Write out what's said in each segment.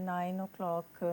9 o'clock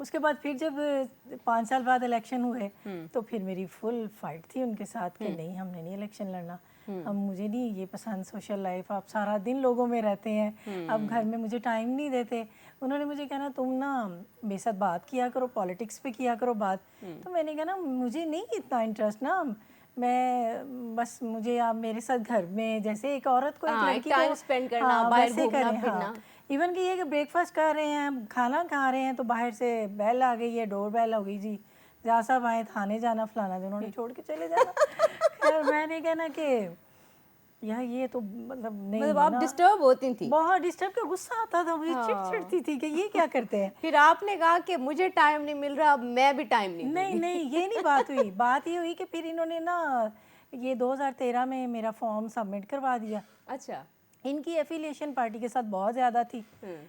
اس کے بعد پھر جب 5 سال بعد الیکشن ہوئے تو پھر میری فل فائٹ تھی ان کے ساتھ کہ نہیں ہم نے نہیں الیکشن لڑنا, مجھے نہیں یہ پسند سوشل لائف, آپ سارا دن لوگوں میں رہتے ہیں, اب گھر میں مجھے ٹائم نہیں دیتے. انہوں نے مجھے کہنا تم نا میرے ساتھ بات کیا کرو, پالیٹکس پہ کیا کرو بات. تو میں نے کہا نا مجھے نہیں اتنا انٹرسٹ نا, میں بس مجھے آپ میرے ساتھ گھر میں جیسے ایک عورت کو ایک لڑکی ٹائم کو اسپینڈ کرنا, باہر گھومنا ہاں پھرنا. ایون کہ یہ کہ بریک فاسٹ کر رہے ہیں, کھانا کھا رہے ہیں, تو باہر سے بیل آ گئی ہے, ڈور بیل ہو گئی, جی جا صاحب آئے تھانے جانا فلانا, انہوں نے چھوڑ کے چلے جانا. خیر میں نے کہنا کہ یار یہ تو مطلب نہیں مطلب ہے آپ نا, ڈسٹرب ہوتی تھیں. بہت ڈسٹرب, کا غصہ آتا تھا مجھے, چڑ چڑتی تھی کہ یہ کیا کرتے ہیں. پھر آپ نے کہا کہ مجھے ٹائم نہیں مل رہا, اب میں بھی ٹائم نہیں دوں گی. نہیں یہ نہیں بات ہوئی, بات یہ ہوئی کہ پھر انہوں نے نا یہ 2013 میں میرا فارم سبمٹ کروا دیا. اچھا. ان کی ایفیلیشن پارٹی کے ساتھ بہت زیادہ تھی,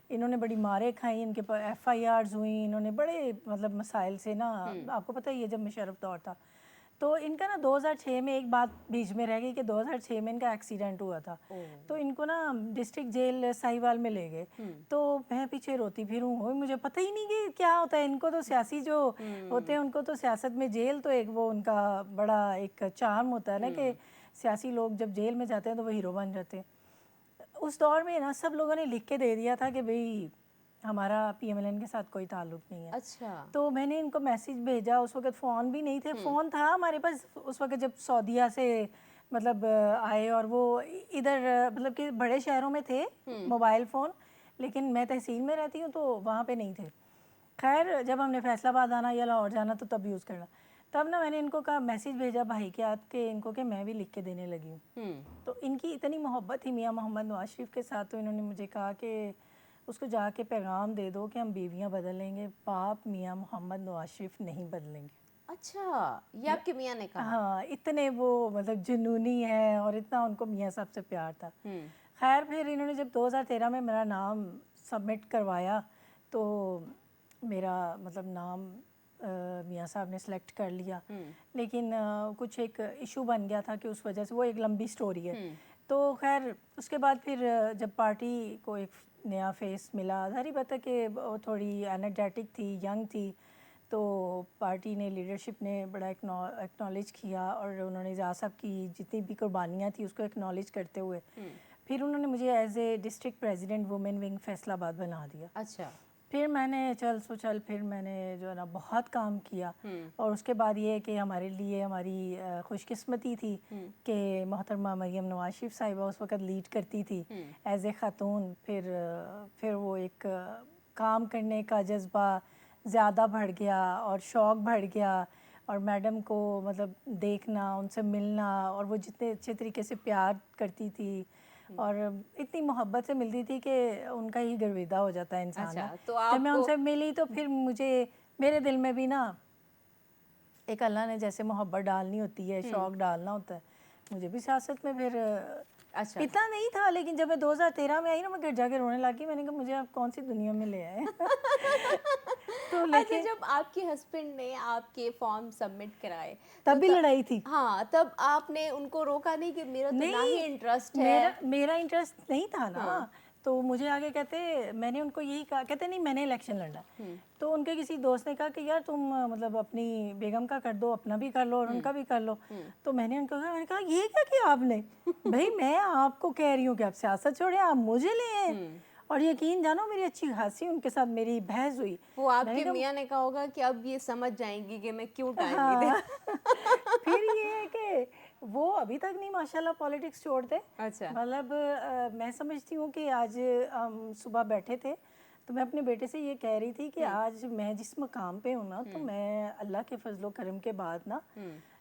انہوں نے بڑی ماریں کھائیں, ان کے ایف آئی آرز ہوئیں, انہوں نے بڑے مطلب مسائل سے نا, آپ کو پتہ ہی ہے جب مشرف دور تھا تو ان کا نا 2006 میں ایک بات بیچ میں رہ گئی کہ 2006 میں ان کا ایکسیڈنٹ ہوا تھا, تو ان کو نا ڈسٹرکٹ جیل ساہیوال میں لے گئے. تو میں پیچھے روتی پھروں, مجھے پتہ ہی نہیں کہ کیا ہوتا ہے, ان کو تو سیاسی جو ہوتے ہیں ان کو تو سیاست میں جیل تو ایک وہ ان کا بڑا ایک چارم ہوتا ہے نا کہ سیاسی لوگ جب جیل میں جاتے ہیں تو وہ ہیرو بن جاتے ہیں. اس دور میں نا سب لوگوں نے لکھ کے دے دیا تھا کہ بھئی ہمارا پی ایم ایل این کے ساتھ کوئی تعلق نہیں ہے. اچھا. تو میں نے ان کو میسیج بھیجا, اس وقت فون بھی نہیں تھے, فون تھا ہمارے پاس اس وقت جب سعودیہ سے مطلب آئے, اور وہ ادھر مطلب کہ بڑے شہروں میں تھے موبائل فون, لیکن میں تحصیل میں رہتی ہوں تو وہاں پہ نہیں تھے. خیر جب ہم نے فیصل آباد آنا یا لاہور جانا تو تب یوز کرنا, تب نا میں نے ان کو کہا میسیج بھیجا بھائی کے ہاتھ کے ان کو کہ میں بھی لکھ کے دینے لگی ہوں. تو ان کی اتنی محبت تھی میاں محمد نواز شریف کے ساتھ, تو انہوں نے مجھے کہا کہ اس کو جا کے پیغام دے دو کہ ہم بیویاں بدل لیں گے, باپ میاں محمد نواز شریف نہیں بدلیں گے. اچھا, یہ آپ کے میاں نے کہا. ہاں اتنے وہ مطلب جنونی ہیں, اور اتنا ان کو میاں صاحب سے پیار تھا. خیر پھر انہوں نے جب 2013 میں میرا نام سبمٹ کروایا تو میرا مطلب نام میاں صاحب نے سلیکٹ کر لیا, لیکن کچھ ایک ایشو بن گیا تھا کہ اس وجہ سے, وہ ایک لمبی سٹوری ہے. تو خیر اس کے بعد پھر جب پارٹی کو ایک نیا فیس ملا, ظاہری بات ہے کہ وہ تھوڑی انرجیٹک تھی, ینگ تھی, تو پارٹی نے لیڈرشپ نے بڑا ایکنالج کیا, اور انہوں نے اعجاز صاحب کی جتنی بھی قربانیاں تھیں اس کو ایکنالج کرتے ہوئے پھر انہوں نے مجھے as a district president woman wing Faisalabad بنا دیا. اچھا. پھر میں نے پھر میں نے جو ہے نا بہت کام کیا, اور اس کے بعد یہ ہے کہ ہمارے لیے ہماری خوش قسمتی تھی کہ محترمہ مریم نواز شریف صاحبہ اس وقت لیڈ کرتی تھی ایز اے خاتون. پھر وہ ایک کام کرنے کا جذبہ زیادہ بڑھ گیا, اور شوق بڑھ گیا, اور میڈم کو مطلب دیکھنا, ان سے ملنا, اور وہ جتنے اچھے طریقے سے پیار کرتی تھی اور اتنی محبت سے ملتی تھی کہ ان کا ہی گرویدہ ہو جاتا ہے انسان. تو جب میں ان سے ملی تو پھر مجھے میرے دل میں بھی نا ایک اللہ نے جیسے محبت ڈالنی ہوتی ہے, شوق ڈالنا ہوتا ہے, مجھے بھی سیاست میں پھر اتنا نہیں تھا. لیکن جب میں 2013 میں آئی نا, میں گھر جا کے رونے لگی, میں نے کہا مجھے آپ کون سی دنیا میں لے آئے. تو لیکن جب آپ کے ہسبینڈ نے آپ کے فارم سبمٹ کرائے تب بھی لڑائی تھی. ہاں, تب آپ نے ان کو روکا نہیں کہ میرا تو نہ ہی انٹرسٹ ہے. میرا انٹرسٹ نہیں تھا نا, تو مجھے آگے کہتے, میں نے ان کو یہی کہا, کہتے نہیں میں نے الیکشن لڑنا. تو ان کے کسی دوست نے کہا کہ یار تم مطلب اپنی بیگم کا کر دو, اپنا بھی کر لو اور ان کا بھی کر لو. تو میں نے ان کو کہا, میں نے کہا یہ کیا کیا آپ نے, بھائی میں آپ کو کہہ رہی ہوں کہ آپ سیاست چھوڑیں, آپ مجھے لے آئیں. اور یقین جانو میری اچھی خاصی ان کے ساتھ میری بحث ہوئی. وہ آپ کے میاں نے کہا ہوگا کہ اب یہ سمجھ جائیں گی کہ میں کیوں ٹائم نہیں دے. پھر یہ ہے کہ وہ ابھی تک نہیں ماشاءاللہ پالیٹکس چھوڑتے. مطلب میں سمجھتی ہوں کہ آج ہم صبح بیٹھے تھے تو میں اپنے بیٹے سے یہ کہہ رہی تھی کہ آج میں جس مقام پہ ہوں نا, تو میں اللہ کے فضل و کرم کے بعد نا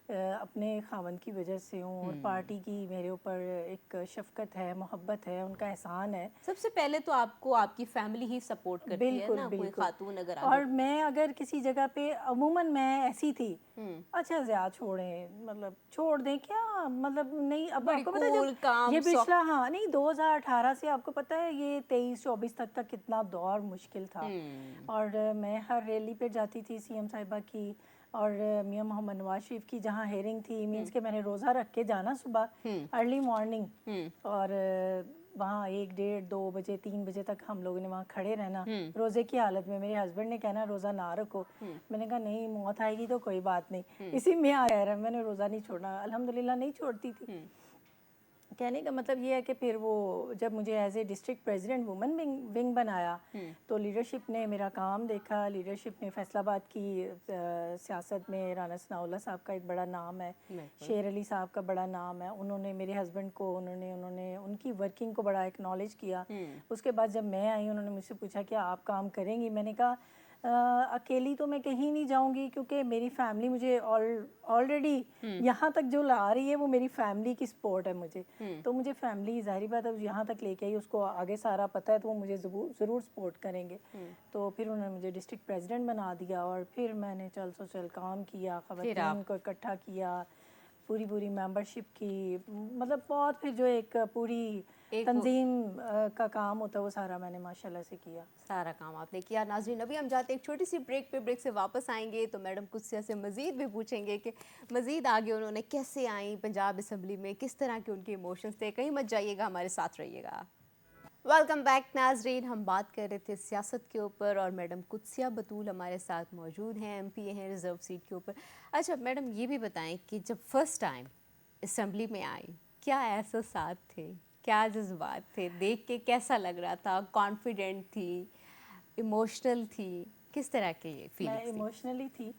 اپنے خاوند کی وجہ سے ہوں, اور پارٹی کی میرے اوپر ایک شفقت ہے, محبت ہے, ان کا احسان ہے. سب سے پہلے تو آپ کو آپ کی فیملی ہی سپورٹ کرتی ہے نا, کوئی خاتون اگر آگے. اور میں اگر کسی جگہ پہ عموماً میں ایسی تھی, اچھا زیادہ چھوڑیں, مطلب چھوڑ دیں کیا, مطلب نہیں. اب آپ کو پتہ ہے جب یہ پچھلا 2018 سے آپ کو پتہ ہے یہ 23-24 تک کا کتنا دور مشکل تھا, اور میں ہر ریلی پہ جاتی تھی سی ایم صاحبہ کی, اور میاں محمد نواز شریف کی جہاں ہیئرنگ تھی, مینس کہ میں نے روزہ رکھ کے جانا صبح ارلی مارننگ, اور وہاں 1 1:30 2 بجے 3 بجے تک ہم لوگوں نے وہاں کھڑے رہنا روزے کی حالت میں. میرے ہسبینڈ نے کہنا روزہ نہ رکھو. میں نے کہا نہیں موت آئے گی تو کوئی بات نہیں, اسی میں آیا رہا, میں نے روزہ نہیں چھوڑنا. الحمدللہ نہیں چھوڑتی تھی. کہنے کا مطلب یہ ہے کہ پھر وہ جب مجھے as a district president woman wing بنایا تو لیڈرشپ نے میرا کام دیکھا. لیڈرشپ نے فیصل آباد کی سیاست میں رانا ثناء اللہ صاحب کا ایک بڑا نام ہے, شیر علی صاحب کا بڑا نام ہے. انہوں نے میرے ہسبینڈ کو انہوں نے ان کی ورکنگ کو بڑا ایکنالج کیا. اس کے بعد جب میں آئی انہوں نے مجھ سے پوچھا کہ آپ کام کریں گی. میں نے کہا اکیلی تو میں کہیں نہیں جاؤں گی کیونکہ میری فیملی مجھے آلریڈی یہاں تک جو لا رہی ہے وہ میری فیملی کی سپورٹ ہے مجھے. تو مجھے فیملی ظاہری بات ہے یہاں تک لے کے آئی, اس کو آگے سارا پتہ ہے تو وہ مجھے ضرور سپورٹ کریں گے. تو پھر انہوں نے مجھے ڈسٹرکٹ پریزیڈنٹ بنا دیا اور پھر میں نے چل کام کیا, خواتین کو اکٹھا کیا, پوری ممبرشپ کی, مطلب بہت پھر جو ایک پوری تنظیم کا کام ہوتا ہے وہ سارا میں نے ماشاءاللہ سے کیا. سارا کام آپ نے کیا. ناظرین ابھی ہم جاتے ہیں ایک چھوٹی سی بریک پہ, بریک سے واپس آئیں گے تو میڈم قدسیہ سے مزید بھی پوچھیں گے کہ مزید آگے انہوں نے کیسے آئیں پنجاب اسمبلی میں, کس طرح کے ان کے ایموشنز تھے. کہیں مت جائیے گا, ہمارے ساتھ رہیے گا. ویلکم بیک ناظرین, ہم بات کر رہے تھے سیاست کے اوپر اور میڈم قدسیہ بطول ہمارے ساتھ موجود ہیں, ایم پی ہیں ریزرو سیٹ کے اوپر. اچھا میڈم یہ بھی بتائیں کہ جب فرسٹ ٹائم اسمبلی میں آئی کیا احساسات تھے, کیا جذبات تھے, دیکھ کے کیسا لگ رہا تھا, کانفیڈنٹ تھی, ایموشنل تھی, کس طرح کی یہ میں فیلنگس تھی؟ ایموشنلی تھی,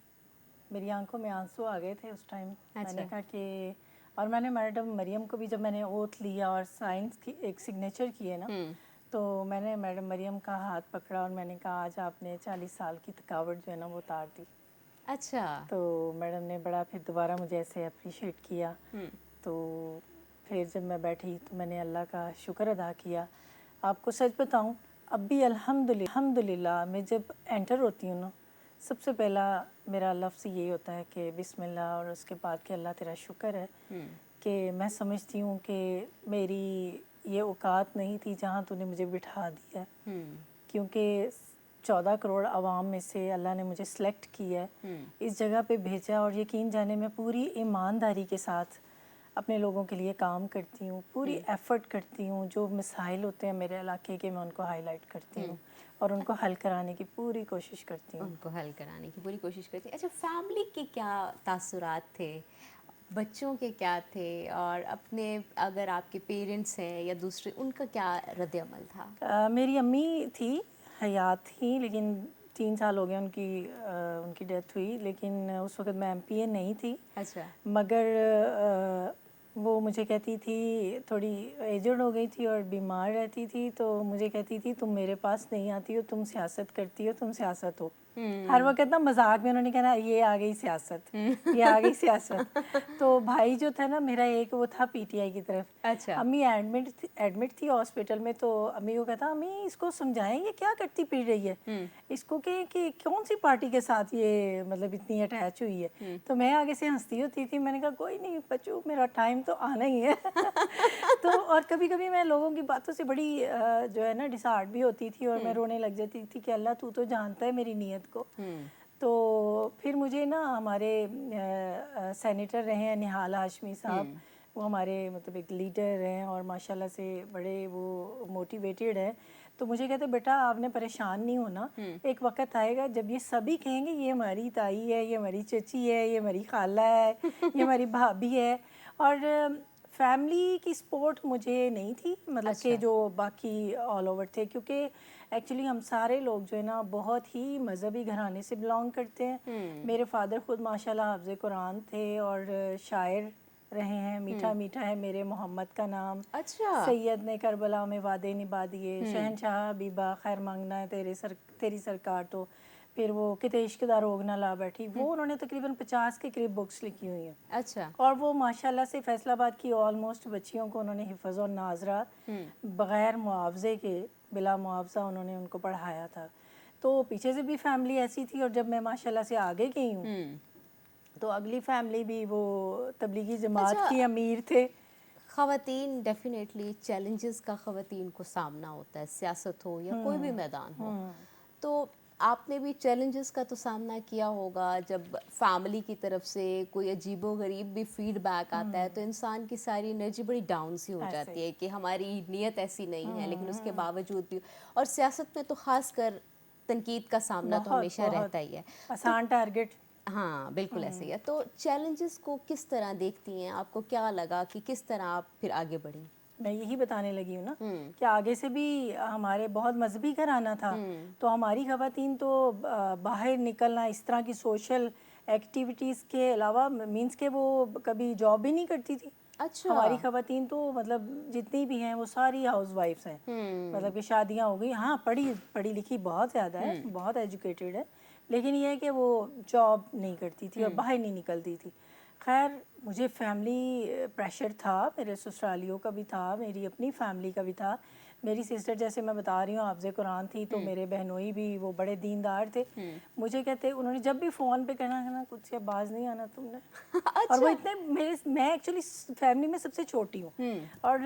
میری آنکھوں میں آنسو آ گئے تھے اس ٹائم. میں نے کہا کہ اور میں نے میڈم مریم کو بھی جب میں نے اوتھ لیا اور سائنس کی ایک سگنیچر کیے نا تو میں نے میڈم مریم کا ہاتھ پکڑا اور میں نے کہا آج آپ نے 40 سال کی تھکاوٹ جو ہے نا وہ اتار دی. اچھا. تو میڈم نے بڑا پھر دوبارہ مجھے ایسے اپریشیٹ کیا. تو پھر جب میں بیٹھی تو میں نے اللہ کا شکر ادا کیا. آپ کو سچ بتاؤں اب بھی الحمدللہ میں جب انٹر ہوتی ہوں نا سب سے پہلا میرا لفظ یہی ہوتا ہے کہ بسم اللہ, اور اس کے بعد کہ اللہ تیرا شکر ہے کہ میں سمجھتی ہوں کہ میری یہ اوقات نہیں تھی جہاں تو نے مجھے بٹھا دیا ہے, کیونکہ 14 کروڑ عوام میں سے اللہ نے مجھے سلیکٹ کیا ہے, اس جگہ پہ بھیجا, اور یقین جانے میں پوری ایمانداری کے ساتھ اپنے لوگوں کے لیے کام کرتی ہوں, پوری ایفرٹ کرتی ہوں. جو مسائل ہوتے ہیں میرے علاقے کے میں ان کو ہائی لائٹ کرتی ہوں اور ان کو حل کرانے کی پوری کوشش کرتی ہوں. ان کو حل کرانے کی پوری کوشش کرتی ہیں. اچھا فیملی کے کیا تاثرات تھے, بچوں کے کیا تھے, اور اپنے اگر آپ کے پیرنٹس ہیں یا دوسرے ان کا کیا رد عمل تھا؟ میری امی تھی, حیات تھی, لیکن 3 سال ہو گئے ان کی ڈیتھ ہوئی, لیکن اس وقت میں ایم پی اے نہیں تھی. اچھا. مگر وہ مجھے کہتی تھی, تھوڑی ایجڈ ہو گئی تھی اور بیمار رہتی تھی, تو مجھے کہتی تھی تم میرے پاس نہیں آتی ہو, تم سیاست کرتی ہو, تم سیاست ہو. ہر وقت نا مذاق میں انہوں نے کہنا یہ آ گئی سیاست, یہ آ گئی سیاست. تو بھائی جو تھا نا میرا ایک وہ تھا پی ٹی آئی کی طرف. اچھا. امی ایڈمٹ تھی ہاسپٹل میں, تو امی کو کہتا امی اس کو سمجھائیں یہ کیا کرتی پھر رہی ہے, اس کو کہ کون سی پارٹی کے ساتھ یہ مطلب اتنی اٹیچ ہوئی ہے. تو میں آگے سے ہنستی ہوتی تھی, میں نے کہا کوئی نہیں بچوں میرا ٹائم تو آنا ہی ہے. تو اور کبھی کبھی میں لوگوں کی باتوں سے بڑی جو ہے نا ڈسہارٹ بھی ہوتی تھی اور میں رونے لگ جاتی تھی کہ اللہ تو جانتا ہے میری نیت کو. تو پھر مجھے نا ہمارے سینیٹر رہے ہیں نہال ہاشمی صاحب, وہ ہمارے مطلب ایک لیڈر ہیں اور ماشاءاللہ سے بڑے وہ موٹیویٹیڈ ہیں. تو مجھے کہتے بیٹا آپ نے پریشان نہیں ہونا, ایک وقت آئے گا جب یہ سبھی کہیں گے یہ ہماری تائی ہے, یہ ہماری چچی ہے, یہ ہماری خالہ ہے, یہ ہماری بھابھی ہے. اور فیملی کی سپورٹ مجھے نہیں تھی, مطلب کہ جو باقی آل اوور تھے, کیونکہ ایکچولی ہم سارے لوگ جو ہے نا بہت ہی مذہبی گھرانے سے بلانگ کرتے ہیں. میرے فادر خود ماشاءاللہ حافظ قرآن تھے اور شاعر رہے ہیں. میٹھا میٹھا ہے میرے محمد کا نام, اچھا. سید نے کربلا میں وعدے نبھا دیے, شہنشاہ حبیبہ خیر مانگنا ہے تیری سرکار تو, پھر وہ کتے عشق دا روگ نہ لا بیٹھی, وہ انہوں نے تقریباً 50 کے قریب بکس لکھی ہوئی ہیں. اچھا. اور وہ ماشاءاللہ سے فیصل آباد کی آلموسٹ بچیوں کو انہوں نے حفظ اور ناظرہ بغیر معاوضے کے, بلا معاوضہ انہوں نے ان کو پڑھایا تھا. تو پیچھے سے بھی فیملی ایسی تھی, اور جب میں ماشاءاللہ سے آگے گئی ہوں تو اگلی فیملی بھی وہ تبلیغی جماعت کی امیر تھے. خواتین ڈیفینیٹلی چیلنجز کا خواتین کو سامنا ہوتا ہے, سیاست ہو یا کوئی بھی میدان ہو. تو آپ نے بھی چیلنجز کا تو سامنا کیا ہوگا جب فیملی کی طرف سے کوئی عجیب و غریب بھی فیڈ بیک آتا ہے تو انسان کی ساری انرجی بڑی ڈاؤن سی ہو ایسے جاتی ہے کہ ہماری نیت ایسی نہیں ہے، لیکن اس کے باوجود بھی، اور سیاست میں تو خاص کر تنقید کا سامنا تو بہت ہمیشہ بہت رہتا ہی ہے. تو آسان ٹارگٹ. ہاں بالکل ایسے ہی ہے. تو چیلنجز کو کس طرح دیکھتی ہیں؟ آپ کو کیا لگا کہ کس طرح آپ پھر آگے بڑھیں؟ میں یہی بتانے لگی ہوں نا کہ آگے سے بھی ہمارے بہت مذہبی گھرانہ تھا، تو ہماری خواتین تو باہر نکلنا اس طرح کی سوشل ایکٹیویٹیز کے علاوہ مینس کہ وہ کبھی جاب بھی نہیں کرتی تھی. اچھا. ہماری خواتین تو مطلب جتنی بھی ہیں وہ ساری ہاؤس وائفس ہیں، مطلب کہ شادیاں ہو گئی. ہاں پڑھی لکھی بہت زیادہ ہے، بہت ایجوکیٹڈ ہے، لیکن یہ ہے کہ وہ جاب نہیں کرتی تھی اور باہر نہیں نکلتی تھی. خیر مجھے فیملی پریشر تھا، میرے سسرالیوں کا بھی تھا، میری اپنی فیملی کا بھی تھا. میری سسٹر جیسے میں بتا رہی ہوں حافظ قرآن تھی، تو میرے بہنوئی بھی وہ بڑے دیندار تھے. مجھے کہتے انہوں نے جب بھی فون پہ کہنا کچھ سے باز نہیں آنا تم نے. اور وہ اتنے میں ایکچولی فیملی میں سب سے چھوٹی ہوں، اور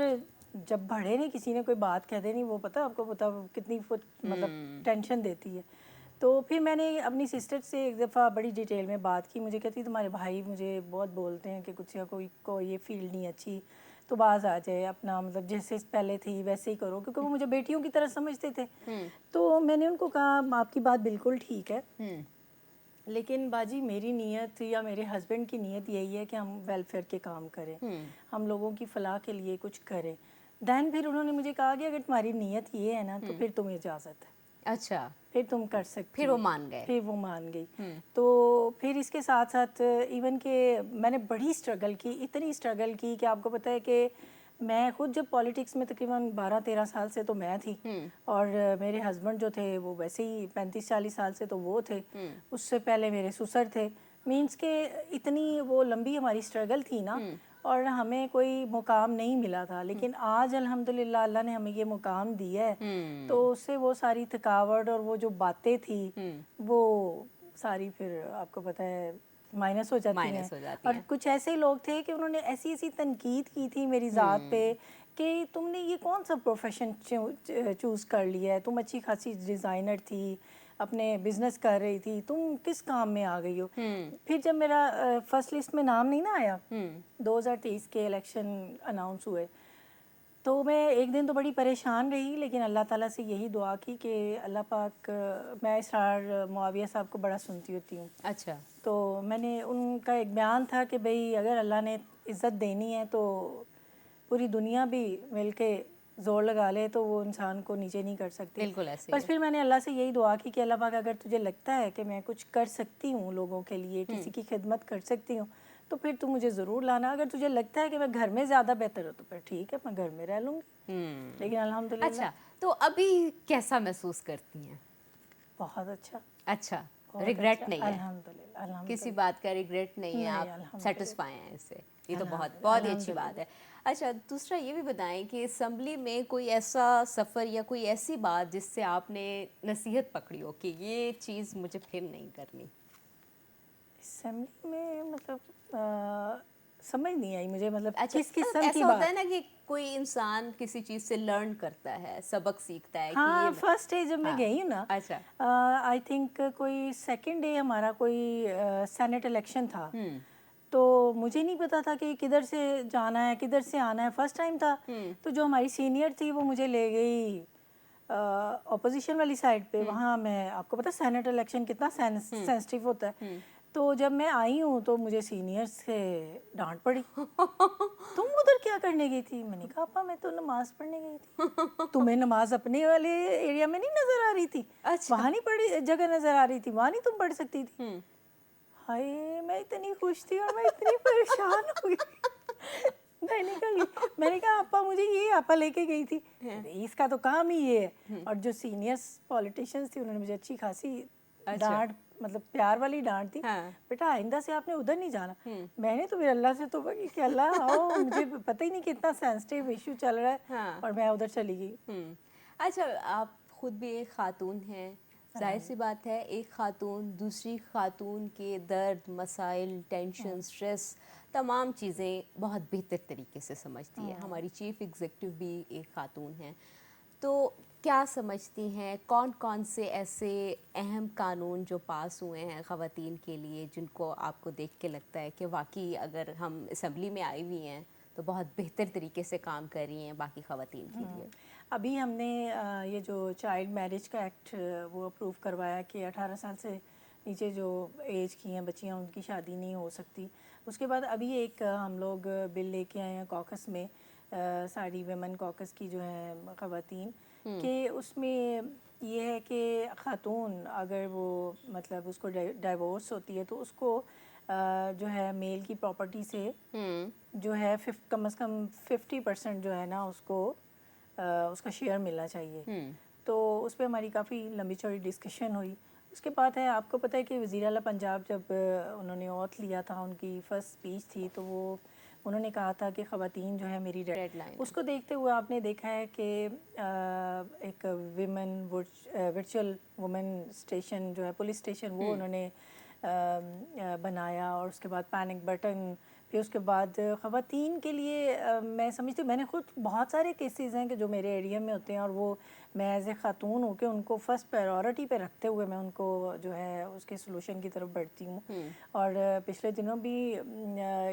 جب بڑے نے کسی نے کوئی بات کہہ دینی وہ پتہ آپ کو پتہ کتنی مطلب ٹینشن دیتی ہے. تو پھر میں نے اپنی سسٹر سے ایک دفعہ بڑی ڈیٹیل میں بات کی. مجھے کہتی تمہارے بھائی مجھے بہت بولتے ہیں کہ کچھ یا کوئی یہ فیلڈ نہیں اچھی، تو باز آ جائے، اپنا مطلب جیسے پہلے تھی ویسے ہی کرو، کیونکہ وہ مجھے بیٹیوں کی طرح سمجھتے تھے. تو میں نے ان کو کہا آپ کی بات بالکل ٹھیک ہے، لیکن باجی میری نیت یا میرے ہسبینڈ کی نیت یہی ہے کہ ہم ویلفیئر کے کام کریں، ہم لوگوں کی فلاح کے لیے کچھ کریں. دین پھر انہوں نے مجھے کہا کہ اگر تمہاری نیت یہ ہے نا تو پھر تمہیں اجازت ہے، اچھا. پھر تم کر پھر سکتی وہ ہو. مان گئے. پھر وہ مان گئی. تو پھر اس کے ساتھ ساتھ ایون کہ میں نے بڑی اسٹرگل کی، اتنی اسٹرگل کی کہ آپ کو پتہ ہے کہ میں خود جب پالیٹکس میں تقریباً 12-13 سال سے تو میں تھی، اور میرے ہسبینڈ جو تھے وہ ویسے ہی 35-40 سال سے تو وہ تھے. اس سے پہلے میرے سسر تھے. مینس کہ اتنی وہ لمبی ہماری اسٹرگل تھی نا، اور ہمیں کوئی مقام نہیں ملا تھا. لیکن آج الحمدللہ اللہ نے ہمیں یہ مقام دیا ہے، تو اس سے وہ ساری تھکاوٹ اور وہ جو باتیں تھی وہ ساری پھر آپ کو پتہ ہے مائنس ہو جاتی ہیں. مائنس ہو جاتی اور ہیں. کچھ ایسے لوگ تھے کہ انہوں نے ایسی تنقید کی تھی میری ذات پہ کہ تم نے یہ کون سا پروفیشن چوز کر لیا ہے، تم اچھی خاصی ڈیزائنر تھی، اپنے بزنس کر رہی تھی، تم کس کام میں آ گئی ہو. پھر جب میرا فرسٹ لسٹ میں نام نہیں نا آیا، 2023 کے الیکشن اناؤنس ہوئے، تو میں ایک دن تو بڑی پریشان رہی، لیکن اللہ تعالیٰ سے یہی دعا کی کہ اللہ پاک، میں اسرار معاویہ صاحب کو بڑا سنتی ہوتی ہوں. اچھا. تو میں نے ان کا ایک بیان تھا کہ بھئی اگر اللہ نے عزت دینی ہے تو پوری دنیا بھی مل کے زور لگا لے تو وہ انسان کو نیچے نہیں کر سکتی. بالکل ایسے ہی بس پھر میں نے اللہ سے یہی دعا کی کہ اللہ پاک اگر تجھے لگتا ہے کہ میں کچھ کر سکتی ہوں لوگوں کے لیے، کسی کی خدمت کر سکتی ہوں، تو پھر تو مجھے ضرور لانا. اگر تجھے لگتا ہے کہ میں گھر میں زیادہ بہتر ہوں تو پھر ٹھیک ہے، میں گھر میں رہ لوں گی. لیکن الحمدللہ. اچھا. تو ابھی کیسا محسوس کرتی ہیں؟ بہت اچھا. اچھا. بہت ریگریٹ اچھا. نہیں ہے؟ الحمدللہ. کسی الحمدللہ. بات کا ریگریٹ نہیں ہے؟ نہیں آپ الحمدللہ. سیٹسفائی ہیں اس سے؟ یہ تو بہت الحمدللہ. بہت ہی اچھی بات الحمدللہ. ہے. اچھا دوسرا یہ بھی بتائیں کہ اسمبلی میں کوئی ایسا سفر یا کوئی ایسی بات جس سے آپ نے نصیحت پکڑی ہو کہ یہ چیز مجھے پھر نہیں کرنی؟ اسمبلی میں مطلب سمجھ نہیں آئی مجھے، مطلب اچھا کس مطلب قسم کی ایسا ہوتا ہے بات؟ نا کہ کوئی انسان کسی چیز سے لرن کرتا ہے، سبق سیکھتا ہے کہ ہاں یہ فرسٹ ڈے جب میں ہاں. گئی ہوں نا، اچھا. آئی تھنک کوئی سیکنڈ ڈے ہمارا کوئی سینٹ الیکشن تھا، تو مجھے نہیں پتا تھا کہ کدھر سے جانا ہے کدھر سے آنا ہے، فرسٹ ٹائم تھا. تو جو ہماری سینئر تھی وہ مجھے لے گئی اپوزیشن والی سائڈ پہ. وہاں میں آپ کو پتا سینٹ الیکشن کتنا سینسٹیو ہوتا ہے. تو جب میں آئی ہوں تو مجھے سینئر سے ڈانٹ پڑی، تم ادھر کیا کرنے گئی تھی؟ میں نے کہا اپا میں تو نماز پڑھنے گئی تھی. تمہیں نماز اپنے والے ایریا میں نہیں نظر آ رہی تی؟ اچھا. وہاں نہیں پڑھی جگہ نظر آ رہی تھی؟ وہاں نہیں تم پڑھ سکتی تھی؟ ہائے میں اتنی خوش تھی اور میں اتنی پریشان ہو گئی. میں نے کہا آپا مجھے یہ آپا لے کے گئی تھی، اس کا تو کام ہی یہ ہے. اور جو سینئرس پولیٹیشینس تھی انہوں نے مجھے اچھی خاصی ڈانٹ، مطلب پیار والی ڈانٹ تھی، بیٹا آئندہ سے آپ نے ادھر نہیں جانا. میں نے تو پھر اللہ سے توبہ کی کہ اللہ آؤ، مجھے پتہ ہی نہیں کہ اتنا سینسٹیو ایشو چل رہا ہے، اور میں ادھر چلی گئی. اچھا آپ خود بھی ایک خاتون ہیں، ظاہر سی بات ہے ایک خاتون دوسری خاتون کے درد، مسائل، ٹینشن، سٹریس، تمام چیزیں بہت بہتر طریقے سے سمجھتی ہے. ہماری چیف ایگزیکٹو بھی ایک خاتون ہیں. تو کیا سمجھتی ہیں کون کون سے ایسے اہم قانون جو پاس ہوئے ہیں خواتین کے لیے جن کو آپ کو دیکھ کے لگتا ہے کہ واقعی اگر ہم اسمبلی میں آئی ہوئی ہیں تو بہت بہتر طریقے سے کام کر رہی ہیں باقی خواتین کے لیے؟ ابھی ہم نے یہ جو چائلڈ میرج کا ایکٹ وہ اپروو کروایا کہ 18 سال سے نیچے جو ایج کی ہیں بچیاں ان کی شادی نہیں ہو سکتی. اس کے بعد ابھی ایک ہم لوگ بل لے کے آئے ہیں کوکس میں، ساری ویمن کوکس کی جو ہیں خواتین، کہ اس میں یہ ہے کہ خاتون اگر وہ مطلب اس کو ڈائیورس ہوتی ہے تو اس کو جو ہے میل کی پراپرٹی سے جو ہے کم از کم 50% جو ہے نا اس کو اس کا شیئر ملنا چاہیے. تو اس پہ ہماری کافی لمبی چوڑی ڈسکشن ہوئی. اس کے بعد ہے آپ کو پتہ ہے کہ وزیر اعلیٰ پنجاب جب انہوں نے اوتھ لیا تھا، ان کی فرسٹ اسپیچ تھی، تو وہ انہوں نے کہا تھا کہ خواتین جو ہے میری ریڈ لائن اس کو دیکھتے ہوئے آپ نے دیکھا ہے کہ ایک ویمن ورچوئل وومن اسٹیشن جو ہے پولیس اسٹیشن وہ انہوں نے بنایا، اور اس کے بعد پینک بٹن. پھر اس کے بعد خواتین کے لیے میں سمجھتی ہوں، میں نے خود بہت سارے کیسز ہیں کہ جو میرے ایریا میں ہوتے ہیں، اور وہ میں ایز اے خاتون ہو کے ان کو فرسٹ پرائیورٹی پہ رکھتے ہوئے میں ان کو جو ہے اس کے سلوشن کی طرف بڑھتی ہوں. اور پچھلے دنوں بھی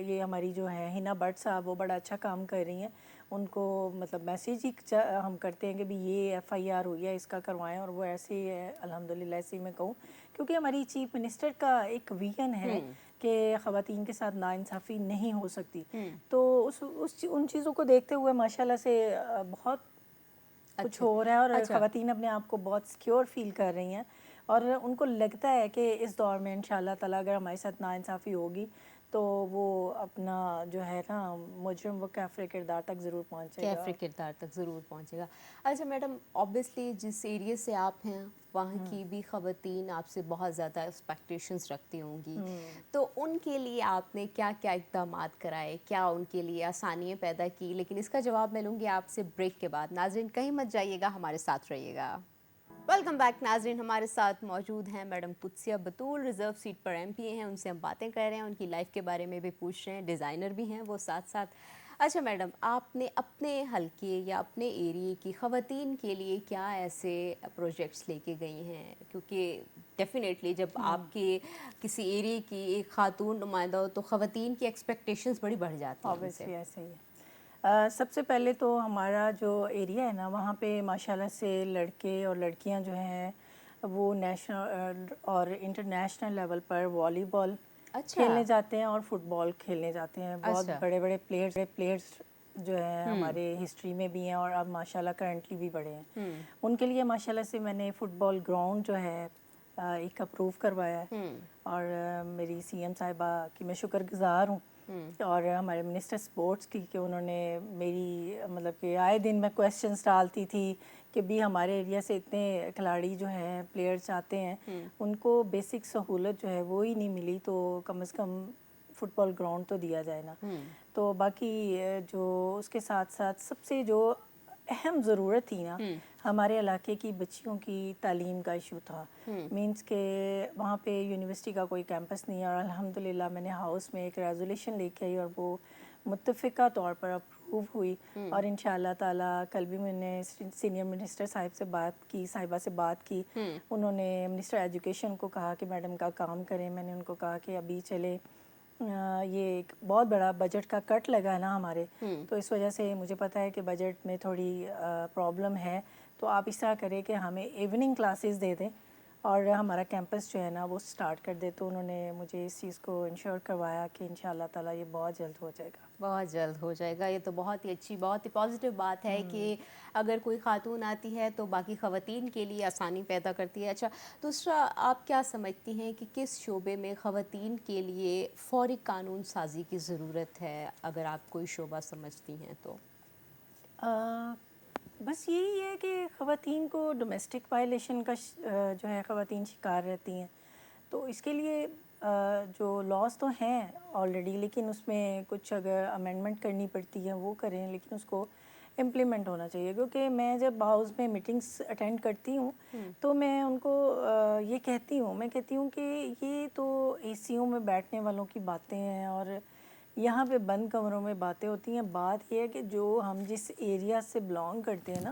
یہ ہماری جو ہے ہنا بٹ صاحب وہ بڑا اچھا کام کر رہی ہیں. ان کو مطلب میسیج ہی ہم کرتے ہیں کہ بھی یہ FIR ہوئی ہے اس کا کروائیں، اور وہ ایسے ہی ہے الحمدللہ. ایسے ہی میں کہوں کیونکہ ہماری چیف منسٹر کا ایک ویژن ہے کہ خواتین کے ساتھ ناانصافی نہیں ہو سکتی. تو ان چیزوں کو دیکھتے ہوئے ماشاءاللہ سے بہت کچھ ہو رہا ہے، اور خواتین اپنے آپ کو بہت سیکیور فیل کر رہی ہیں، اور ان کو لگتا ہے کہ اس دور میں انشاءاللہ تعالیٰ اگر ہمارے ساتھ ناانصافی ہوگی تو وہ اپنا جو ہے نا مجرم وہ کافر کردار تک ضرور پہنچے گا. کیفر کردار تک ضرور پہنچے گا. اچھا میڈم، اوبیسلی جس ایریے سے آپ ہیں وہاں کی بھی خواتین آپ سے بہت زیادہ ایکسپیکٹیشنز رکھتی ہوں گی، تو ان کے لیے آپ نے کیا کیا اقدامات کرائے، کیا ان کے لیے آسانیاں پیدا کی؟ لیکن اس کا جواب میں لوں گی آپ سے بریک کے بعد. ناظرین کہیں مت جائیے گا، ہمارے ساتھ رہیے گا. ویلکم بیک ناظرین. ہمارے ساتھ موجود ہیں میڈم قدسیہ بطول، ریزرو سیٹ پر MP ہیں. ان سے ہم باتیں کر رہے ہیں، ان کی لائف کے بارے میں بھی پوچھ رہے ہیں. ڈیزائنر بھی ہیں وہ ساتھ ساتھ. اچھا میڈم، آپ نے اپنے حلقے یا اپنے ایریے کی خواتین کے لیے کیا ایسے پروجیکٹس لے کے گئی ہیں؟ کیونکہ ڈیفینیٹلی جب آپ کے کسی ایریے کی ایک خاتون نمائندہ ہو تو خواتین کی ایکسپیکٹیشنز بڑی بڑھ جاتی ہیں ان سے. اوبیسلی ایسے ہی ہے. سب سے پہلے تو ہمارا جو ایریا ہے نا وہاں پہ ماشاءاللہ سے لڑکے اور لڑکیاں جو ہیں وہ نیشنل اور انٹرنیشنل لیول پر والی بال کھیلنے جاتے ہیں اور فٹ بال کھیلنے جاتے ہیں. بہت بڑے بڑے پلیئرز جو ہیں ہمارے ہسٹری میں بھی ہیں، اور اب ماشاءاللہ کرنٹلی بھی بڑے ہیں. ان کے لیے ماشاءاللہ سے میں نے فٹ بال گراؤنڈ جو ہے ایک اپروو کروایا ہے، اور میری CM صاحبہ کی میں شکر گزار ہوں، اور ہمارے منسٹر اسپورٹس کی کہ انہوں نے میری مطلب کہ آئے دن میں کویسچنس ڈالتی تھی کہ بھی ہمارے ایریا سے اتنے کھلاڑی جو ہیں پلیئرز آتے ہیں ان کو بیسک سہولت جو ہے وہ ہی نہیں ملی، تو کم از کم فٹ بال گراؤنڈ تو دیا جائے نا. تو باقی جو اس کے ساتھ ساتھ سب سے جو اہم ضرورت تھی نا ہمارے علاقے کی بچیوں کی تعلیم کا ایشو تھا. مینس کہ وہاں پہ یونیورسٹی کا کوئی کیمپس نہیں ہے، اور الحمدللہ میں نے ہاؤس میں ایک ریزولیشن لے کے آئی اور وہ متفقہ طور پر اپروو ہوئی. اور انشاءاللہ تعالیٰ کل بھی میں نے سینئر منسٹر صاحبہ سے بات کی. انہوں نے منسٹر ایجوکیشن کو کہا کہ میڈم کا کام کریں. میں نے ان کو کہا کہ ابھی چلے یہ ایک بہت بڑا بجٹ کا کٹ لگا ہے نا ہمارے، تو اس وجہ سے مجھے پتہ ہے کہ بجٹ میں تھوڑی پرابلم ہے، تو آپ اس طرح کریں کہ ہمیں ایوننگ کلاسز دے دیں اور ہمارا کیمپس جو ہے نا وہ سٹارٹ کر دے. تو انہوں نے مجھے اس چیز کو انشور کروایا کہ انشاءاللہ تعالیٰ یہ بہت جلد ہو جائے گا. بہت جلد ہو جائے گا. یہ تو بہت ہی اچھی، بہت ہی پازیٹیو بات ہے کہ اگر کوئی خاتون آتی ہے تو باقی خواتین کے لیے آسانی پیدا کرتی ہے. اچھا دوسرا، آپ کیا سمجھتی ہیں کہ کس شعبے میں خواتین کے لیے فوری قانون سازی کی ضرورت ہے، اگر آپ کوئی شعبہ سمجھتی ہیں تو؟ بس یہی ہے کہ خواتین کو ڈومیسٹک وائلیشن کا جو ہے خواتین شکار رہتی ہیں، تو اس کے لیے جو لاز تو ہیں آلریڈی، لیکن اس میں کچھ اگر امینڈمنٹ کرنی پڑتی ہے وہ کریں، لیکن اس کو امپلیمنٹ ہونا چاہیے. کیونکہ میں جب ہاؤس میں میٹنگس اٹینڈ کرتی ہوں تو میں ان کو یہ کہتی ہوں کہ یہ تو ACO میں بیٹھنے والوں کی باتیں ہیں اور یہاں پہ بند کمروں میں باتیں ہوتی ہیں. بات یہ ہے کہ جو ہم جس ایریا سے بلانگ کرتے ہیں نا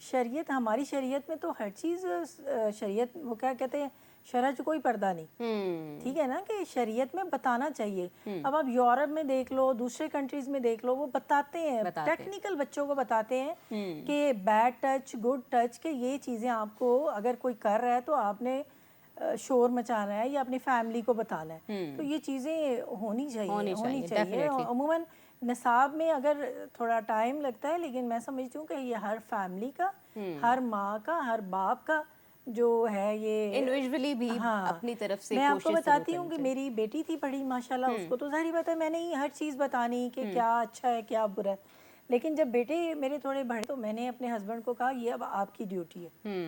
شریعت, ہماری شریعت میں تو ہر چیز شریعت, وہ کیا کہتے ہیں, شرع کوئی پردہ نہیں, ٹھیک ہے نا, کہ شریعت میں بتانا چاہیے. اب آپ یورپ میں دیکھ لو, دوسرے کنٹریز میں دیکھ لو, وہ بتاتے ہیں, ٹیکنیکل بچوں کو بتاتے ہیں کہ بیڈ ٹچ, گڈ ٹچ, کہ یہ چیزیں آپ کو اگر کوئی کر رہا ہے تو آپ نے شور مچانا ہے یا اپنی فیملی کو بتانا ہے. تو یہ چیزیں ہونی چاہیے. عموماً نصاب میں اگر تھوڑا ٹائم لگتا ہے, لیکن میں سمجھتی ہوں کہ یہ ہر فیملی کا, ہر ماں کا, ہر باپ کا جو ہے, یہ انڈیویجولی بھی اپنی طرف سے. میں آپ کو بتاتی ہوں کہ میری بیٹی تھی بڑی ماشاءاللہ, اس کو تو ظاہری بات ہے میں نے ہر چیز بتانی کہ کیا اچھا ہے کیا برا ہے, لیکن جب بیٹے میرے تھوڑے بڑے تو میں نے اپنے ہسبینڈ کو کہا یہ اب آپ کی ڈیوٹی ہے,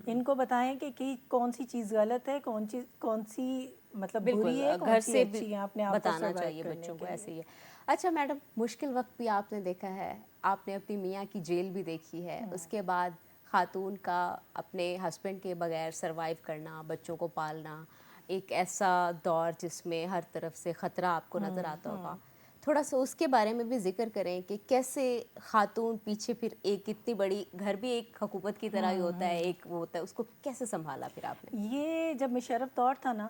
ان کو بتائیں کہ کون سی چیز غلط ہے, کون سی مطلب بری ہے, کون سی اچھی ہے, آپ نے آپ کو بتانا چاہیے بچوں کو. ایسے ہی ہے. اچھا میڈم, مشکل وقت بھی آپ نے دیکھا ہے, آپ نے اپنی میاں کی جیل بھی دیکھی ہے, اس کے بعد خاتون کا اپنے ہسبینڈ کے بغیر سروائیو کرنا, بچوں کو پالنا, ایک ایسا دور جس میں ہر طرف سے خطرہ آپ کو نظر آتا ہوگا. تھوڑا سا اس کے بارے میں بھی ذکر کریں کہ کیسے خاتون پیچھے, پھر ایک اتنی بڑی گھر بھی ایک حکومت کی طرح ہی ہوتا ہے, ایک وہ ہوتا ہے, اس کو کیسے سنبھالا پھر آپ نے؟ یہ جب مشرف دور تھا نا,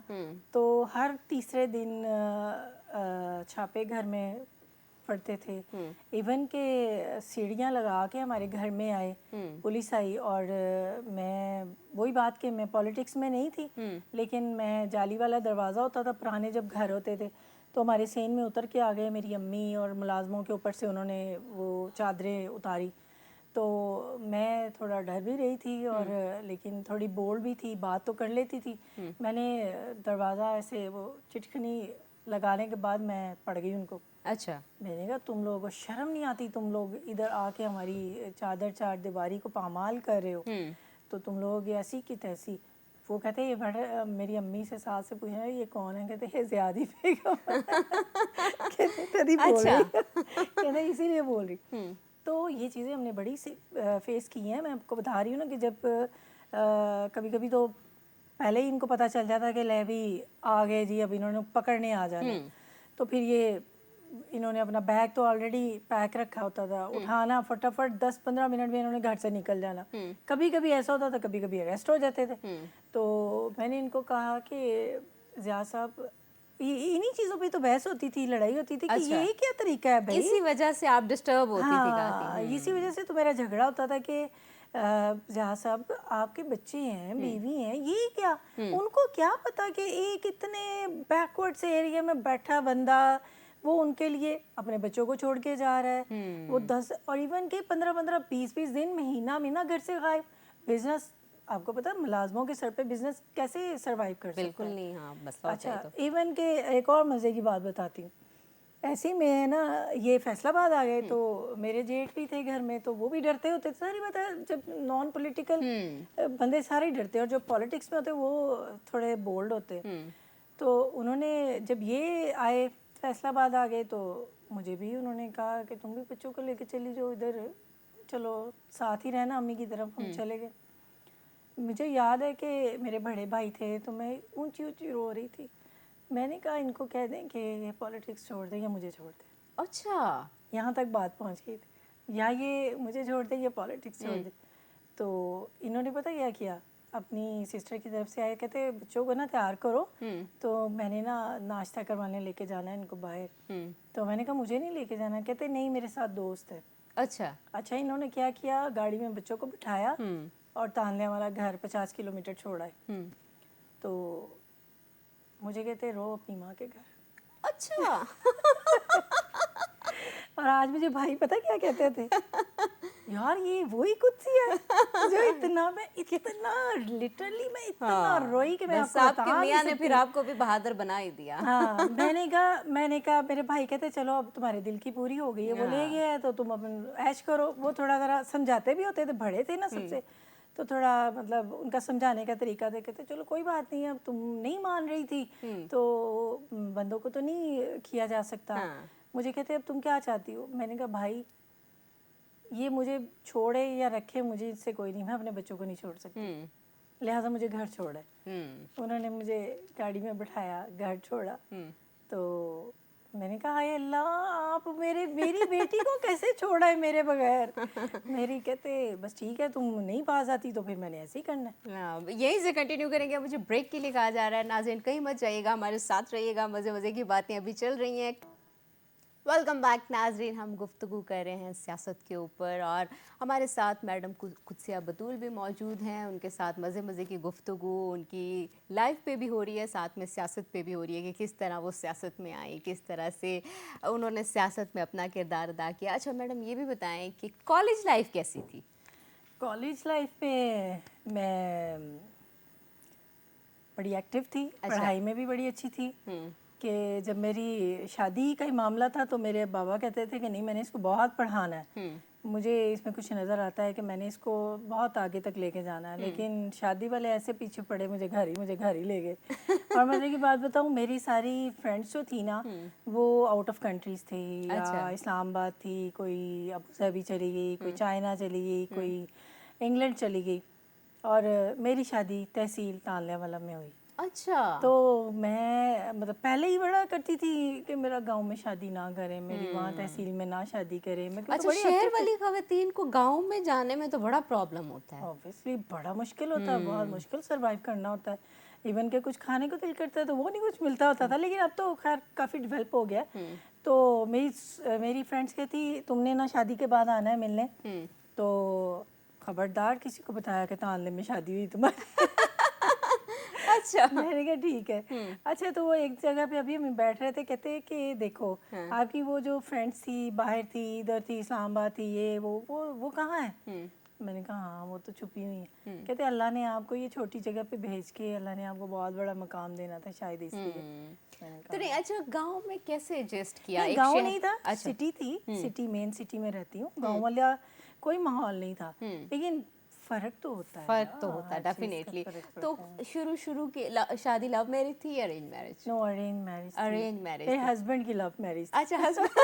تو ہر تیسرے دن چھاپے گھر میں پڑتے تھے. ایون کہ سیڑھیاں لگا کے ہمارے گھر میں آئے, پولیس آئی, اور میں وہی بات کہ میں پولیٹکس میں نہیں تھی, لیکن میں جالی والا دروازہ ہوتا تھا پرانے جب گھر ہوتے تھے, تو ہمارے سین میں اتر کے آ گئے. میری امی اور ملازموں کے اوپر سے انہوں نے وہ چادریں اتاری, تو میں تھوڑا ڈر بھی رہی تھی, اور لیکن تھوڑی بولڈ بھی تھی, بات تو کر لیتی تھی. میں نے دروازہ ایسے وہ چٹکنی لگانے کے بعد میں پڑ گئی ان کو. اچھا. میں نے کہا تم لوگوں کو شرم نہیں آتی, تم لوگ ادھر آ کے ہماری چادر چار دیواری کو پامال کر رہے ہو, تو تم لوگ ایسی کی تیسی. وہ کہتے یہ بڑا, میری امی سے ساس سے پوچھنا یہ کون ہے, کہتے یہ زیادی بیگم, کہتے تدھی بول رہی, کہتے اسی لیے بول رہی. تو یہ چیزیں ہم نے بڑی فیس کی ہیں. میں آپ کو بتا رہی ہوں نا کہ جب کبھی کبھی تو پہلے ہی ان کو پتہ چل جاتا کہ لے بھی آ گئے جی, اب انہوں نے پکڑنے آ جانے, تو پھر یہ انہوں نے اپنا بیگ تو آلریڈی پیک رکھا ہوتا تھا, اٹھانا فٹافٹ 10-15 منٹ میں انہوں نے گھر سے نکل جانا. کبھی کبھی ایسا ہوتا تھا, کبھی کبھی اریسٹ ہو جاتے تھے. تو میں نے ان کو کہا کہ ضیاء صاحب, انہی چیزوں پہ تو بحث ہوتی تھی, لڑائی ہوتی تھی کہ یہ کیا طریقہ ہے بھائی, اسی وجہ سے آپ ڈسٹرب ہوتی تھی کافی. ہاں, اسی وجہ سے تو میرا جھگڑا ہوتا تھا کہ ضیاء صاحب آپ کے بچے ہیں, بیوی ہیں, یہ کیا, ان کو کیا پتا کہ ایک اتنے بیکورڈ سے ایریا میں بیٹھا بندہ وہ ان کے لیے اپنے بچوں کو چھوڑ کے جا رہا ہے, وہ 10 اور ایون کہ 15-20 دن, مہینہ گھر سے غائب. بزنس آپ کو پتا ملازموں کے سر پہ بزنس کیسے سروائیو کر سکتا ہے؟ بالکل نہیں, ہاں مسئلہ ہوتا ہے. اچھا, ایون کہ ایک اور مزے کی بات بتاتی ہوں. ایسے ہی میں نا یہ فیصل آباد آ گئے, تو میرے جیٹھ بھی تھے گھر میں, تو وہ بھی ڈرتے ہوتے تھے. ساری بات ہے جب نان پولیٹیکل بندے سارے ڈرتے ہیں, اور جو پالیٹکس میں ہوتے ہیں وہ تھوڑے بولڈ ہوتے ہیں. تو انہوں نے جب یہ آئے فیصل آباد آ گئے, تو مجھے بھی انہوں نے کہا کہ تم بھی بچوں کو لے کے چلی جاؤ ادھر, چلو ساتھ ہی رہنا امی کی طرف. ہم چلے گئے. مجھے یاد ہے کہ میرے بڑے بھائی تھے, تو میں اونچی اونچی رو رہی تھی. میں نے کہا ان کو کہہ دیں کہ یہ پالیٹکس چھوڑ دیں یا مجھے چھوڑ دیں. اچھا, یہاں تک بات پہنچ گئی تھی, یا یہ مجھے چھوڑ دیں یا پالیٹکس چھوڑ دیں. تو انہوں نے پتہ کیا کیا, اپنی سسٹر کی طرف سے آئے, کہتے بچوں کو نا تیار کرو, تو میں نے نا ناشتہ کروانے لے کے جانا ہے ان کو باہر. تو میں نے کہا مجھے نہیں لے کے جانا, کہتے نہیں میرے ساتھ دوست ہے. اچھا. انہوں نے کیا کیا, گاڑی میں بچوں کو بٹھایا اور تانلے والا گھر 50 کلومیٹر چھوڑا ہے. تو مجھے کہتے رو اپنی ماں کے گھر. اچھا. اور آج مجھے بھائی پتہ کیا کہتے تھے, یار یہ وہی قدسی ہے جو اتنا لٹرلی میں اتنا روئی کہ میں آپ کو بتا نہیں سکتی. میاں نے پھر آپ کو بھی بہادر بنا ہی دیا. ہاں, میں نے کہا میرے بھائی کہتے چلو اب تمہارے دل کی پوری ہو گئی ہے, وہ لے گیا ہے تو تم اپن عیش کرو. وہ تھوڑا ذرا سمجھاتے بھی ہوتے تھے, بڑے تھے نا سب سے, تو تھوڑا مطلب ان کا سمجھانے کا طریقہ تھا. کہتے چلو کوئی بات نہیں, اب تم نہیں مان رہی تھی تو بندوں کو تو نہیں کیا جا سکتا. مجھے کہتے اب تم کیا چاہتی ہو. میں نے کہا بھائی یہ مجھے چھوڑے یا رکھے مجھے اس سے کوئی نہیں, میں اپنے بچوں کو نہیں چھوڑ سکتی, لہٰذا مجھے گھر چھوڑے. انہوں نے مجھے گاڑی میں بٹھایا, گھر چھوڑا. تو میں نے کہا ہائے اللہ آپ میری بیٹی کو کیسے چھوڑا ہے میرے بغیر. میری کہتے بس ٹھیک ہے تم نہیں پاس آتی تو پھر میں نے ایسے ہی کرنا ہے. یہیں سے کنٹینیو کریں گے. مجھے بریک کے لیے کہا جا رہا ہے. ناظرین کہیں مت جائیے گا, ہمارے ساتھ رہیے گا, مزے مزے کی باتیں ابھی چل رہی ہیں. ویلکم بیک ناظرین. ہم گفتگو کر رہے ہیں سیاست کے اوپر, اور ہمارے ساتھ میڈم قدسیہ بطول بھی موجود ہیں. ان کے ساتھ مزے مزے کی گفتگو ان کی لائف پہ بھی ہو رہی ہے, ساتھ میں سیاست پہ بھی ہو رہی ہے کہ کس طرح وہ سیاست میں آئیں, کس طرح سے انہوں نے سیاست میں اپنا کردار ادا کیا. اچھا میڈم یہ بھی بتائیں کہ کالج لائف کیسی تھی؟ کالج لائف میں میں بڑی ایکٹیو تھی, پڑھائی میں بھی بڑی اچھی تھی. کہ جب میری شادی کا ہی معاملہ تھا تو میرے بابا کہتے تھے کہ نہیں میں نے اس کو بہت پڑھانا ہے, مجھے اس میں کچھ نظر آتا ہے کہ میں نے اس کو بہت آگے تک لے کے جانا ہے. لیکن شادی والے ایسے پیچھے پڑے مجھے گھر ہی لے گئے. اور مزے کی بات بتاؤں, میری ساری فرینڈس جو تھی نا وہ آؤٹ آف کنٹریز تھی, یا اسلام آباد تھی, کوئی ابو ظہبی چلی گئی, کوئی چائنا چلی گئی, کوئی انگلینڈ چلی گئی, اور میری شادی تحصیل تانلے والا میں ہوئی. اچھا. تو میں مطلب پہلے ہی بڑا کرتی تھی کہ میرا گاؤں میں شادی نہ کریں, میری وہاں تحصیل میں نہ شادی کریں. میں اچھا, شہر والی خواتین کو گاؤں میں جانے میں تو بڑا پرابلم ہوتا ہے. اوبیسلی بڑا مشکل ہوتا ہے, بہت مشکل سروائیو کرنا ہوتا ہے. ایون کہ کچھ کھانے کو دل کرتا ہے تو وہ نہیں کچھ ملتا ہوتا تھا. لیکن اب تو خیر کافی ڈیولپ ہو گیا. تو میری فرینڈس کہتی تم نے نہ شادی کے بعد آنا ہے ملنے, تو خبردار کسی کو بتایا کہ تانلے میں شادی ہوئی تمہاری. اچھا. میں نے کہا ٹھیک ہے. اچھا تو وہ ایک جگہ پہ ابھی ہم بیٹھ رہے تھے, کہتے کہ دیکھو آپ کی وہ جو فرینڈس تھی باہر تھی, ادھر تھی, اسلام آباد تھی, یہ وہ کہاں ہے؟ میں نے کہا ہاں وہ تو چھپی ہوئی ہیں. کہتے اللہ نے آپ کو یہ چھوٹی جگہ پہ بھیج کے اللہ نے آپ کو بہت بڑا مقام دینا تھا شاید اس لیے. تو نہیں, اچھا گاؤں میں کیسے ایڈجسٹ کیا؟ نہیں ایک گاؤں شہر. نہیں تھا, اچھا. سٹی تھی, سٹی مین سٹی میں رہتی ہوں. گاؤں والا کوئی ماحول نہیں تھا, لیکن فرق تو ہوتا ہے فرق تو نا, ہوتا ہے ہر چیز کا ڈیفینیٹلی. فرق تو پڑتا ہے. شروع کی شادی لو میرج تھی یا ارینج میرج؟ نو ارینج میرج تھی. Arrange marriage. میرے ہسبینڈ کی لو میرج تھی. اچھا ہسبینڈ.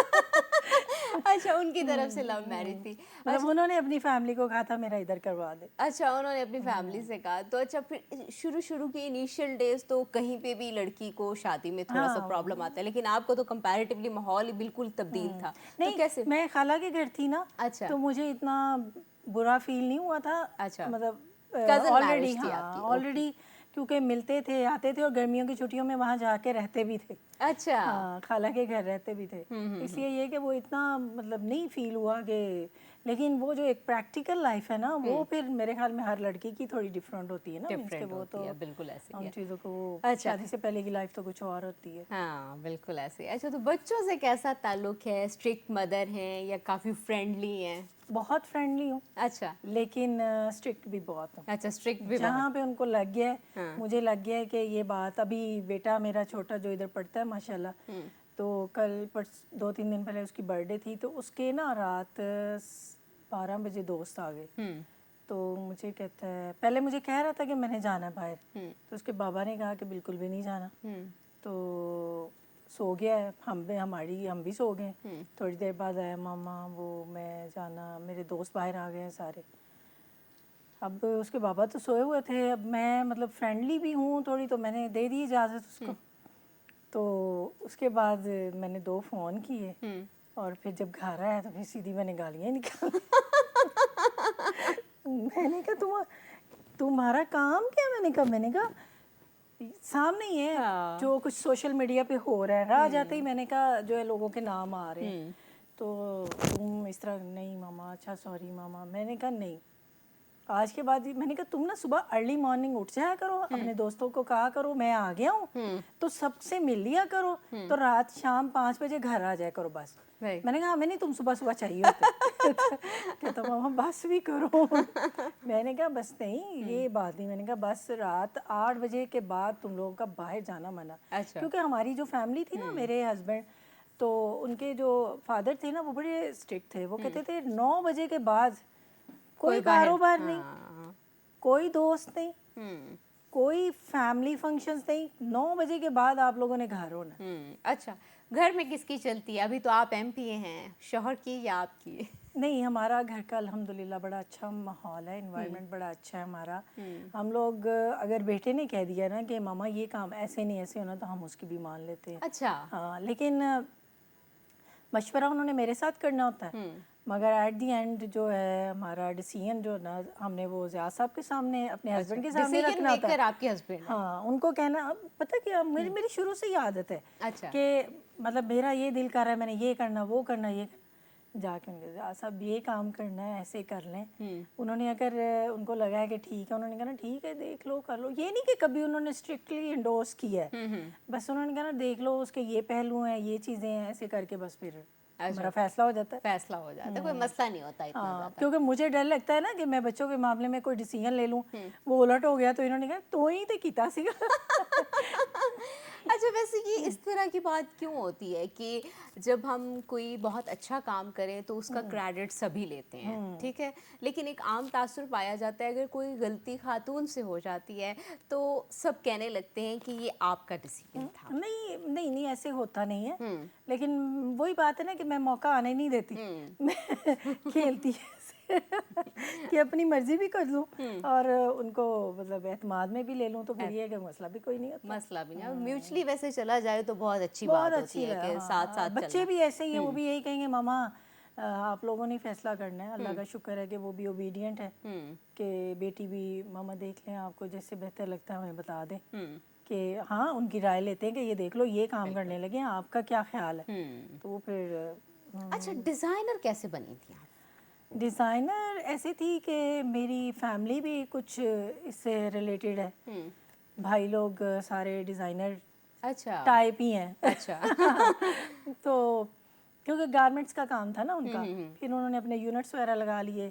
اچھا ان کی طرف سے لو میرج تھی. مطلب انہوں نے اپنی فیملی کو کہا تھا میرا ادھر کروا دے. اچھا انہوں نے اپنی فیملی سے کہا. تو اچھا پھر شروع کی انیشیل ڈیز تو کہیں پہ بھی لڑکی کو شادی میں تھوڑا سا پرابلم آتا ہے, لیکن آپ کو تو کمپیریٹیولی ماحول ہی بالکل تبدیل تھا. تو نہیں کیسے؟ میں خالہ کے گھر تھی نا, اچھا. تو مجھے اتنا برا فیل نہیں ہوا تھا. اچھا. مطلب کزن آلریڈی, میرج تھی آپ کی. ہاں آلریڈی, کیونکہ ملتے تھے آتے تھے, اور گرمیوں کی چھٹیوں میں وہاں جا کے رہتے بھی تھے. اچھا. ہاں خالہ کے گھر رہتے بھی تھے. اس لیے یہ کہ وہ اتنا مطلب نہیں فیل ہوا کہ, لیکن وہ جو ایک پریکٹیکل لائف ہے نا وہ پھر میرے خیال میں ہر لڑکی کی تھوڑی ڈفرینٹ ہوتی ہے نا. مینس کہ ڈفرینٹ وہ ہوتی تو ہے, بالکل ایسے ہی ان ہے. چیزوں کو, وہ اچھا. شادی سے پہلے کی لائف تو کچھ اور ہوتی ہے. ہاں بالکل ایسے. اچھا تو بچوں سے کیسا تعلق ہے؟ اسٹرکٹ مدر ہیں یا کافی فرینڈلی ہیں؟ بہت فرینڈلی ہوں. اچھا. لیکن اسٹرکٹ بھی بہت ہوں. اچھا اسٹرکٹ بھی جہاں بہت. پہ ان کو لگ گیا ہے, مجھے لگ گیا ہے کہ یہ بات, ابھی بیٹا میرا چھوٹا جو ادھر پڑھتا ہے ماشاء اللہ, تو کل 2-3 دن پہلے اس کی برتھ ڈے تھی, تو اس کے نا رات 12 بجے دوست آ گئے. تو مجھے کہتا ہے, پہلے مجھے کہہ رہا تھا کہ میں نے جانا ہے باہر, تو اس کے بابا نے کہا کہ بالکل بھی نہیں جانا. تو سو گیا ہے, ہم بھی سو گئے. تھوڑی دیر بعد آیا, ماما وہ میں جانا, میرے دوست باہر آ گئے ہیں سارے. اب اس کے بابا تو سوئے ہوئے تھے, اب میں مطلب فرینڈلی بھی ہوں تھوڑی, تو میں نے دے دی اجازت اس کو. تو اس کے بعد میں نے 2 فون کیے, اور پھر جب گھر آیا تو پھر سیدھی میں نے گالیاں نکالی. میں نے کہا تمہارا کام کیا؟ میں نے کہا سامنے ہی ہے جو کچھ سوشل میڈیا پہ ہو رہا ہے. راہ جاتے ہی میں نے کہا جو ہے لوگوں کے نام آ رہے ہیں, تو تم اس طرح نہیں ماما, اچھا سوری ماما. میں نے کہا نہیں, آج کے بعد میں نے کہا تم نا صبح ارلی مارننگ اٹھ جایا کرو, اپنے دوستوں کو کہا کرو میں آ گیا ہوں, تو سب سے مل لیا کرو, تو رات شام 5 بجے گھر آ جایا کرو بس. میں نے کہا ہمیں نہیں تم صبح چاہیے ہوتے. کہتا ماما بس بھی کرو. میں نے کہا بس نہیں, یہ بات نہیں. میں نے کہا بس رات 8 بجے کے بعد تم لوگوں کا باہر جانا منع. کیونکہ ہماری جو فیملی تھی نا, میرے ہسبینڈ, تو ان کے جو فادر تھے نا وہ بڑے اسٹرکٹ تھے. وہ کہتے تھے 9 بجے کے بعد کوئی کاروبار نہیں, کوئی دوست نہیں, کوئی فیملی فنکشنز نہیں, 9 بجے کے بعد آپ لوگوں نے گھر ہونا. اچھا گھر میں کس کی چلتی ہے ابھی؟ تو آپ ایم پی اے ہیں, شوہر کی یا آپ کی؟ نہیں ہمارا گھر کا الحمدللہ بڑا اچھا ماحول ہے, انوائرمنٹ بڑا اچھا ہے ہمارا. ہم لوگ اگر بیٹے نے کہہ دیا نا کہ ماما یہ کام ایسے نہیں ایسے ہونا, تو ہم اس کی بھی مان لیتے ہیں. اچھا. ہاں لیکن مشورہ انہوں نے میرے ساتھ کرنا ہوتا ہے، مگر ایٹ دی اینڈ جو ہے ہمارا ڈیسیژن جو نا ہم نے وہ زیاد صاحب کے سامنے اپنے ہسبینڈ کے سامنے ڈیسیژن رکھنا ہوتا ہے. میکر آپ کے ہسبینڈ. ہاں ان کو کہنا پتہ کیا میری شروع سے ہی عادت ہے اچھا کہ مطلب میرا یہ دل کر رہا ہے میں نے یہ کرنا وہ کرنا یہ جا کے ان کے سب یہ کام کرنا ہے ایسے کر لیں. انہوں نے اگر ان کو لگا ہے کہ ٹھیک ہے انہوں نے کہا نا ٹھیک ہے دیکھ لو کر لو. یہ نہیں کہ کبھی انہوں نے اسٹرکٹلی انڈورس کیا ہے, بس انہوں نے کہا نا دیکھ لو اس کے یہ پہلو ہیں یہ چیزیں ہیں ایسے کر کے بس پھر میرا فیصلہ ہو جاتا ہے. فیصلہ ہو جاتا ہے, کوئی مسئلہ نہیں ہوتا اتنا زیادہ. کیونکہ مجھے ڈر لگتا ہے نا کہ میں بچوں کے معاملے میں کوئی ڈیسیژن لے لوں وہ الٹ ہو گیا تو انہوں نے کہا تو ہی تو کیتا سی. اچھا ویسے یہ اس طرح کی بات کیوں ہوتی ہے کہ جب ہم کوئی بہت اچھا کام کریں تو اس کا کریڈٹ سبھی لیتے ہیں, ٹھیک ہے, لیکن ایک عام تاثر پایا جاتا ہے اگر کوئی غلطی خاتون سے ہو جاتی ہے تو سب کہنے لگتے ہیں کہ یہ آپ کا ڈیسیژن تھا. نہیں ایسے ہوتا نہیں ہے, لیکن وہی بات ہے نا کہ میں موقع آنے نہیں دیتی, میں کھیلتی کہ اپنی مرضی بھی کر لوں اور ان کو مطلب اعتماد میں بھی لے لوں تو پھر یہ ہے کہ مسئلہ بھی کوئی نہیں ہوتا. مسئلہ بھی نہیں, میوچلی ویسے چلا جائے تو بہت اچھی بہت بات اچھی ہوتی ہے کہ ساتھ ساتھ بچے بھی ایسے ہی ہیں, وہ بھی یہی کہیں گے ماما آپ لوگوں نے فیصلہ کرنا ہے. اللہ کا شکر ہے کہ وہ بھی اوبیڈینٹ ہے کہ بیٹی بھی ماما دیکھ لیں آپ کو جیسے بہتر لگتا ہے ہمیں بتا دیں کہ ہاں ان کی رائے لیتے ہیں کہ یہ دیکھ لو یہ کام کرنے لگے آپ کا کیا خیال ہے. تو وہ پھر اچھا ڈیزائنر کیسے بنی تھی آپ؟ ڈیزائنر ایسی تھی کہ میری فیملی بھی کچھ اس سے ریلیٹڈ ہے, بھائی لوگ سارے ڈیزائنر اچھا ٹائپ ہی ہیں. اچھا تو کیونکہ گارمنٹس کا کام تھا نا ان کا, پھر انہوں نے اپنے یونٹس وغیرہ لگا لیے.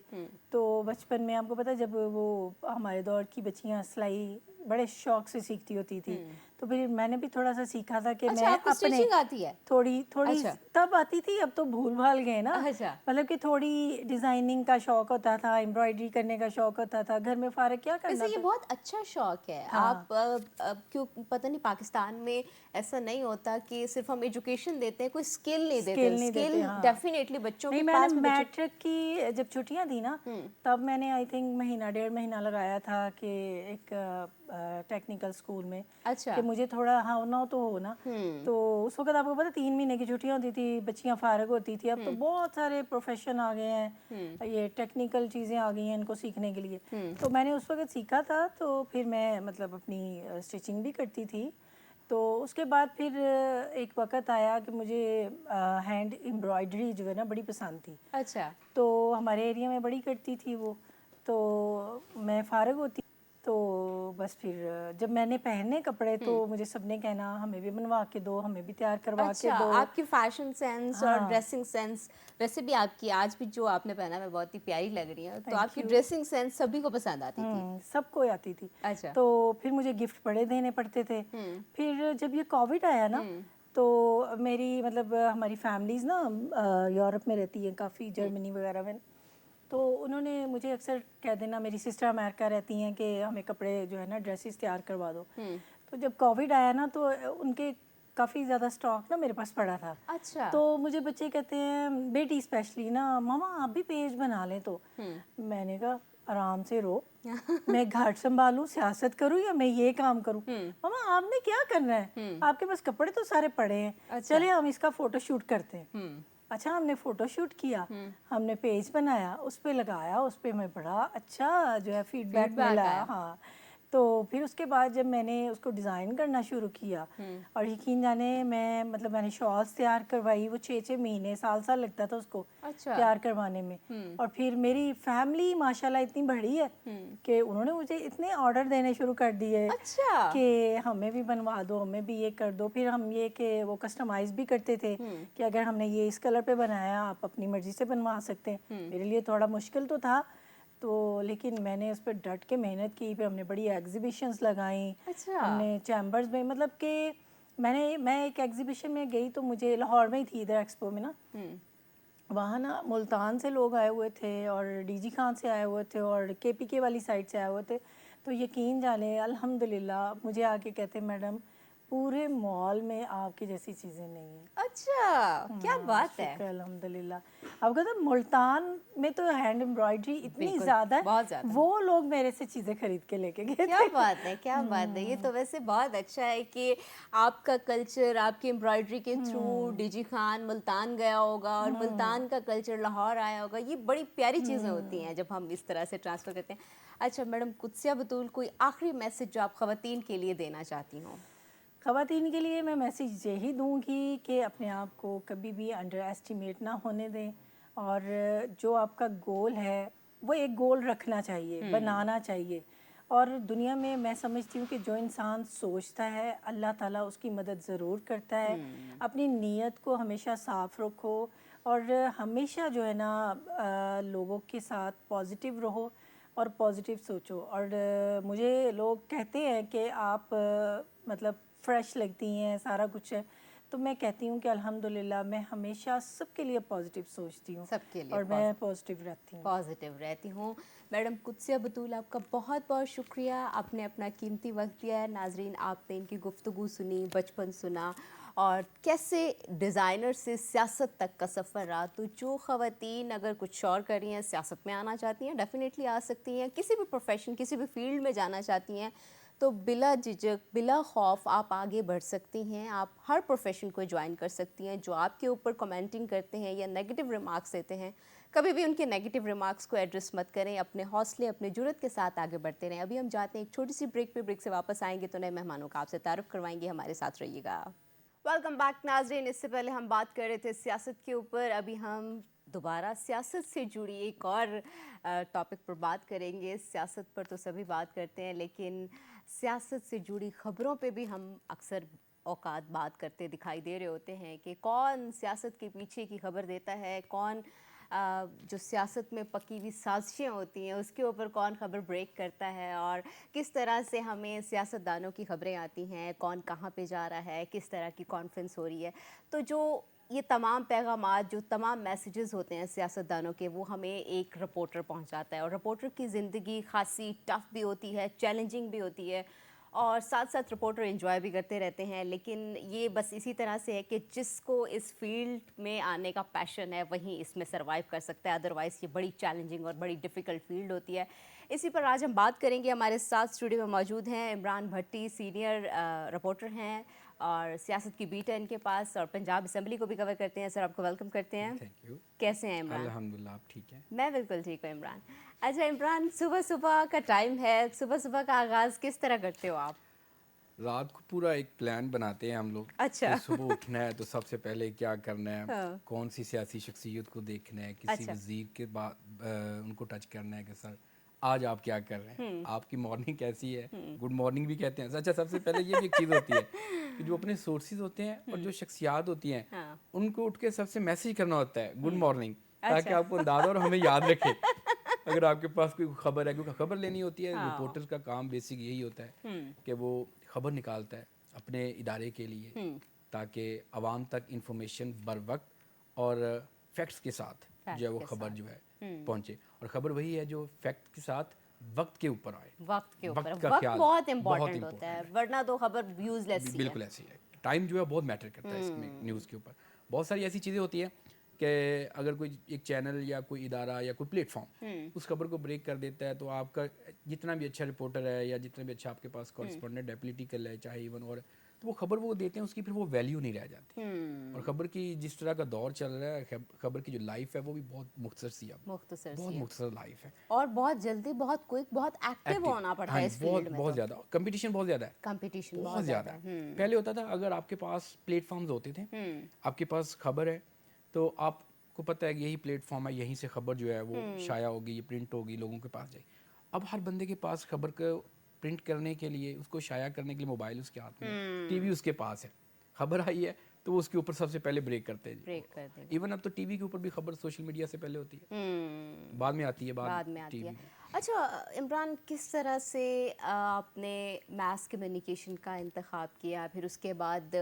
تو بچپن میں آپ کو پتہ جب وہ ہمارے دور کی بچیاں سلائی بڑے شوق سے سیکھتی ہوتی تھی تو پھر میں نے بھی تھوڑا سا سیکھا تھا کہ میں آپ کو اپنے اسٹیچنگ آتی ہے؟ تھوڑی تب آتی تھی, اب تو بھول بھال گئے نا. اچھا مطلب کہ تھوڑی ڈیزائننگ کا شوق ہوتا تھا, امبرائڈری کرنے کا شوق ہوتا تھا, گھر میں فارغ کیا کرنا ویسے یہ تھا. بہت اچھا شوق ہے. آپ کیوں پتہ نہیں پاکستان میں ایسا نہیں ہوتا کہ صرف ہم ایجوکیشن دیتے ہیں, کوئی اسکل نہیں دیتے. اسکل ڈیفینیٹلی بچوں کے میں نے پاس میٹرک کی جب چھٹیاں تھیں نا تب میں نے آئی تھنک مہینہ ڈیڑھ مہینہ لگایا تھا کہ ایک ٹیکنیکل اسکول میں اچھا کہ مجھے تھوڑا ہونا تو ہونا. تو اس وقت آپ کو پتہ 3 مہینے کی چھٹیاں ہوتی تھی, بچیاں فارغ ہوتی تھی. اب تو بہت سارے پروفیشن آ گئے ہیں, یہ ٹیکنیکل چیزیں آ گئی ہیں ان کو سیکھنے کے لیے. تو میں نے اس وقت سیکھا تھا تو پھر میں مطلب اپنی اسٹچنگ بھی کرتی تھی. تو اس کے بعد پھر ایک وقت آیا کہ مجھے ہینڈ امبرائڈری جو ہے نا بڑی پسند تھی. اچھا تو ہمارے ایریا میں بڑی کرتی تھی وہ, تو میں فارغ ہوتی تو بس پھر جب میں نے پہنے کپڑے تو مجھے سب نے کہنا ہمیں بھی بنوا کے دو, ہمیں بھی تیار کروا کے اچھا دو. آپ کی فیشن سینس اور ڈریسنگ سینس ویسے بھی آپ کی آج بھی جو آپ نے پہنا ہے بہت ہی پیاری لگ رہی ہے. تو آپ کی ڈریسنگ سینس سبھی کو پسند آتی تھی؟ سب کو آتی تھی. اچھا تو پھر مجھے گفٹ بڑے دینے پڑتے تھے. پھر جب یہ کووڈ آیا نا تو میری مطلب ہماری فیملیز نا یورپ میں رہتی ہیں کافی, جرمنی وغیرہ میں. تو انہوں نے مجھے اکثر کہہ دینا, میری سسٹر امریکہ رہتی ہیں, کہ ہمیں کپڑے جو ہے نا ڈریسز تیار کروا دو. تو جب کووڈ آیا نا تو ان کے کافی زیادہ اسٹاک نا میرے پاس پڑا تھا. اچھا تو مجھے بچے کہتے ہیں بیٹی اسپیشلی نا ماما آپ بھی پیج بنا لیں. تو میں نے کہا آرام سے رو, میں گھر سنبھالوں سیاست کروں یا میں یہ کام کروں. ماما آپ نے کیا کرنا ہے, آپ کے پاس کپڑے تو سارے پڑے ہیں, چلے ہم اس کا فوٹو شوٹ کرتے ہیں. اچھا ہم نے فوٹو شوٹ کیا, ہم نے پیج بنایا, اس پہ لگایا, اس پہ میں بڑا اچھا جو ہے فیڈ بیک ملا. ہاں تو پھر اس کے بعد جب میں نے اس کو ڈیزائن کرنا شروع کیا اور یقین جانے میں مطلب میں نے شالس تیار کروائی, وہ 6 مہینے سال لگتا تھا اس کو تیار کروانے میں. اور پھر میری فیملی ماشاءاللہ اتنی بڑی ہے کہ انہوں نے مجھے اتنے آرڈر دینے شروع کر دیے کہ ہمیں بھی بنوا دو, ہمیں بھی یہ کر دو. پھر ہم یہ کہ وہ کسٹمائز بھی کرتے تھے کہ اگر ہم نے یہ اس کلر پہ بنایا آپ اپنی مرضی سے بنوا سکتے ہیں. میرے لیے تھوڑا مشکل تو تھا تو, لیکن میں نے اس پہ ڈٹ کے محنت کی. پھر ہم نے بڑی ایگزیبیشنز لگائیں, ہم نے چیمبرز میں, مطلب کہ میں ایک ایگزیبیشن میں گئی تو مجھے لاہور میں ہی تھی ادھر ایکسپو میں نا, وہاں نا ملتان سے لوگ آئے ہوئے تھے اور ڈی جی خان سے آئے ہوئے تھے اور کے پی کے والی سائڈ سے آئے ہوئے تھے. تو یقین جانے الحمدللہ مجھے آ کے کہتے میڈم پورے مال میں آپ کی جیسی چیزیں نہیں ہیں. اچھا کیا بات ہے. شکر الحمدللہ. آپ کو تو ملتان میں تو ہینڈ امبرائڈری اتنی بالکل، زیادہ ہے, بہت زیادہ. وہ لوگ میرے سے چیزیں خرید کے لے کے گئے کیا تھے. بات ہے, کیا بات ہے. یہ تو ویسے بہت اچھا ہے کہ آپ کا کلچر آپ کی امبرائڈری کے تھرو ڈیجی خان ملتان گیا ہوگا اور ملتان کا کلچر لاہور آیا ہوگا. یہ بڑی پیاری چیزیں ہوتی ہیں جب ہم اس طرح سے ٹرانسفر کرتے ہیں. اچھا میڈم قدسیہ بطول, کوئی آخری میسج جو آپ خواتین کے لیے دینا چاہتی ہوں؟ خواتین کے لیے میں میسیج یہی دوں گی کہ اپنے آپ کو کبھی بھی انڈر ایسٹیمیٹ نہ ہونے دیں, اور جو آپ کا گول ہے وہ ایک گول رکھنا چاہیے, بنانا چاہیے. اور دنیا میں سمجھتی ہوں کہ جو انسان سوچتا ہے اللہ تعالیٰ اس کی مدد ضرور کرتا ہے. اپنی نیت کو ہمیشہ صاف رکھو, اور ہمیشہ جو ہے نا لوگوں کے ساتھ پازیٹیو رہو اور پازیٹیو سوچو. اور مجھے لوگ کہتے ہیں کہ آپ مطلب فریش لگتی ہیں, سارا کچھ ہے, تو میں کہتی ہوں کہ الحمدللہ میں ہمیشہ سب کے لیے پازیٹیو سوچتی ہوں سب کے لیے اور میں پازیٹیو رہتی ہوں. پازیٹیو رہتی ہوں. میڈم قدسیہ بطول, آپ کا بہت بہت شکریہ, آپ نے اپنا قیمتی وقت دیا ہے. ناظرین, آپ نے ان کی گفتگو سنی, بچپن سنا, اور کیسے ڈیزائنر سے سیاست تک کا سفر رہا. تو جو خواتین اگر کچھ اور کر رہی ہیں, سیاست میں آنا چاہتی ہیں, ڈیفینیٹلی آ سکتی ہیں. کسی بھی پروفیشن, کسی بھی فیلڈ میں جانا چاہتی ہیں تو بلا جھجک, بلا خوف آپ آگے بڑھ سکتی ہیں. آپ ہر پروفیشن کو جوائن کر سکتی ہیں. جو آپ کے اوپر کمنٹنگ کرتے ہیں یا نیگیٹو ریمارکس دیتے ہیں, کبھی بھی ان کے نیگیٹو ریمارکس کو ایڈریس مت کریں. اپنے حوصلے, اپنے جرأت کے ساتھ آگے بڑھتے رہیں. ابھی ہم جاتے ہیں ایک چھوٹی سی بریک پہ, بریک سے واپس آئیں گے تو نئے مہمانوں کا آپ سے تعارف کروائیں گے. ہمارے ساتھ رہیے گا. ویلکم بیک ناظرین. اس سے پہلے ہم بات کر رہے تھے سیاست کے اوپر, ابھی ہم دوبارہ سیاست سے جڑی ایک اور ٹاپک پر بات کریں گے. سیاست پر تو سبھی بات کرتے ہیں, لیکن سیاست سے جڑی خبروں پہ بھی ہم اکثر اوقات بات کرتے دکھائی دے رہے ہوتے ہیں کہ کون سیاست کے پیچھے کی خبر دیتا ہے, کون جو سیاست میں پکی ہوئی سازشیں ہوتی ہیں اس کے اوپر کون خبر بریک کرتا ہے, اور کس طرح سے ہمیں سیاست دانوں کی خبریں آتی ہیں, کون کہاں پہ جا رہا ہے, کس طرح کی کانفرنس ہو رہی ہے. تو جو یہ تمام پیغامات, جو تمام میسیجز ہوتے ہیں سیاست دانوں کے, وہ ہمیں ایک رپورٹر پہنچاتا ہے. اور رپورٹر کی زندگی خاصی ٹف بھی ہوتی ہے, چیلنجنگ بھی ہوتی ہے, اور ساتھ ساتھ رپورٹر انجوائے بھی کرتے رہتے ہیں. لیکن یہ بس اسی طرح سے ہے کہ جس کو اس فیلڈ میں آنے کا پیشن ہے وہیں اس میں سروائیو کر سکتا ہے, ادروائز یہ بڑی چیلنجنگ اور بڑی ڈیفیکلٹ فیلڈ ہوتی ہے. اسی پر آج ہم بات کریں گے. ہمارے ساتھ اسٹوڈیو میں موجود ہیں عمران بھٹی, سینئر رپورٹر ہیں اور سیاست کی بیٹ ہے ان کے پاس, اور پنجاب اسمبلی کو بھی کور کرتے ہیں. سر, آپ کو ویلکم کرتے ہیں. Thank you. کیسے ہیں عمران؟ الحمدللہ, آپ ٹھیک ہیں؟ میں بالکل ٹھیک ہوں عمران. اچھا عمران, صبح صبح کا ٹائم ہے, صبح صبح کا آغاز کس طرح کرتے ہو آپ؟ رات کو پورا ایک پلان بناتے ہیں ہم لوگ اچھا. کہ صبح اٹھنا ہے تو سب سے پہلے کیا کرنا ہے, ہاں. کون سی سیاسی شخصیت کو دیکھنا ہے, کسی اچھا. وزیر کے بعد ان کو ٹچ کرنا ہے کہ سر آج آپ کیا کر رہے ہیں, آپ کی مارننگ کیسی ہے, گڈ مارننگ بھی کہتے ہیں. اچھا, سب سے پہلے یہ بھی ایک چیز ہوتی ہے کہ جو اپنے سورسز ہوتے ہیں اور جو شخصیات ہوتی ہیں ان کو اٹھ کے سب سے میسیج کرنا ہوتا ہے گڈ مارننگ, تاکہ آپ کو اندازہ اور ہمیں یاد رکھے اگر آپ کے پاس کوئی خبر ہے, کیونکہ خبر لینی ہوتی ہے. رپورٹر کا کام بیسک یہی ہوتا ہے کہ وہ خبر نکالتا ہے اپنے ادارے کے لیے, تاکہ عوام تک انفارمیشن بر وقت اور فیکٹس کے ساتھ جو ہے وہ خبر جو ہے پہنچے. اور خبر وہی ہے جو فیکٹ کے ساتھ وقت کے اوپر آئے. وقت کے اوپر کا وقت خیال بہت امپورٹنٹ ہوتا ہے, ورنہ تو خبر یوز لیس ہی ہے. بالکل ایسی ہے. ٹائم جو ہے بہت میٹر کرتا ہے اس میں نیوز کے اوپر. بہت ساری ایسی چیزیں ہوتی ہیں کہ اگر کوئی ایک چینل یا کوئی ادارہ یا کوئی پلیٹ فارم اس خبر کو بریک کر دیتا ہے تو آپ کا جتنا بھی اچھا رپورٹر ہے یا جتنا بھی اچھا آپ کے پاس کورسپونڈنٹ ہے, پولیٹیکل ہے چاہے ایون, اور تو وہ خبر وہ دیتے ہیں اس کی پھر وہ ویلیو نہیں رہ جاتی. اور خبر کی جس طرح کا دور چل رہا ہے, خبر کی جو لائف ہے وہ بھی بہت مختصر سی ہے, بہت مختصر لائف ہے, اور بہت جلدی, بہت کوئک, بہت ایکٹیو ہونا پڑتا ہے اس فیلڈ میں. بہت زیادہ کمپٹیشن, بہت زیادہ ہے, کمپٹیشن بہت زیادہ ہے. پہلے ہوتا تھا اگر آپ کے پاس پلیٹ فارمز ہوتے تھے, آپ کے پاس خبر ہے تو آپ کو پتہ ہے کہ یہی پلیٹ فارم ہے, یہیں سے خبر جو ہے وہ شائع ہوگی, یہ پرنٹ ہوگی, لوگوں کے پاس جائے. اب ہر بندے کے پاس خبر کو پرنٹ کرنے کے لیے, اس کو شائع کرنے کے لیے موبائل اس کے ہاتھ میں, ٹی وی اس کے پاس ہے, خبر آئی ہے تو وہ اس کے اوپر سب سے پہلے بریک کرتے ہیں. ایون اب تو ٹی وی کے اوپر بھی خبر سوشل میڈیا سے پہلے ہوتی ہے, بعد میں آتی ہے, بعد میں آتی ہے. اچھا عمران, کس طرح سے آپ نے میس کمیونیکیشن کا انتخاب کیا, پھر اس کے بعد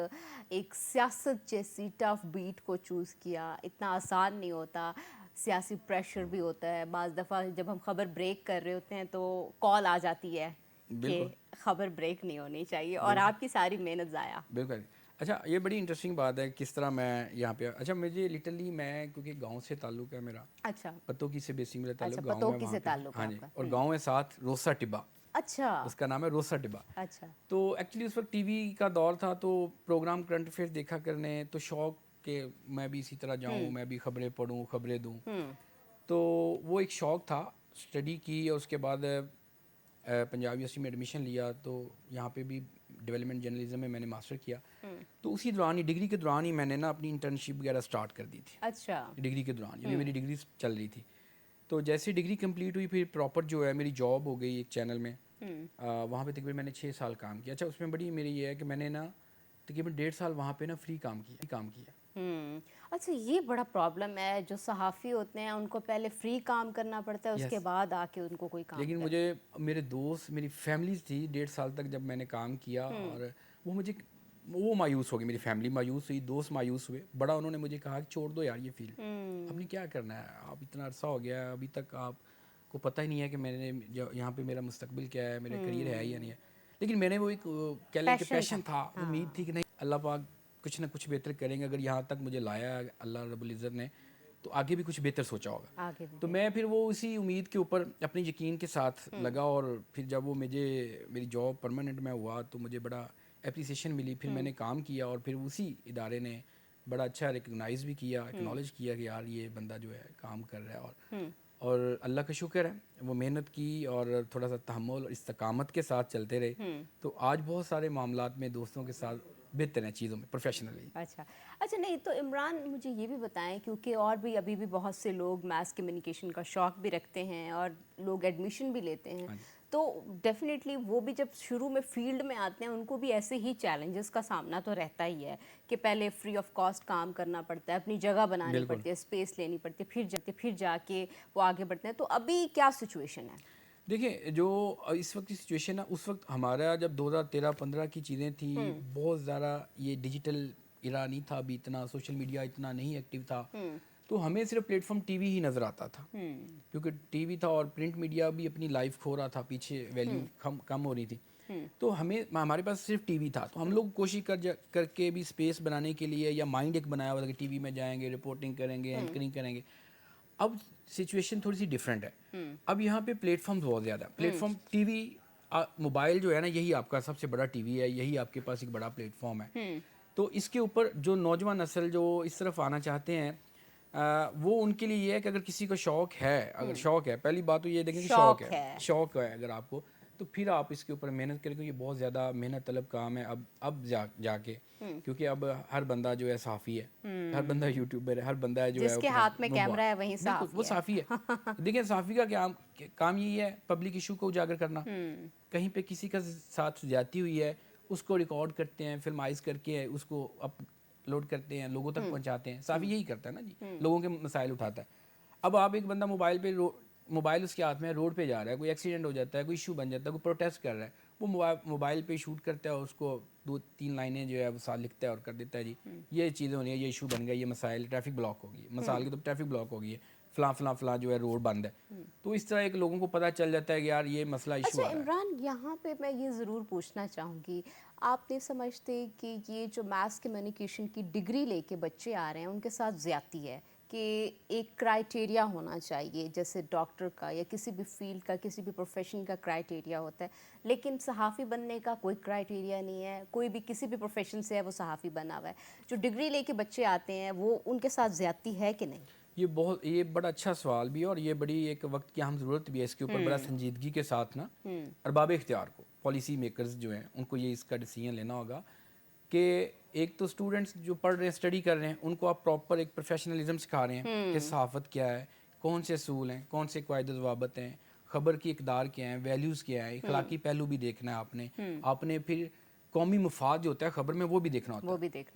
ایک سیاست جیسی ٹف بیٹ کو چوز کیا؟ اتنا آسان نہیں ہوتا, سیاسی پریشر بھی ہوتا ہے. بعض دفعہ جب ہم خبر بریک کر رہے ہوتے ہیں تو کال آ جاتی ہے کہ خبر بریک نہیں ہونی چاہیے اور آپ کی ساری محنت ضائع. بالکل. اچھا یہ بڑی انٹرسٹنگ بات ہے کس طرح میں یہاں پہ, اچھا مجھے لٹرلی میں کیونکہ گاؤں سے تعلق ہے میرا, اچھا پتوکی سے بیسک میرا اچھا تعلق گاؤں ہے پتوکی وہاں سے پہ. تعلق ہے ہاں آپ جی, کا. اور گاؤں ہے ساتھ روسا ٹبا, اچھا اس کا نام ہے روسا ٹبا. اچھا تو ایکچولی اس وقت ٹی وی کا دور تھا تو پروگرام کرنٹ افیئرس دیکھا کرنے, تو شوق کہ میں بھی اسی طرح جاؤں, میں بھی خبریں پڑھوں, خبریں دوں. تو وہ ایک شوق تھا, اسٹڈی کی اور اس کے بعد پنجاب یونیورسٹی میں ایڈمیشن لیا, تو یہاں پہ بھی ڈیولپمنٹ جرنلزم میں نے ماسٹر کیا. تو اسی دوران ہی ڈگری کے دوران ہی میں نے نا اپنی انٹرنشپ وغیرہ اسٹارٹ کر دی تھی. اچھا ڈگری کے دوران یعنی میری ڈگری چل رہی تھی. تو جیسے ڈگری کمپلیٹ ہوئی پھر پراپر جو ہے میری جاب ہو گئی ایک چینل میں, وہاں پہ تقریباً میں نے 6 سال کام کیا. اچھا اس میں بڑی میری یہ ہے کہ میں نے نا تقریباً 1.5 سال وہاں پہ نا فری کام کیا. اچھا یہ بڑا پرابلم ہے, جو صحافی ہوتے ہیں ان کو پہلے فری کام کرنا پڑتا ہے, اس کے بعد آ کے ان کو کوئی کام. لیکن مجھے میرے دوست, میری فیملی تھی 1.5 سال تک جب میں نے کام کیا, اور وہ مایوس ہو گئی, میری فیملی مایوس ہوئی, دوست مایوس ہوئے. بڑا انہوں نے مجھے کہا کہ چھوڑ دو یار یہ فیلڈ, اب نے کیا کرنا ہے, آپ اتنا عرصہ ہو گیا ہے, ابھی تک آپ کو پتہ ہی نہیں ہے کہ میں نے یہاں پہ میرا مستقبل کیا ہے, میرا کریئر ہے یا نہیں ہے. لیکن میں نے وہ ایک کہہ لیں کہ پیشن تھا, امید تھی کہ نہیں اللہ پاک کچھ نہ کچھ بہتر کریں گے. اگر یہاں تک مجھے لایا اللہ رب العزت نے, تو آگے بھی کچھ بہتر سوچا ہوگا. تو میں پھر وہ اسی امید کے اوپر اپنے یقین کے ساتھ لگا, اور پھر جب وہ میری جاب پرماننٹ میں ہوا تو مجھے بڑا اپریسیشن ملی. پھر میں نے کام کیا اور پھر اسی ادارے نے بڑا اچھا ریکگنائز بھی کیا, اکنالج کیا کہ یار یہ بندہ جو ہے کام کر رہا ہے. اور اللہ کا شکر ہے وہ محنت کی اور تھوڑا سا تحمل اور استقامت کے ساتھ چلتے رہے, تو آج بہت سارے معاملات میں دوستوں کے ساتھ بہتر ہیں چیزوں میں پروفیشنلی. اچھا نہیں تو عمران مجھے یہ بھی بتائیں, کیونکہ اور بھی ابھی بھی بہت سے لوگ میس کمیونیکیشن کا شوق بھی رکھتے ہیں اور لوگ ایڈمیشن بھی لیتے ہیں, تو ڈیفینیٹلی وہ بھی جب شروع میں فیلڈ میں آتے ہیں ان کو بھی ایسے ہی چیلنجز کا سامنا تو رہتا ہی ہے کہ پہلے فری آف کاسٹ کام کرنا پڑتا ہے, اپنی جگہ بنانی پڑتی ہے, اسپیس لینی پڑتی ہے, پھر جا کے وہ آگے بڑھتے ہیں. تو ابھی کیا سچویشن ہے؟ دیکھیں جو اس وقت کی سچویشن ہے, اس وقت ہمارا جب 2013-15 کی چیزیں تھیں, بہت زیادہ یہ ڈیجیٹل ایرا نہیں تھا ابھی, اتنا سوشل میڈیا اتنا نہیں ایکٹیو تھا, تو ہمیں صرف پلیٹ فارم ٹی وی ہی نظر آتا تھا, کیونکہ ٹی وی تھا اور پرنٹ میڈیا بھی اپنی لائف کھو رہا تھا, پیچھے ویلیو کم ہو رہی تھی. تو ہمارے پاس صرف ٹی وی تھا, تو ہم لوگ کوشش کر کے بھی اسپیس بنانے کے لیے, یا مائنڈ ایک بنایا ہوا تھا کہ ٹی وی میں جائیں گے, رپورٹنگ کریں گے, اینکرنگ کریں گے. اب سچویشن تھوڑی سی ڈفرینٹ ہے. اب یہاں پہ پلیٹ فارمز بہت زیادہ, plate form T V, mobile جو ہے نا یہی آپ کا سب سے بڑا ٹی وی ہے, یہی آپ کے پاس ایک بڑا پلیٹ فارم ہے. تو اس کے اوپر جو نوجوان نسل جو اس طرف آنا چاہتے ہیں, وہ ان کے لیے یہ ہے کہ اگر کسی کو شوق ہے, اگر شوق ہے, پہلی بات تو یہ دیکھیں کہ شوق ہے اگر آپ کو, تو پھر آپ اس کے اوپر محنت کریں, کیونکہ یہ بہت زیادہ محنت طلب کام ہے. اب جا کے کیونکہ اب ہر بندہ جو ہے صحافی ہے, ہر بندہ یوٹیوبر ہے, ہر بندہ جو ہے جس کے ہاتھ میں کیمرہ ہے وہیں بالکل وہ صحافی ہے. دیکھیں صحافی کا کام یہی ہے پبلک ایشو کو اجاگر کرنا. کہیں پہ کسی کا ساتھ زیادتی ہوئی ہے, اس کو ریکارڈ کرتے ہیں, فلمائز کر کے اس کو اپلوڈ کرتے ہیں, لوگوں تک پہنچاتے ہیں. صحافی یہی کرتا ہے نا جی, لوگوں کے مسائل اٹھاتا ہے. اب آپ ایک بندہ موبائل اس کے ہاتھ میں, روڈ پہ جا رہا ہے, کوئی ایکسیڈنٹ ہو جاتا ہے, کوئی ایشو بن جاتا ہے, کوئی پروٹیسٹ کر رہا ہے, وہ موبائل پہ شوٹ کرتا ہے, اور اس کو 2-3 لائنیں جو ہے وہ ساتھ لکھتا ہے اور کر دیتا ہے جی یہ چیزیں ہونی ہے, یہ ایشو بن گیا, یہ مسائل, ٹریفک بلاک ہو گئی, مثال کے تو ٹریفک بلاک ہو گئی ہے, فلاں جو ہے روڈ بند ہے. تو اس طرح ایک لوگوں کو پتہ چل جاتا ہے کہ یار یہ مسئلہ ایشو آ رہا ہے. عمران یہاں پہ میں یہ ضرور پوچھنا چاہوں گی, آپ نہیں سمجھتے کہ یہ جو میس کمیونیکیشن کی ڈگری لے کے بچے آ رہے ہیں ان کے ساتھ زیادتی ہے, کہ ایک کرائٹیریا ہونا چاہیے جیسے ڈاکٹر کا یا کسی بھی فیلڈ کا, کسی بھی پروفیشن کا کرائٹیریا ہوتا ہے, لیکن صحافی بننے کا کوئی کرائٹیریا نہیں ہے, کوئی بھی کسی بھی پروفیشن سے ہے وہ صحافی بنا ہوا ہے. جو ڈگری لے کے بچے آتے ہیں وہ ان کے ساتھ زیادتی ہے کہ نہیں؟ یہ بڑا اچھا سوال بھی ہے, اور یہ بڑی ایک وقت کی اہم ضرورت بھی ہے. اس کے اوپر بڑا سنجیدگی کے ساتھ نا ارباب اختیار کو, پالیسی میکرز جو ہیں, ان کو یہ اس کا ڈیسیژن لینا ہوگا کہ ایک تو اسٹوڈنٹس جو پڑھ رہے ہیں, اسٹڈی کر رہے ہیں, ان کو آپ پراپر ایک پروفیشنلزم سکھا رہے ہیں کہ صحافت کیا ہے, کون سے اصول ہیں, کون سے قواعد و ضوابط ہیں, خبر کی اقدار کیا ہیں, ویلیوز کیا ہیں, اخلاقی پہلو بھی دیکھنا ہے آپ نے پھر قومی مفاد جو ہوتا ہے خبر میں وہ بھی دیکھنا ہوتا ہے,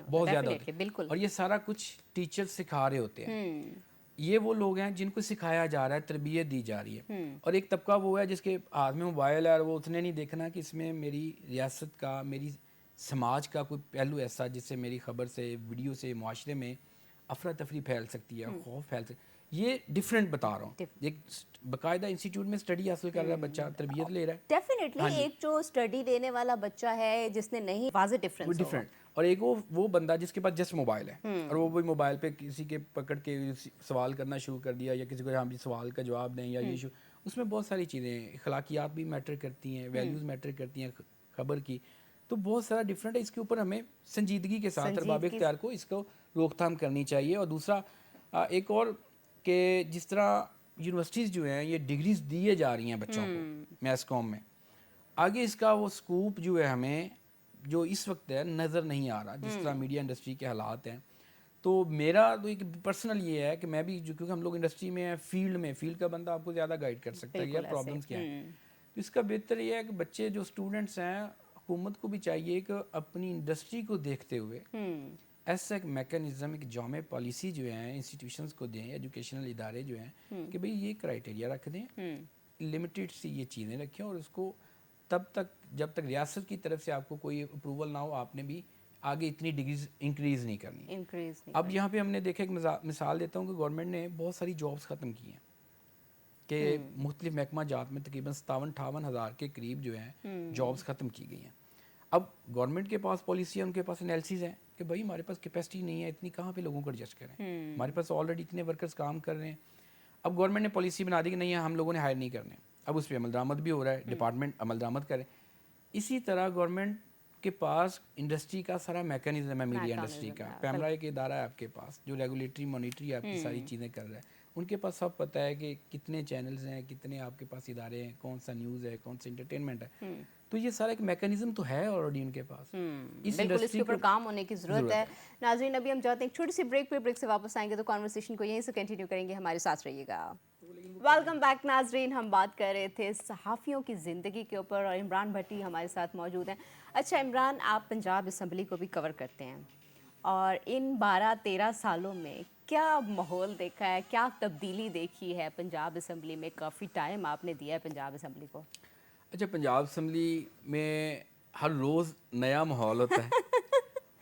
بہت زیادہ ہوتا ہے. اور یہ سارا کچھ ٹیچر سکھا رہے ہوتے ہیں. یہ وہ لوگ ہیں جن کو سکھایا جا رہا ہے, تربیت دی جا رہی ہے. اور ایک طبقہ وہ ہے جس کے ہاتھ میں موبائل ہے, اور وہ اتنے نہیں دیکھنا کہ اس میں میری ریاست کا, میری سماج کا کوئی پہلو ایسا جس سے میری خبر سے, ویڈیو سے معاشرے میں افراتفری پھیل سکتی ہے, خوف پھیل سکتی ہے. یہ ڈفرینٹ بتا رہا ہوں. ایک باقاعدہ انسٹیٹیوٹ میں اسٹڈی حاصل کر رہا ہے بچہ, تربیت لے رہا ہے, ڈیفینیٹلی ایک جو اسٹڈی لینے والا بچہ ہے جس نے نہیں, واضح وہ ڈفرینس ڈفرینٹ, اور ایک وہ بندہ جس کے پاس جسٹ موبائل ہے اور وہ وہی موبائل پہ کسی کے پکڑ کے سوال کرنا شروع کر دیا, یا کسی کو ہم سوال کا جواب دیں یا یہ اس میں بہت ساری چیزیں ہیں, اخلاقیات بھی میٹر کرتی ہیں, ویلیوز میٹر کرتی ہیں خبر کی, تو بہت سارا ڈفرینٹ ہے. اس کے اوپر ہمیں سنجیدگی کے ساتھ ارباب اختیار کو اس کو روک تھام کرنی چاہیے. اور دوسرا ایک اور کہ جس طرح یونیورسٹیز جو ہیں یہ ڈگریز دیے جا رہی ہیں بچوں کو میس کام میں, آگے اس کا وہ اسکوپ جو ہے ہمیں جو اس وقت ہے نظر نہیں آ رہا, جس طرح میڈیا انڈسٹری کے حالات ہیں. تو میرا تو ایک پرسنل یہ ہے کہ میں بھی جو, کیونکہ ہم لوگ انڈسٹری میں ہیں, فیلڈ کا بندہ آپ کو زیادہ گائیڈ کر سکتا ہے یا پرابلمس کیا ہیں. تو اس کا بہتر یہ ہے کہ بچے جو اسٹوڈنٹس ہیں, حکومت کو بھی چاہیے کہ اپنی انڈسٹری کو دیکھتے ہوئے ایسا ایک میکانزم, ایک جامع پالیسی جو ہیں انسٹیٹیوشنز کو دیں, ایجوکیشنل ادارے جو ہیں کہ بھئی یہ کرائٹیریا رکھ دیں, لمیٹیڈ سی یہ چیزیں رکھیں, اور اس کو تب تک جب تک ریاست کی طرف سے آپ کو کوئی اپروول نہ ہو آپ نے بھی آگے اتنی ڈگریز انکریز نہیں کرنی. اب یہاں پہ ہم نے دیکھا, ایک مثال دیتا ہوں کہ گورنمنٹ نے بہت ساری جابس ختم کی ہیں کہ مختلف محکمہ جات میں تقریباً 57-58 ہزار کے قریب جو ہیں جابس ختم کی گئی ہیں. اب گورنمنٹ کے پاس پالیسی ہے, ان کے پاس انالیسز ہیں کہ بھائی ہمارے پاس کیپیسٹی نہیں ہے اتنی, کہاں پہ لوگوں کو ایڈجسٹ کریں, ہمارے پاس آلریڈی اتنے ورکرز کام کر رہے ہیں. اب گورنمنٹ نے پالیسی بنا دی کہ نہیں ہم لوگوں نے ہائر نہیں کرنے, اب اس پہ عمل درآمد بھی ہو رہا ہے, ڈپارٹمنٹ عمل درآمد کرے. اسی طرح گورنمنٹ کے پاس انڈسٹری کا سارا میکانزم ہے, میڈیا انڈسٹری کا, پیمرا ایک ادارہ ہے آپ کے پاس جو ریگولیٹری مانیٹری آپ کی ساری چیزیں کر رہا ہے, ان کے پاس سب پتہ ہے کہ کتنے چینلز ہیں, کتنے آپ کے پاس ادارے ہیں, کون سا نیوز ہے, کون سا انٹرٹینمنٹ ہے. تو یہ سارا ایک میکانزم تو ہے آلریڈی ان کے پاس, بالکل اس کے اوپر کام ہونے کی ضرورت ہے. ناظرین ابھی ہم جاتے ہیں ایک چھوٹی سی بریک پہ, بریک سے واپس آئیں گے تو کانورسیشن کو یہیں سے کنٹینیو کریں گے, ہمارے ساتھ رہیے گا. ویلکم بیک ناظرین, ہم بات کر رہے تھے صحافیوں کی زندگی کے اوپر اور عمران بھٹی ہمارے ساتھ موجود ہیں. اچھا عمران, آپ پنجاب اسمبلی کو بھی کور کرتے ہیں اور ان 12-13 سالوں میں کیا ماحول دیکھا ہے, کیا تبدیلی دیکھی ہے پنجاب اسمبلی میں؟ کافی ٹائم آپ نے دیا ہے پنجاب اسمبلی کو. اچھا, پنجاب اسمبلی میں ہر روز نیا ماحول ہوتا ہے,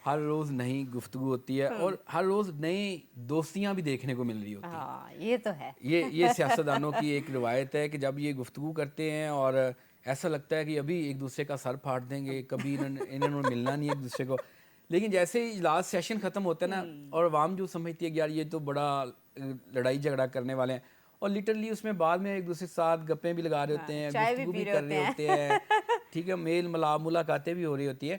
ہر روز نئی گفتگو ہوتی ہے, اور ہر روز نئی دوستیاں بھی دیکھنے کو مل رہی ہوتی ہیں. ہاں یہ تو ہے, یہ سیاستدانوں کی ایک روایت ہے کہ جب یہ گفتگو کرتے ہیں اور ایسا لگتا ہے کہ ابھی ایک دوسرے کا سر پھاڑ دیں گے, کبھی انہوں نے ملنا نہیں ایک دوسرے کو, لیکن جیسے ہی لاسٹ سیشن ختم ہوتا ہے نا, اور عوام جو سمجھتی ہے کہ یار یہ تو بڑا لڑائی جھگڑا کرنے والے ہیں, اور لٹرلی اس میں بعد میں ایک دوسرے کے ساتھ گپیں بھی لگا رہے ہوتے ہیں, گفتگو بھی کر رہے ہوتے ہیں, ٹھیک ہے, میل ملاقاتیں بھی ہو رہی ہوتی ہیں.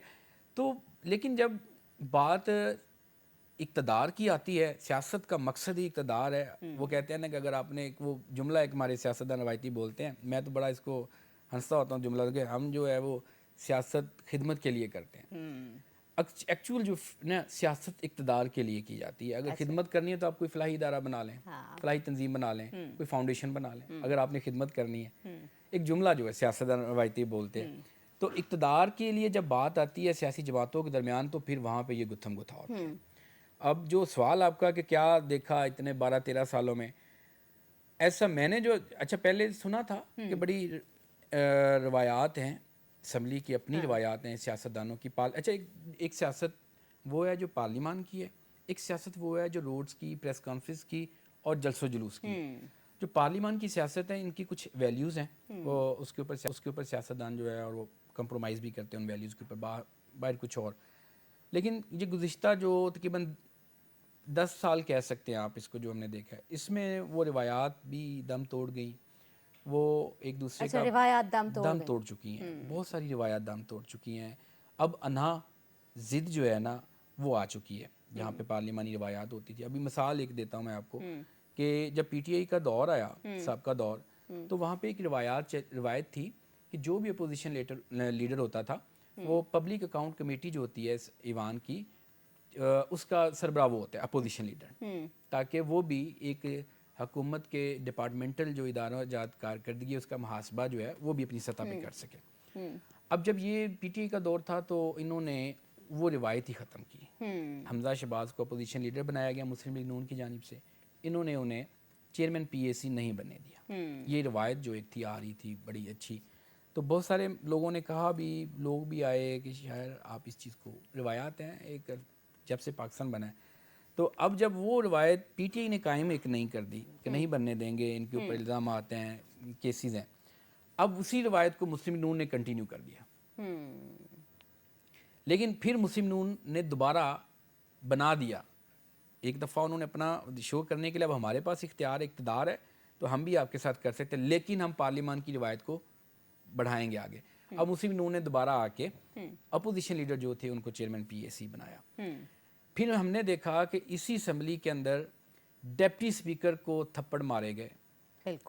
تو لیکن جب بات اقتدار کی آتی ہے, سیاست کا مقصد ہی اقتدار ہے. وہ کہتے ہیں نا کہ اگر آپ نے ایک وہ جملہ ایک ہمارے سیاستدان روایتی بولتے ہیں, میں تو بڑا اس کو ہنستا ہوتا ہوں جملہ, کہ ہم جو ہے وہ سیاست خدمت کے لیے کرتے ہیں. ایکچوئل جو نا سیاست اقتدار کے لیے کی جاتی ہے. اگر خدمت کرنی ہے تو آپ کوئی فلاحی ادارہ بنا لیں, فلاحی تنظیم بنا لیں, کوئی فاؤنڈیشن بنا لیں, اگر آپ نے خدمت کرنی ہے. ایک جملہ جو ہے سیاستدان روایتی بولتے ہیں. تو اقتدار کے لیے جب بات آتی ہے سیاسی جماعتوں کے درمیان, تو پھر وہاں پہ یہ گتھم گتھا ہوتی ہے. اب جو سوال آپ کا کہ کیا دیکھا اتنے 12-13 سالوں میں, ایسا میں نے جو اچھا پہلے سنا تھا کہ بڑی روایات ہیں اسمبلی کی, اپنی روایات ہیں سیاستدانوں کی. اچھا ایک سیاست وہ ہے جو پارلیمان کی ہے, ایک سیاست وہ ہے جو روڈز کی, پریس کانفرنس کی اور جلسہ و جلوس کی. جو پارلیمان کی سیاست ہے ان کی کچھ ویلیوز ہیں, وہ اس کے اوپر سیاستدان جو ہے اور وہ کمپرومائز بھی کرتے ہیں ان ویلیوز کے اوپر, باہر کچھ اور. لیکن یہ گزشتہ جو تقریباً 10 سال کہہ سکتے ہیں آپ اس کو جو ہم نے دیکھا ہے, اس میں وہ روایات بھی دم توڑ گئیں, وہ ایک دوسرے کا روایات دم توڑ چکی ہیں. بہت ساری روایات دم توڑ چکی ہیں. اب انہا ضد جو ہے نا وہ آ چکی ہے جہاں پہ پارلیمانی روایات ہوتی تھی. ابھی مثال ایک دیتا ہوں میں آپ کو کہ جب پی ٹی آئی کا دور آیا, سابقہ دور, تو وہاں پہ ایک روایت تھی کہ جو بھی اپوزیشن لیڈر ہوتا تھا وہ پبلک اکاؤنٹ کمیٹی جو ہوتی ہے ایوان کی, اس کا سربراہ وہ ہوتا ہے اپوزیشن لیڈر, تاکہ وہ بھی ایک حکومت کے ڈپارٹمنٹل جو اداروں جات کارکردگی اس کا محاسبہ جو ہے وہ بھی اپنی سطح پہ کر سکے. اب جب یہ پی ٹی آئی کا دور تھا تو انہوں نے وہ روایت ہی ختم کی. حمزہ شہباز کو اپوزیشن لیڈر بنایا گیا مسلم لیگ نون کی جانب سے, انہوں نے انہیں چیئرمین پی اے سی نہیں بننے دیا. یہ روایت جو ایک تھی آ رہی تھی بڑی اچھی, تو بہت سارے لوگوں نے کہا بھی, لوگ بھی آئے کہ شاید آپ اس چیز کو, روایات ہیں ایک جب سے پاکستان بنا ہے. تو اب جب وہ روایت پی ٹی آئی نے قائم ایک نہیں کر دی کہ نہیں بننے دیں گے، ان کے اوپر الزامات ہیں، کیسز ہیں، اب اسی روایت کو مسلم نون نے کنٹینیو کر دیا. لیکن پھر مسلم نون نے دوبارہ بنا دیا، ایک دفعہ انہوں نے اپنا شو کرنے کے لیے اب ہمارے پاس اختیار اقتدار ہے تو ہم بھی آپ کے ساتھ کر سکتے ہیں، لیکن ہم پارلیمان کی روایت کو بڑھائیں گے آگے. اب مسلم نون نے دوبارہ آ کے اپوزیشن لیڈر جو تھے ان کو چیئرمین پی اے سی بنایا. پھر ہم نے دیکھا کہ اسی اسمبلی کے اندر ڈپٹی اسپیکر کو تھپڑ مارے گئے،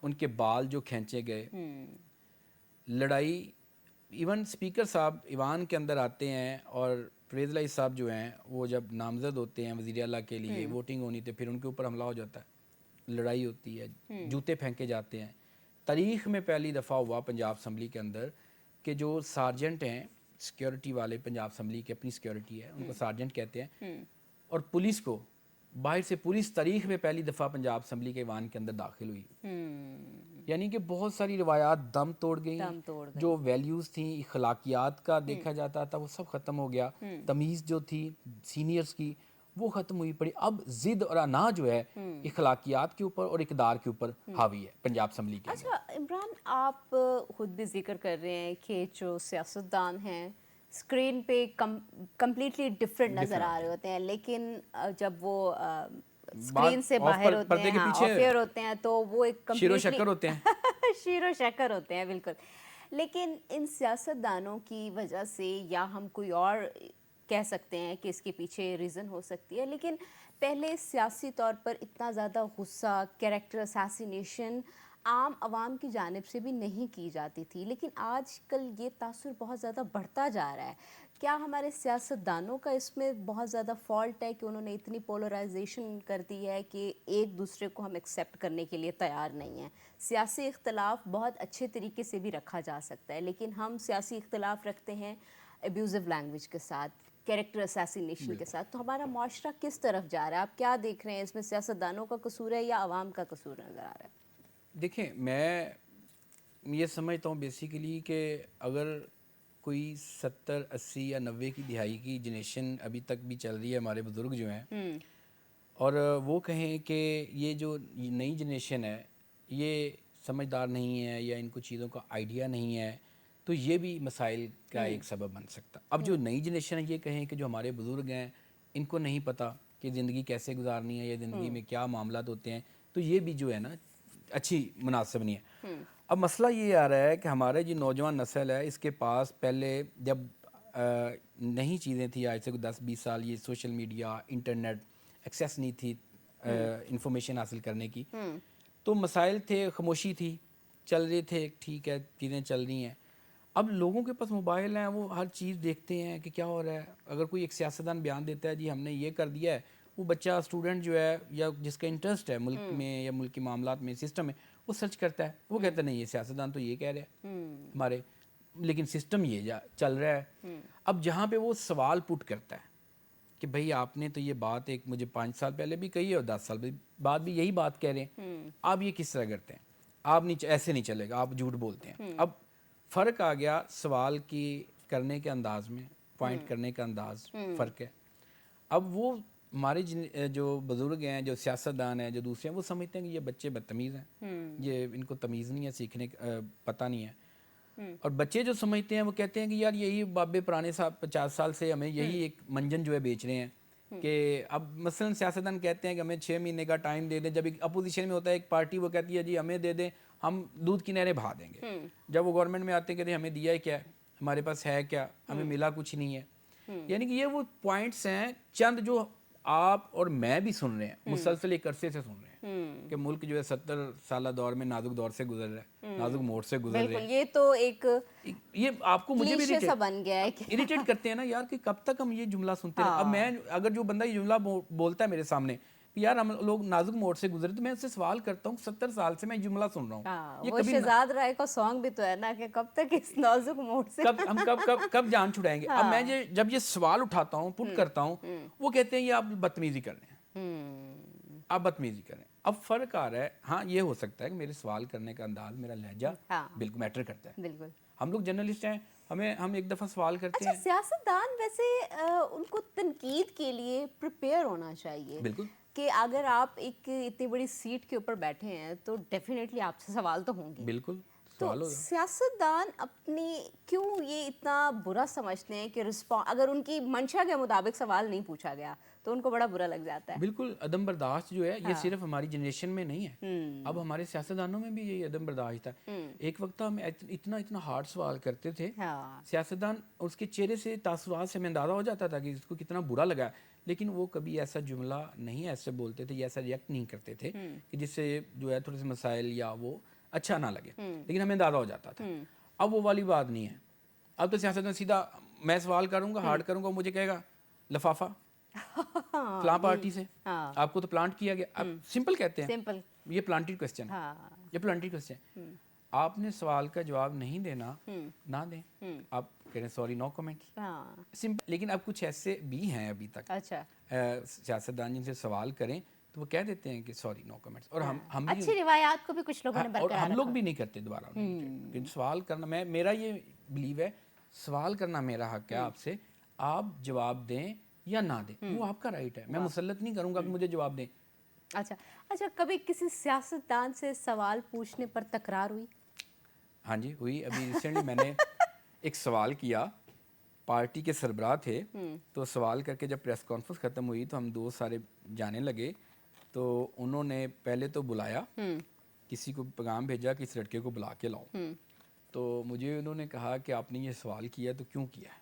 ان کے بال جو کھینچے گئے، لڑائی. ایون اسپیکر صاحب ایوان کے اندر آتے ہیں اور پرویز الہی صاحب جو ہیں وہ جب نامزد ہوتے ہیں وزیر اعلیٰ کے لیے، ووٹنگ ہونی تو پھر ان کے اوپر حملہ ہو جاتا ہے، لڑائی ہوتی ہے، جوتے پھینکے جاتے ہیں. تاریخ میں پہلی دفعہ ہوا پنجاب اسمبلی کے اندر کہ جو سارجنٹ ہیں سیکیورٹی والے، پنجاب اسمبلی کی اپنی سیکیورٹی ہے، ان کو سارجنٹ کہتے ہیں، اور پولیس کو باہر سے پولیس تاریخ میں پہلی دفعہ پنجاب اسمبلی کے ایوان کے اندر داخل ہوئی. یعنی کہ بہت ساری روایات دم توڑ گئیں، جو ویلیوز تھیں، اخلاقیات کا دیکھا جاتا تھا وہ سب ختم ہو گیا. تمیز جو تھی سینئرز کی وہ ختم ہوئی پڑی. اب ضد اور انا جو ہے اخلاقیات کے اوپر اور اقدار کے اوپر حاوی ہے پنجاب اسمبلی کے اندر. اچھا عمران، آپ خود بھی ذکر کر رہے ہیں کہ جو سیاستدان ہیں اسکرین پہ کمپلیٹلی ڈفرینٹ نظر آ رہے ہوتے ہیں، لیکن جب وہ اسکرین سے باہر ہوتے ہیں، آف ایئر ہوتے ہیں، تو وہ ایک شیر و شکر ہوتے ہیں. شیر و شکر ہوتے ہیں، بالکل. لیکن ان سیاستدانوں کی وجہ سے، یا ہم کوئی اور کہہ سکتے ہیں کہ اس کے پیچھے ریزن ہو سکتی ہے، لیکن پہلے سیاسی طور پر اتنا زیادہ غصہ، کیریکٹر اسیسینیشن عام عوام کی جانب سے بھی نہیں کی جاتی تھی، لیکن آج کل یہ تاثر بہت زیادہ بڑھتا جا رہا ہے. کیا ہمارے سیاستدانوں کا اس میں بہت زیادہ فالٹ ہے کہ انہوں نے اتنی پولرائزیشن کر دی ہے کہ ایک دوسرے کو ہم ایکسیپٹ کرنے کے لیے تیار نہیں ہیں؟ سیاسی اختلاف بہت اچھے طریقے سے بھی رکھا جا سکتا ہے، لیکن ہم سیاسی اختلاف رکھتے ہیں ابیوزو لینگویج کے ساتھ، کیریکٹر اسیسینیشن کے ساتھ. تو ہمارا معاشرہ کس طرف جا رہا ہے؟ آپ کیا دیکھ رہے ہیں؟ اس میں سیاستدانوں کا قصور ہے یا عوام کا قصور نظر آ رہا ہے؟ دیکھیں، میں یہ سمجھتا ہوں بیسیکلی کہ اگر کوئی 70 80 یا 90 کی دہائی کی جنریشن ابھی تک بھی چل رہی ہے، ہمارے بزرگ جو ہیں، اور وہ کہیں کہ یہ جو نئی جنریشن ہے یہ سمجھدار نہیں ہے یا ان کو چیزوں کا آئیڈیا نہیں ہے، تو یہ بھی مسائل کا ایک سبب بن سکتا. اب جو نئی جنریشن ہے یہ کہیں کہ جو ہمارے بزرگ ہیں ان کو نہیں پتہ کہ زندگی کیسے گزارنی ہے یا زندگی میں کیا معاملات ہوتے ہیں، تو یہ بھی جو ہے نا اچھی مناسب نہیں ہے. اب مسئلہ یہ آ رہا ہے کہ ہمارے جو نوجوان نسل ہے اس کے پاس پہلے جب نئی چیزیں تھیں، آج سے 10 20 سال یہ سوشل میڈیا، انٹرنیٹ ایکسیس نہیں تھی انفارمیشن حاصل کرنے کی، تو مسائل تھے، خاموشی تھی، چل رہے تھے، ٹھیک ہے چیزیں چل رہی ہیں. اب لوگوں کے پاس موبائل ہیں، وہ ہر چیز دیکھتے ہیں کہ کیا ہو رہا ہے. اگر کوئی ایک سیاستدان بیان دیتا ہے جی ہم نے یہ کر دیا ہے، وہ بچہ اسٹوڈنٹ جو ہے یا جس کا انٹرسٹ ہے ملک میں یا ملک کے معاملات میں، سسٹم میں، وہ سرچ کرتا ہے. وہ کہتا ہے نہیں یہ سیاستدان تو یہ کہہ رہے ہیں ہمارے، لیکن سسٹم یہ چل رہا ہے. اب جہاں پہ وہ سوال پٹ کرتا ہے کہ بھئی آپ نے تو یہ بات ایک مجھے 5 سال پہلے بھی کہی ہے اور 10 سال بعد بھی یہی بات کہہ رہے ہیں، آپ یہ کس طرح کرتے ہیں؟ آپ ایسے نہیں چلے گا، آپ جھوٹ بولتے ہیں. اب فرق آ گیا سوال کی کرنے کے انداز میں، پوائنٹ کرنے کا انداز فرق ہے. اب وہ ہمارے جو بزرگ ہیں، جو سیاستدان ہیں، جو دوسرے ہیں، وہ سمجھتے ہیں کہ یہ بچے بدتمیز ہیں، یہ ان کو تمیز نہیں ہے، سیکھنے پتہ نہیں ہے. اور بچے جو سمجھتے ہیں وہ کہتے ہیں کہ یار یہی بابے پرانے 50 سال سے ہمیں یہی ایک منجن جو ہے بیچ رہے ہیں کہ اب مثلا سیاستدان کہتے ہیں کہ ہمیں 6 مہینے کا ٹائم دے دیں. جب ایک اپوزیشن میں ہوتا ہے ایک پارٹی، وہ کہتی ہے جی ہمیں دے دیں، ہم دودھ کی نہریں بہا دیں گے. جب وہ گورنمنٹ میں آتے ہیں کہتے ہیں ہمیں دیا ہے کیا ہے، ہمارے پاس ہے کیا، ہمیں ملا کچھ نہیں ہے. یعنی کہ یہ وہ پوائنٹس ہیں چند جو آپ اور میں بھی سن رہے ہیں، مسلسل ایک عرصے سے سن رہے ہیں کہ ملک جو ہے 70 سالہ دور میں نازک دور سے گزر رہا ہے، نازک موڑ سے گزر رہا ہے. یہ تو ایک یہ آپ کو مجھے بھی کلیشے سا بن گیا ہے کہ اریٹیٹ کرتے ہیں نا یار کہ کب تک ہم یہ جملہ سنتے رہیں. اب میں اگر جو بندہ یہ جملہ بولتا ہے میرے سامنے کہ یار ہم لوگ نازک موڑ سے گزرے، تو میں اس سے سوال کرتا ہوں 70 سال سے میں یہ جملہ سن رہا ہوں. وہ شہزاد رائے کا سانگ بھی تو ہے نا کہ کب تک اس نازک موڑ سے ہم کب جان چھڑائیں گے. اب میں جب یہ سوال اٹھاتا ہوں، پٹ کرتا ہوں، وہ کہتے ہیں یہ آپ بدتمیزی کر رہے ہیں، آپ بدتمیزی کر رہے ہیں. اب فرق آ رہا ہے، ہاں یہ ہو سکتا ہے کہ میرے سوال کرنے کا انداز، میرا لہجہ بالکل میٹر کرتا ہے. ہم لوگ جرنلسٹ ہیں, ہم ایک دفعہ سوال کرتے اچھا ہیں. سیاستدان ویسے ان کو تنقید کے لیے پریپیئر ہونا چاہیے بالکل. کہ اگر آپ ایک اتنی بڑی سیٹ کے اوپر بیٹھے ہیں تو ڈیفینیٹلی آپ سے سوال تو ہوں گے. بالکل تو سوال ہوگا. سیاستدان اپنی کیوں یہ اتنا برا سمجھتے ہیں کہ اگر ان کی منشا کے مطابق سوال نہیں پوچھا گیا تو ان کو بڑا برا لگ جاتا ہے. بالکل عدم برداشت جو ہے یہ صرف ہماری جنریشن میں نہیں ہے, اب ہمارے سیاستدانوں میں بھی یہی عدم برداشت ہے. ایک وقت ہم اتنا ہارڈ سوال کرتے تھے, سیاستدان اس کے چہرے سے تاثرات سے ہمیں اندازہ ہو جاتا تھا کہ اس کو کتنا برا لگا, لیکن وہ کبھی ایسا جملہ نہیں ایسے بولتے تھے یا ایسا ریئیکٹ نہیں کرتے تھے کہ جس سے جو ہے تھوڑے سے مسائل یا وہ اچھا نہ لگے, لیکن ہمیں اندازہ ہو جاتا تھا. اب وہ والی بات نہیں ہے. اب تو سیاستدان سیدھا میں سوال کروں گا, ہارڈ کروں گا, مجھے کہے گا لفافہ فلاں پارٹی سے, آپ کو تو پلانٹ کیا گیا. اب سمپل کہتے ہیں یہ پلانٹڈ کوسچن ہے, یہ پلانٹڈ کوسچن. آپ نے سوال کا جواب نہیں دینا, نہ دیں, آپ کہہ رہے ہیں سوری نو کمنٹ, سمپل. لیکن اب کچھ ایسے بھی ہیں ابھی تک سیاستدان جن سے سوال کریں تو وہ کہہ دیتے ہیں کہ سوری نو کمنٹس, اور ہم بھی اچھی روایات کو بھی کچھ لوگوں نے اور برقرار ہم لوگ بھی نہیں کرتے دوبارہ. کہ سوال کرنا, میرا یہ بلیو ہے, سوال کرنا میرا حق ہے آپ سے, آپ جواب دیں یا نہ دیں, وہ آپ کا رائٹ ہے. میں مسلط نہیں کروں گا کہ مجھے جواب دیں. اچھا کبھی کسی سیاستدان سے سوال پوچھنے پر تکرار ہوئی؟ ہاں جی ہوئی. ابھی ریسنٹلی میں نے ایک سوال کیا, پارٹی کے سربراہ تھے, تو سوال کر کے جب پریس کانفرنس ختم ہوئی تو ہم دوست سارے جانے لگے, تو انہوں نے پہلے تو بلایا, کسی کو پیغام بھیجا کہ اس لڑکے کو بلا کے لاؤ. تو مجھے انہوں نے کہا کہ آپ نے یہ سوال کیا تو کیوں کیا ہے.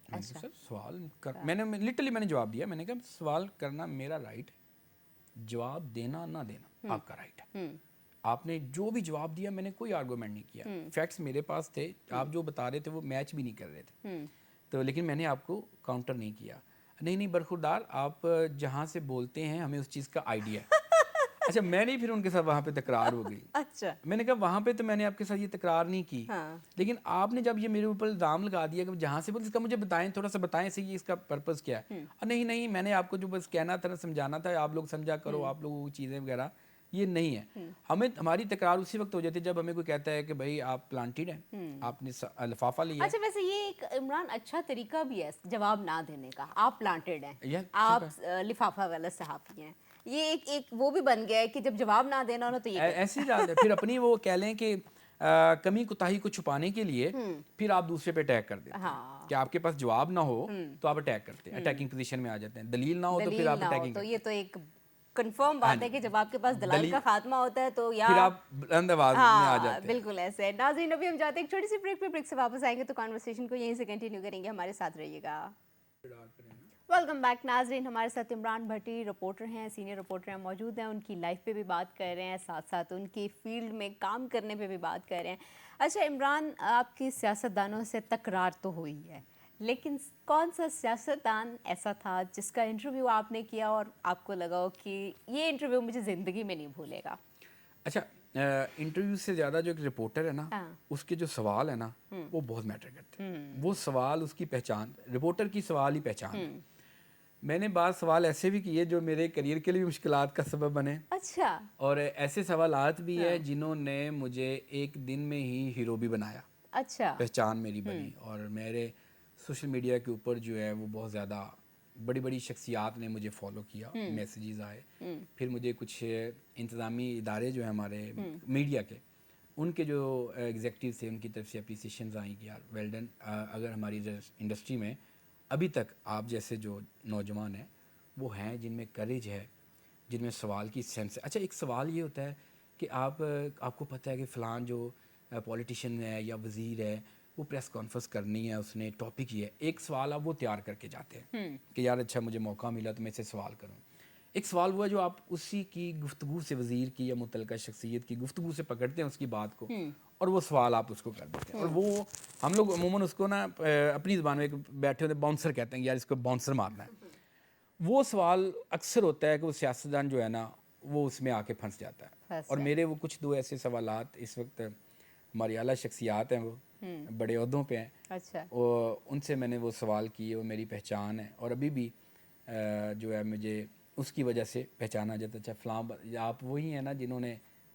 میں نے کہا سر سوال میں نے جواب دیا, میں نے کہا سوال کرنا میرا رائٹ ہے, جواب دینا نہ دینا آپ کا رائٹ ہے. آپ نے جو بھی جواب دیا میں نے کوئی آرگومنٹ نہیں کیا, فیکٹس میرے پاس تھے, آپ جو بتا رہے تھے وہ میچ بھی نہیں کر رہے تھے, تو لیکن میں نے آپ کو کاؤنٹر نہیں کیا. نہیں برخوردار, آپ جہاں سے بولتے ہیں ہمیں اس چیز کا آئیڈیا ہے. اچھا میں نہیں پھر ان کے ساتھ وہاں پہ تکرار ہو گئی. اچھا میں نے کہا وہاں پہ تو میں نے آپ کے ساتھ یہ تکرار نہیں کی, لیکن آپ نے جب یہ میرے اوپر الزام لگا دیا کہ جہاں سے بول اس کا مجھے بتائیں, تھوڑا سا بتائیں صحیح اس کا پرپز کیا ہے. نہیں میں نے آپ کو جو بس کہنا تھا سمجھانا تھا, آپ لوگ سمجھا کرو, آپ لوگوں کی چیزیں وغیرہ یہ نہیں ہے. ہماری تکرار اسی وقت ہو جاتی ہے جب ہمیں کوئی کہتا ہے کہ بھائی آپ پلانٹڈ ہیں, آپ نے لفافہ لیا. اچھا ویسے یہ ایک عمران اچھا طریقہ بھی ہے جواب نہ دینے کا, آپ پلانٹڈ ہیں, آپ لفافہ والا صحافی ہیں, یہ ایک وہ بھی بن گیا ہے کہ جب جواب نہ دینا ہو تو یہ ایسی بات ہے. پھر اپنی وہ کہہ لیں کہ کمی کوتاہی کو چھپانے کے لیے پھر آپ دوسرے پہ اٹیک کر دیتے ہیں, کہ آپ کے پاس جواب نہ ہو تو آپ اٹیک کرتے ہیں, اٹیکنگ پوزیشن میں آ جاتے ہیں. دلیل نہ ہو تو پھر آپ اٹیکنگ تو یہ تو ایک کنفرم بات ہے کہ جب آپ کے پاس دلائل کا خاتمہ ہوتا ہے تو یا پھر آپ بلند آواز میں آ جاتے ہیں. بالکل ایسے. ناظرین ابھی ہم جاتے ہیں ایک چھوٹی سی بریک پہ, بریک سے واپس آئیں گے تو کانورسیشن کو یہیں سے کنٹینیو کریں گے, ہمارے ساتھ رہیے گا. ویلکم بیک ناظرین, ہمارے ساتھ عمران بھٹی رپورٹر ہیں, سینئر رپورٹر ہیں, موجود ہیں. ان کی لائف پہ بھی بات کر رہے ہیں, ساتھ ساتھ ان کی فیلڈ میں کام کرنے پہ بھی بات کر رہے ہیں. اچھا عمران, آپ کی سیاستدانوں سے تکرار تو ہوئی ہے, لیکن کون سا سیاستدان ایسا تھا جس کا انٹرویو آپ نے کیا اور آپ کو لگا ہو کہ یہ انٹرویو مجھے زندگی میں نہیں بھولے گا؟ اچھا انٹرویو سے زیادہ جو ایک رپورٹر ہے نا, اس کے جو سوال ہے نا وہ بہت میٹر کرتے ہیں. وہ سوال اس کی پہچان, رپورٹر کی سوال ہی پہچان ہے. میں نے بعض سوال ایسے بھی کیے جو میرے کریئر کے لیے مشکلات کا سبب بنے. اچھا. اور ایسے سوالات بھی ہیں جنہوں نے مجھے ایک دن میں ہی ہیرو بھی بنایا. اچھا. پہچان میری بنی, اور میرے سوشل میڈیا کے اوپر جو ہے وہ بہت زیادہ بڑی بڑی شخصیات نے مجھے فالو کیا, میسیجز آئے. پھر مجھے کچھ انتظامی ادارے جو ہیں ہمارے میڈیا کے, ان کے جو ایگزیکٹو تھے ان کی طرف سے اپریسیشنز آئیں کہ یار ویل ڈن. اگر ہماری انڈسٹری میں ابھی تک آپ جیسے جو نوجوان ہیں وہ ہیں جن میں کریج ہے, جن میں سوال کی سینس ہے. اچھا ایک سوال یہ ہوتا ہے کہ آپ کو پتہ ہے کہ فلان جو پولیٹیشین ہے یا وزیر ہے وہ پریس کانفرنس کرنی ہے, اس نے ٹاپک یہ ہے, ایک سوال آپ وہ تیار کر کے جاتے ہیں کہ یار اچھا مجھے موقع ملا تو میں اسے سوال کروں. ایک سوال ہوا جو آپ اسی کی گفتگو سے, وزیر کی یا متعلقہ شخصیت کی گفتگو سے پکڑتے ہیں اس کی بات کو, اور وہ سوال آپ اس کو کر دیتے ہیں. اور وہ ہم لوگ عموماً اس کو نا اپنی زبان میں بیٹھے ہوتے باؤنسر کہتے ہیں کہ یار اس کو باؤنسر مارنا ہے. وہ سوال اکثر ہوتا ہے کہ وہ سیاستدان جو ہے نا وہ اس میں آ کے پھنس جاتا ہے. اور میرے وہ کچھ دو ایسے سوالات اس وقت ہماری اعلیٰ شخصیات ہیں, وہ بڑے عہدوں پہ ہیں, اچھا, ان سے میں نے وہ سوال کیے, وہ میری پہچان ہے. اور ابھی بھی جو ہے مجھے اس کی وجہ سے پہچانا جاتا ہے. اچھا فلاں آپ وہی ہیں نا جنہوں نے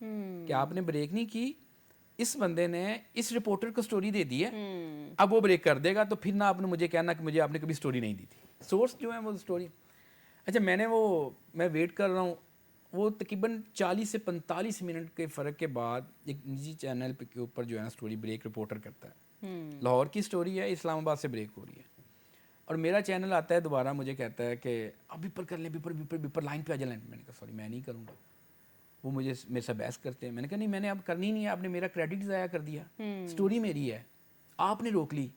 کہ آپ نے بریک نہیں کی, اس بندے نے اس رپورٹر کو سٹوری دے دی ہے, اب وہ بریک کر دے گا, تو پھر نہ آپ نے مجھے کہنا کہ مجھے آپ نے کبھی سٹوری نہیں دی تھی. سورس جو ہے وہ سٹوری. اچھا میں ویٹ کر رہا ہوں, وہ تقریباً 40 سے 45 منٹ کے فرق کے بعد ایک نجی چینل کے اوپر جو ہے نا سٹوری بریک رپورٹر کرتا ہے. لاہور کی سٹوری ہے, اسلام آباد سے بریک ہو رہی ہے, اور میرا چینل آتا ہے دوبارہ, مجھے کہتا ہے کہ اب بیپر کر لیں, بیپر لائن پہ آ جائیں. میں نے کہا سوری میں نہیں کروں گا. وہ مجھے میرے سے بحث کرتے ہیں. میں نے کہا نہیں, میں نے اب کرنی نہیں ہے, آپ نے میرا کریڈٹ ضائع کر دیا, سٹوری میری ہے, آپ نے روک لی,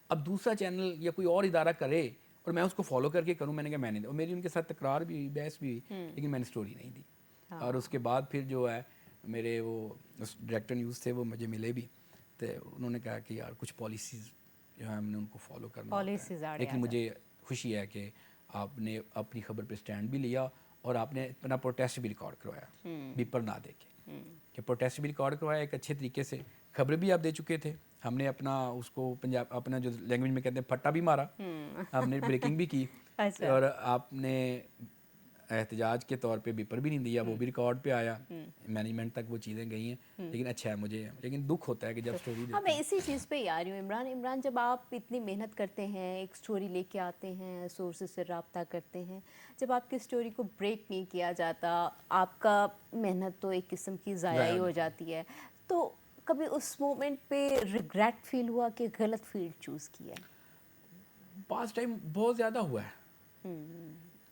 اب دوسرا چینل یا کوئی اور ادارہ کرے اور میں اس کو فالو کر کے کروں. میں نے کہا میں نے, اور میری ان کے ساتھ تکرار بھی ہوئی, بحث بھی ہوئی, لیکن میں نے سٹوری نہیں دی. اور اس کے بعد پھر جو ہے میرے وہ ڈائریکٹر نیوز تھے, وہ مجھے ملے بھی, تو انہوں نے کہا کہ یار کچھ پالیسیز جو ہے ہم نے ان کو فالو کرنا ہوتا ہے, لیکن مجھے خوشی ہے کہ آپ نے اپنی خبر پہ سٹینڈ بھی لیا اور آپ نے اپنا پروٹیسٹ بھی ریکارڈ کروایا بیپر نہ دے کے, کہ پروٹیسٹ بھی ریکارڈ کروایا ایک اچھے طریقے سے. خبریں بھی آپ دے چکے تھے, ہم نے اپنا اس کو پنجاب اپنا جو لینگویج میں کہتے ہیں پھٹا بھی مارا, ہم نے بریکنگ بھی کی, اور آپ نے احتجاج کے طور پہ بیپر بھی نہیں دیا, وہ بھی ریکارڈ پہ آیا, مینجمنٹ تک وہ چیزیں گئی ہیں. لیکن اچھا ہے مجھے, لیکن دکھ ہوتا ہے کہ جب سٹوری ہاں میں اسی چیز پہ ہی آ رہی ہوں. عمران جب آپ اتنی محنت کرتے ہیں, ایک سٹوری لے کے آتے ہیں, سورسز سے رابطہ کرتے ہیں, جب آپ کی سٹوری کو بریک نہیں کیا جاتا, آپ کا محنت تو ایک قسم کی ضائع ہی ہو جاتی ہے. تو کبھی اس مومنٹ پہ ریگریٹ فیل ہوا کہ غلط فیلڈ چوز کیا ہے؟ پاس ٹائم بہت زیادہ ہوا ہے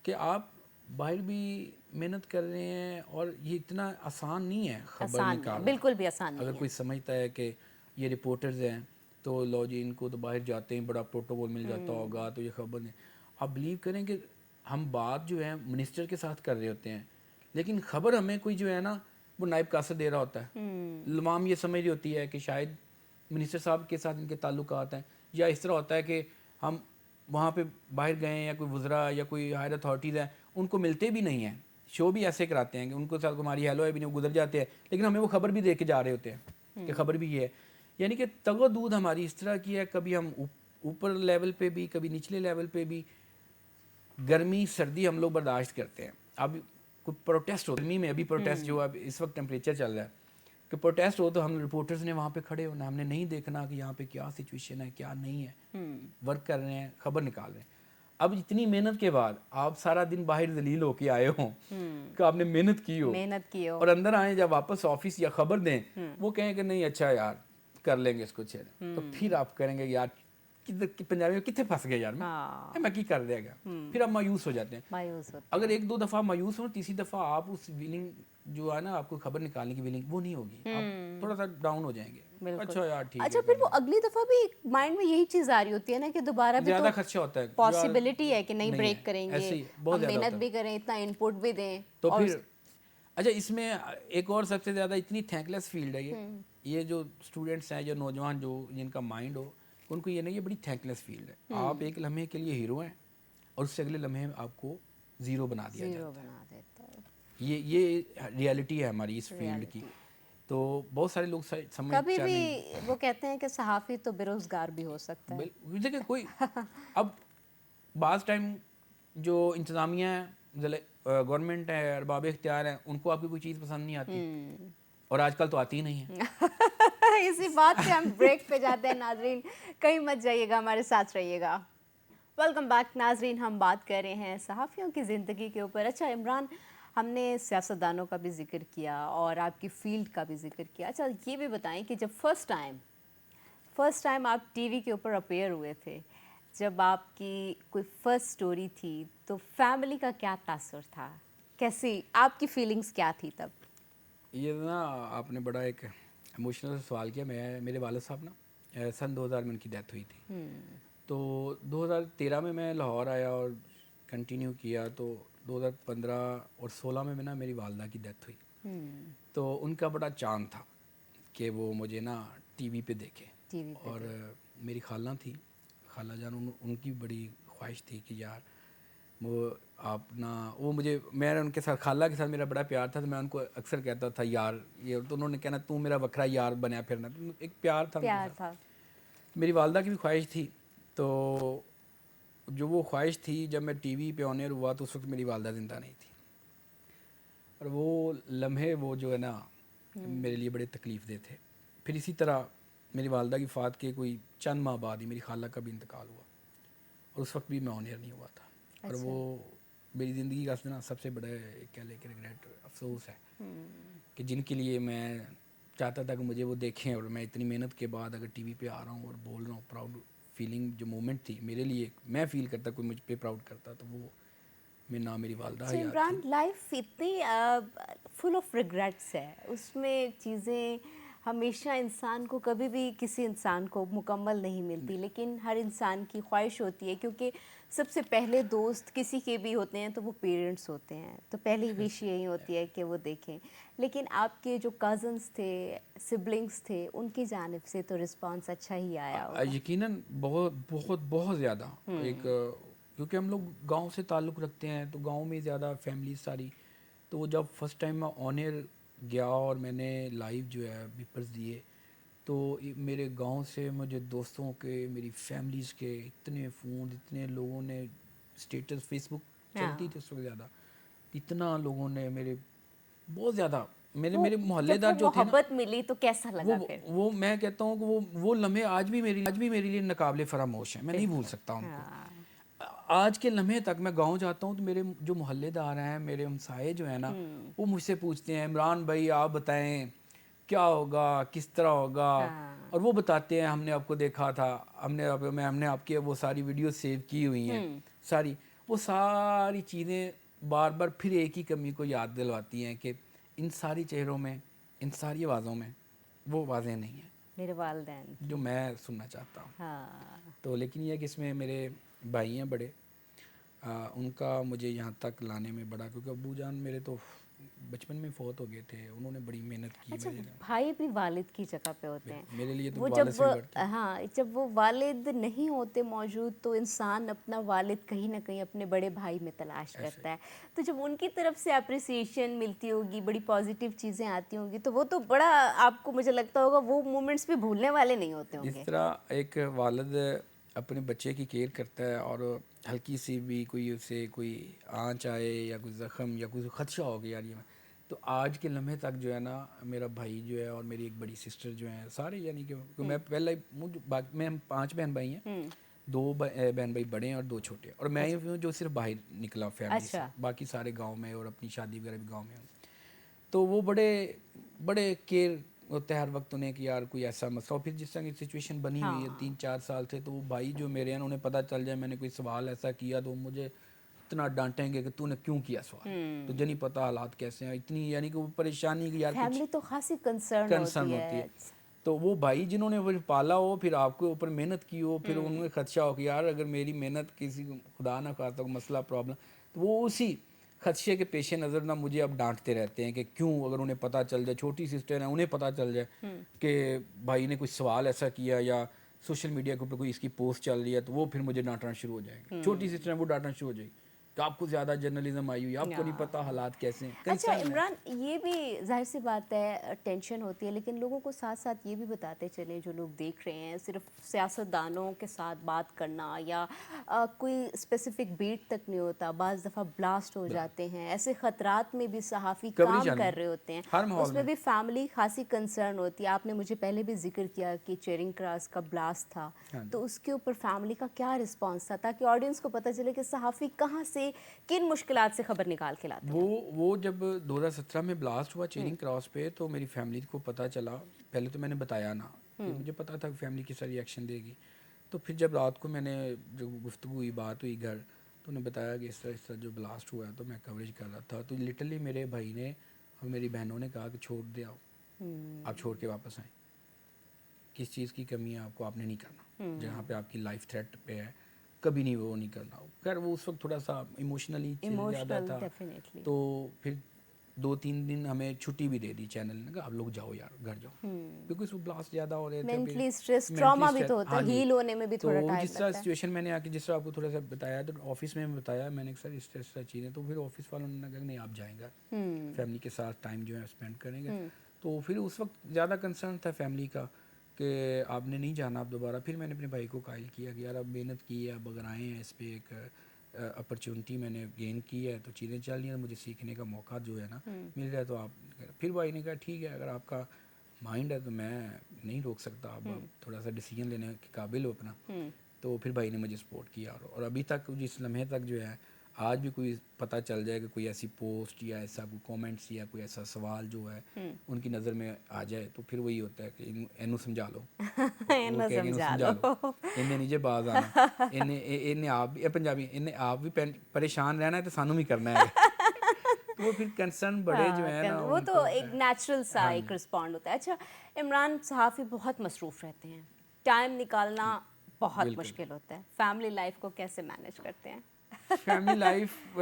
کہ آپ باہر بھی محنت کر رہے ہیں, اور یہ اتنا آسان نہیں ہے خبر نکالنا, بالکل بھی آسان نہیں اگر ہے. کوئی سمجھتا ہے کہ یہ رپورٹرز ہیں تو لو جی ان کو تو باہر جاتے ہیں بڑا پروٹوکول مل جاتا ہوگا تو یہ خبر نہیں. آپ بلیو کریں کہ ہم بات جو ہے منسٹر کے ساتھ کر رہے ہوتے ہیں, لیکن خبر ہمیں کوئی جو ہے نا وہ نائب قاصد دے رہا ہوتا ہے. عوام یہ سمجھ رہی ہوتی ہے کہ شاید منسٹر صاحب کے ساتھ ان کے تعلقات ہیں, یا اس طرح ہوتا ہے کہ ہم وہاں پہ باہر گئے ہیں, یا کوئی وزراء یا کوئی ہائر اتھارٹیز ہیں, ان کو ملتے بھی نہیں ہیں. شو بھی ایسے کراتے ہیں کہ ان کو ساتھ ہماری ہیلو ہے بھی نہیں, وہ گزر جاتے ہیں, لیکن ہمیں وہ خبر بھی دے کے جا رہے ہوتے ہیں کہ خبر بھی یہ ہے. یعنی کہ تگ و دود ہماری اس طرح کی ہے, کبھی ہم اوپر لیول پہ بھی, کبھی نچلے لیول پہ بھی. گرمی سردی ہم لوگ برداشت کرتے ہیں. اب کوئی پروٹیسٹ ہو گرمی میں, ابھی پروٹیسٹ جو اب اس وقت ٹیمپریچر چل رہا ہے, کہ پروٹیسٹ ہو تو ہم رپورٹرز نے وہاں پہ کھڑے ہونا, ہم نے نہیں دیکھنا کہ یہاں پہ کیا سچویشن ہے کیا نہیں ہے, ورک کر رہے ہیں, خبر نکال رہے ہیں. اب اتنی محنت کے بعد آپ سارا دن باہر ذلیل ہو کے آئے ہوں کہ آپ نے محنت کی ہو, اور اندر آئیں جب واپس آفس یا خبر دیں, وہ کہیں کہ نہیں اچھا یار کر لیں گے اس کو چھیڑ, تو پھر آپ کریں گے یار پنجابی میں کتنے پھنس گئے یار, میں کی کر دیا گیا. پھر آپ مایوس ہو جاتے ہیں. اگر ایک دو دفعہ مایوس ہوں, تیسری دفعہ آپ اس ویلنگ جو ہے نا آپ کو خبر نکالنے کی ویلنگ وہ نہیں ہوگی, آپ تھوڑا سا ڈاؤن ہو جائیں گے. اچھا یار ٹھیک ہے. اچھا پھر وہ اگلی دفعہ بھی مائنڈ میں یہی چیز آ رہی ہوتی ہے نا کہ دوبارہ بھی زیادہ خرچہ ہوتا ہے, پاسبلٹی ہے کہ نہیں بریک کریں گے, ایسے ہی بہت ہم زیادہ محنت بھی کریں, اتنا ان پٹ بھی دیں. تو پھر اچھا اس میں ایک اور سب سے زیادہ اتنی تھینک لیس فیلڈ ہے یہ جو اسٹوڈنٹس ہیں, جو نوجوان جو جن کا مائنڈ ہو, ان کو یہ نہیں, یہ بڑی تھینک لیس فیلڈ ہے. آپ ایک لمحے کے لیے ہیرو ہیں اور اس سے اگلے لمحے آپ کو زیرو بنا دیا جاتا ہے. یہ ریالٹی ہے ہماری اس فیلڈ کی. تو بہت سارے لوگ کبھی بھی وہ کہتے ہیں کہ صحافی تو بے روزگار بھی ہو سکتا ہے. دیکھیں کوئی اب بعض ٹائم جو انتظامیہ ہے, گورنمنٹ ہے, ارباب اختیار ہیں, ان کو آپ کی کوئی چیز پسند نہیں آتی, اور آج کل تو آتی ہی نہیں ہے. اسی بات سے ہم بریک پہ جاتے ہیں. ناظرین کہیں مت جائیے گا, ہمارے ساتھ رہیے گا. ویلکم بیک ناظرین, ہم بات کر رہے ہیں صحافیوں کی زندگی کے اوپر. اچھا عمران, ہم نے سیاستدانوں کا بھی ذکر کیا اور آپ کی فیلڈ کا بھی ذکر کیا. اچھا یہ بھی بتائیں کہ جب فرسٹ ٹائم آپ ٹی وی کے اوپر اپیئر ہوئے تھے, جب آپ کی کوئی فرسٹ سٹوری تھی, تو فیملی کا کیا تاثر تھا, کیسی آپ کی فیلنگز کیا تھی تب؟ یہ نا آپ نے بڑا ایک ایموشنل سوال کیا. میرے والد صاحب نا سن 2000 میں ان کی ڈیتھ ہوئی تھی, تو 2013 میں لاہور آیا اور کنٹینیو کیا, تو 2015 اور 16 میں نا میری والدہ کی ڈیتھ ہوئی. تو ان کا بڑا چاند تھا کہ وہ مجھے نا ٹی وی پہ دیکھے, اور میری خالہ تھی, خالہ جان, ان کی بڑی خواہش تھی کہ یار وہ آپ نا, وہ مجھے, میں ان کے ساتھ خالہ کے ساتھ میرا بڑا پیار تھا, تو میں ان کو اکثر کہتا تھا یار یہ, تو انہوں نے کہنا تو میرا وکھرا یار بنیا پھرنا, ایک پیار تھا. میری والدہ کی بھی خواہش تھی, تو جو وہ خواہش تھی جب میں ٹی وی پہ آن ایئر ہوا تو اس وقت میری والدہ زندہ نہیں تھی, اور وہ لمحے وہ جو ہے نا میرے لیے بڑے تکلیف دہ تھے. پھر اسی طرح میری والدہ کی وفات کے کوئی چند ماہ بعد ہی میری خالہ کا بھی انتقال ہوا, اور اس وقت بھی میں آن ایئر نہیں ہوا تھا. اور وہ میری زندگی کا نا سب سے بڑا کیا لے کے ریگریٹ افسوس ہے کہ جن کے لیے میں چاہتا تھا کہ مجھے وہ دیکھیں, اور میں اتنی محنت کے بعد اگر ٹی وی پہ آ رہا ہوں اور بول رہا ہوں, پراؤڈ فیلنگ جو مومنٹ تھی میرے لیے, میں فیل کرتا کوئی مجھ پہ پراؤڈ کرتا, تو وہ میں نہ میری والدہ تو حیات عمران تھی. لائف اتنی فل آف ریگریٹس ہے, اس میں چیزیں ہمیشہ انسان کو کبھی بھی کسی انسان کو مکمل نہیں ملتی, لیکن ہر انسان کی خواہش ہوتی ہے, کیونکہ سب سے پہلے دوست کسی کے بھی ہوتے ہیں تو وہ پیرنٹس ہوتے ہیں, تو پہلی وش یہی ہوتی ہے کہ وہ دیکھیں. لیکن آپ کے جو کزنس تھے, سبلنگس تھے, ان کی جانب سے تو رسپانس اچھا ہی آیا ہوگا. یقیناً بہت بہت بہت زیادہ. ایک کیونکہ ہم لوگ گاؤں سے تعلق رکھتے ہیں, تو گاؤں میں زیادہ فیملی ساری. تو وہ جب فرسٹ ٹائم میں آن ایئر گیا اور میں نے لائیو جو ہے پیپرز دیے, تو میرے گاؤں سے مجھے دوستوں کے, میری فیملیز کے اتنے فون, اتنے لوگوں نے اسٹیٹس, فیس بک چلتی تھی اس وقت زیادہ, اتنا لوگوں نے میرے بہت زیادہ میرے محلے دار جب جو وہ تھے نا, محبت ملی تو کیسا لگا پھر؟ وہ میں کہتا ہوں کہ وہ لمحے آج بھی میرے لیے ناقابل فراموش ہیں, میں نہیں بھول سکتا ان کو. آج کے لمحے تک میں گاؤں جاتا ہوں تو میرے جو محلے دار ہیں, میرے ہمسائے جو ہیں نا, وہ مجھ سے پوچھتے ہیں عمران بھائی آپ بتائیں کیا ہوگا, کس طرح ہوگا, اور وہ بتاتے ہیں ہم نے آپ کو دیکھا تھا, ہم نے آپ کی وہ ساری ویڈیو سیو کی ہوئی ہیں ساری. وہ ساری چیزیں بار بار پھر ایک ہی کمی کو یاد دلواتی ہیں کہ ان ساری چہروں میں, ان ساری آوازوں میں وہ آوازیں نہیں ہیں میرے والدین جو میں سننا چاہتا ہوں. ہاں, تو لیکن یہ کہ اس میں میرے بھائی ہیں بڑے, ان کا مجھے یہاں تک لانے میں بڑا, کیونکہ ابو جان میرے تو بچپن میں فوت ہو گئے تھے, انہوں نے بڑی محنت کی اچھا میرے بھائی بھی والد کی جگہ پہ ہوتے ہیں. میرے لیے تو وہ والد جب سے بھی بڑھتے ہیں. ہاں جب وہ والد نہیں ہوتے موجود تو انسان اپنا والد کہیں نہ کہیں اپنے بڑے بھائی میں تلاش کرتا ہے. تو جب ان کی طرف سے اپریسیشن ملتی ہوگی, بڑی پازیٹیو چیزیں آتی ہوں گی, تو وہ تو بڑا آپ کو مجھے لگتا ہوگا وہ مومنٹس بھی بھولنے والے نہیں ہوتے ہوں جس گے. طرح ایک والد اپنے بچے کی کیئر کرتا ہے, اور ہلکی سی بھی کوئی اسے کوئی آنچ آئے یا کوئی زخم یا کوئی خدشہ ہو گیا یار, تو آج کے لمحے تک جو ہے نا میرا بھائی جو ہے اور میری ایک بڑی سسٹر جو ہیں سارے, یعنی کہ میں پہلے میں ہم 5 بہن بھائی ہیں, 2 بہن بھائی بڑے ہیں اور 2 چھوٹے, اور میں ہی ہوں جو صرف باہر نکلا فیملی سے, باقی سارے گاؤں میں, اور اپنی شادی وغیرہ بھی گاؤں میں ہوں. تو وہ بڑے کیئر ہوتا ہے ہر وقت انہیں کہ یار کوئی ایسا مسئلہ ہو. پھر جس طرح کی سچویشن بنی ہوئی ہے 3-4 سال سے, تو وہ بھائی جو میرے ہیں انہیں پتہ چل جائے میں نے کوئی سوال ایسا کیا تو مجھے اتنا ڈانٹیں گے کہ تو نے کیوں کیا سوال, تجھے نہیں پتہ حالات کیسے ہیں, اتنی یعنی کہ وہ پریشانی کی یار کچھ فیملی تو خاصی کنسرن ہوتی ہے. تو وہ بھائی جنہوں نے وہ پالا ہو, پھر آپ کے اوپر محنت کی ہو, پھر ان میں خدشہ ہو کہ یار اگر میری محنت کسی خدا نہ خواستہ کوئی مسئلہ پرابلم, تو وہ اسی خدشے کے پیش نظر نہ مجھے اب ڈانٹتے رہتے ہیں کہ کیوں, اگر انہیں پتہ چل جائے, چھوٹی سسٹر ہیں انہیں پتہ چل جائے کہ بھائی نے کوئی سوال ایسا کیا یا سوشل میڈیا کے اوپر کوئی اس کی پوسٹ چل رہی ہے, تو وہ پھر مجھے ڈانٹنا شروع ہو جائے گا. چھوٹی سسٹر ہیں وہ ڈانٹنا شروع ہو جائے گی کہ آپ کو زیادہ جرنلزم آئی ہوئی, آپ کو نہیں پتہ حالات کیسے ہیں. اچھا عمران, یہ بھی ظاہر سی بات ہے ٹینشن ہوتی ہے, لیکن لوگوں کو ساتھ ساتھ یہ بھی بتاتے چلیں جو لوگ دیکھ رہے ہیں, صرف سیاستدانوں کے ساتھ بات کرنا یا کوئی اسپیسیفک بیٹ تک نہیں ہوتا, بعض دفعہ بلاسٹ ہو جاتے ہیں, ایسے خطرات میں بھی صحافی کام کر رہے ہوتے ہیں, اس میں بھی فیملی خاصی کنسرن ہوتی ہے. آپ نے مجھے پہلے بھی ذکر کیا کہ چیرنگ کراس کا بلاسٹ تھا, تو اس کے اوپر فیملی کا کیا رسپانس تھا, تاکہ آڈینس کو پتہ چلے کہ صحافی کہاں سے کن مشکلات سے خبر نکال کے لاتے ہیں. وہ جب 2017 میں بلاسٹ ہوا چیرنگ کراس پہ, تو میری فیملی کو پتہ چلا, پہلے تو میں نے بتایا نا, کہ مجھے پتہ تھا کہ فیملی کس طرح ریئیکشن دے گی. تو پھر جب رات کو میں نے جو گفتگو ہوئی, بات ہوئی گھر, تو انہیں بتایا کہ اس طرح جو بلاسٹ ہوا ہے, تو میں کوریج کر رہا تھا. تو لٹرلی میرے بھائی نے اور میری بہنوں نے کہا کہ چھوڑ دے, آپ چھوڑ کے واپس آئیں, کس چیز کی کمی ہے آپ کو, آپ نے نہیں کرنا, جہاں پہ آپ کی لائف تھریٹ پہ ہے کبھی نہیں وہ نہیں کرنا. خیر وہ اس وقت تھوڑا سا ایموشنلی زیادہ تھا, تو پھر 2-3 دن ہمیں چھٹی بھی دے دی چینل نے, کہا آپ لوگ جاؤ یار گھر جاؤ, کیونکہ اس بلاسٹ زیادہ ہو رہے تھے. مینٹلی اسٹریس, ٹراما بھی تو ہوتا ہے, ہیل ہونے میں بھی تھوڑا ٹائم جس طرح سچویشن میں نے آ کے جس طرح آپ کو تھوڑا سا بتایا, تو آفس میں بتایا میں نے کہ سر اس طرح چیزیں, تو پھر آفس والوں نے کہا کہ نہیں آپ جائیں گا, فیملی کے ساتھ ٹائم جو ہے اسپینڈ کریں گے. تو پھر اس وقت زیادہ کنسرن تھا فیملی کا کہ آپ نے نہیں جانا آپ دوبارہ. پھر میں نے اپنے بھائی کو قائل کیا کہ یار اب محنت کی ہے, اب اگر آئے ہیں اس پہ ایک اپرچونٹی میں نے گین کی ہے تو چیزیں چل رہی ہیں, مجھے سیکھنے کا موقع جو ہے نا مل رہا ہے, تو آپ پھر بھائی نے کہا ٹھیک ہے اگر آپ کا مائنڈ ہے تو میں نہیں روک سکتا, آپ تھوڑا سا ڈیسیجن لینے کے قابل ہو اپنا. تو پھر بھائی نے مجھے سپورٹ کیا, اور ابھی تک جس لمحے تک جو ہے آج بھی کوئی پتہ چل جائے کہ کوئی ایسی پوسٹ یا ایسا کوئی کومنٹس یا کوئی ایسا سوال جو ہے ان کی نظر میں آ جائے تو پھر وہی ہوتا ہے کہ اینو سمجھا لو, وہ کہہ کے سمجھا لو, انہیں نیچے باز آنا, انہیں آپ بھی پنجابی انہیں آپ بھی پریشان رہنا ہے تو سانوں بھی کرنا ہے. تو وہ پھر کنسرن بڑے جو ہیں نا وہ تو ایک نیچرل سا ایک رسپونڈ ہوتا ہے. اچھا عمران, صحافی بہت مصروف رہتے ہیں, ٹائم نکالنا بہت مشکل ہوتا ہے, فیملی لائف کو کیسے مینیج کرتے ہیں؟ فیملی لائف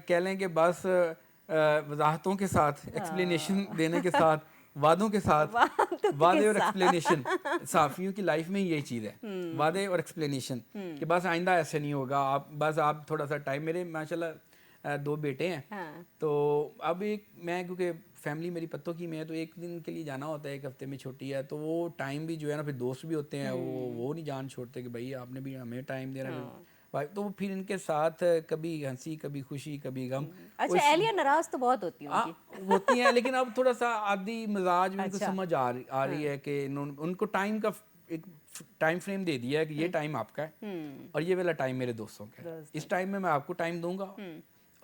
کہہ لیں کہ بس وضاحتوں کے ساتھ, ایکسپلینیشن دینے کے ساتھ, وعدوں کے ساتھ, وعدے اور ایکسپلینیشن. صحافیوں کی لائف میں یہی چیز ہے, وعدے اور ایکسپلینیشن, کہ بس آئندہ ایسے نہیں ہوگا, آپ بس آپ تھوڑا سا ٹائم. میرے ماشاءاللہ 2 بیٹے ہیں, تو اب ایک میں کیونکہ فیملی میری پتوں کی میں ہے تو ایک دن کے لیے جانا ہوتا ہے, ایک ہفتے میں چھٹی ہے, تو وہ ٹائم بھی جو ہے نا پھر دوست بھی ہوتے ہیں, وہ نہیں جان چھوڑتے کہ بھائی آپ نے بھی ہمیں ٹائم دینا ہے. تو پھر ان کے ساتھ کبھی ہنسی, کبھی خوشی, کبھی غم. اچھا اہلیہ ناراض تو بہت ہوتی ہیں ہوتی ہیں, لیکن اب تھوڑا سا عادی مزاج میں ان کو سمجھ آ رہی ہے کہ ان کو ٹائم کا ایک ٹائم فریم دے دیا ہے کہ یہ ٹائم آپ کا ہے اور یہ والا ٹائم میرے دوستوں کا ہے, اس ٹائم میں آپ کو ٹائم دوں گا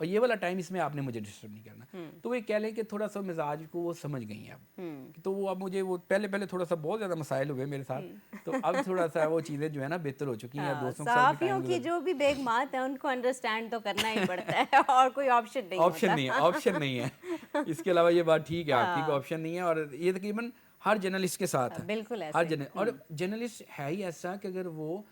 اور یہ والا ٹائم اس میں آپ نے مجھے ڈسٹرب نہیں کرنا. تو وہ کہہ لیں کہ تھوڑا سا مزاج کو وہ سمجھ گئی ہیں اب, تو وہ اب مجھے وہ پہلے تھوڑا سا بہت زیادہ مسائل ہوئے میرے ساتھ, تو اب تھوڑا سا وہ چیزیں جو ہے نا بہتر ہو چکی ہیں. اب دوستوں کے ساتھ بھی صحافیوں کی جو بھی بیگمات ہیں ان کو انڈرسٹینڈ تو کرنا ہی پڑتا ہے, اور کوئی آپشن نہیں ہوتا. آپشن نہیں ہے. اس کے علاوہ یہ بات ٹھیک ہے آپ کی, کوئی آپشن نہیں ہے, اور یہ تقریباً ہر جرنلسٹ کے ساتھ ہے. بالکل ہر اور جرنلسٹ ہے ہی ایسا کہ اگر وہ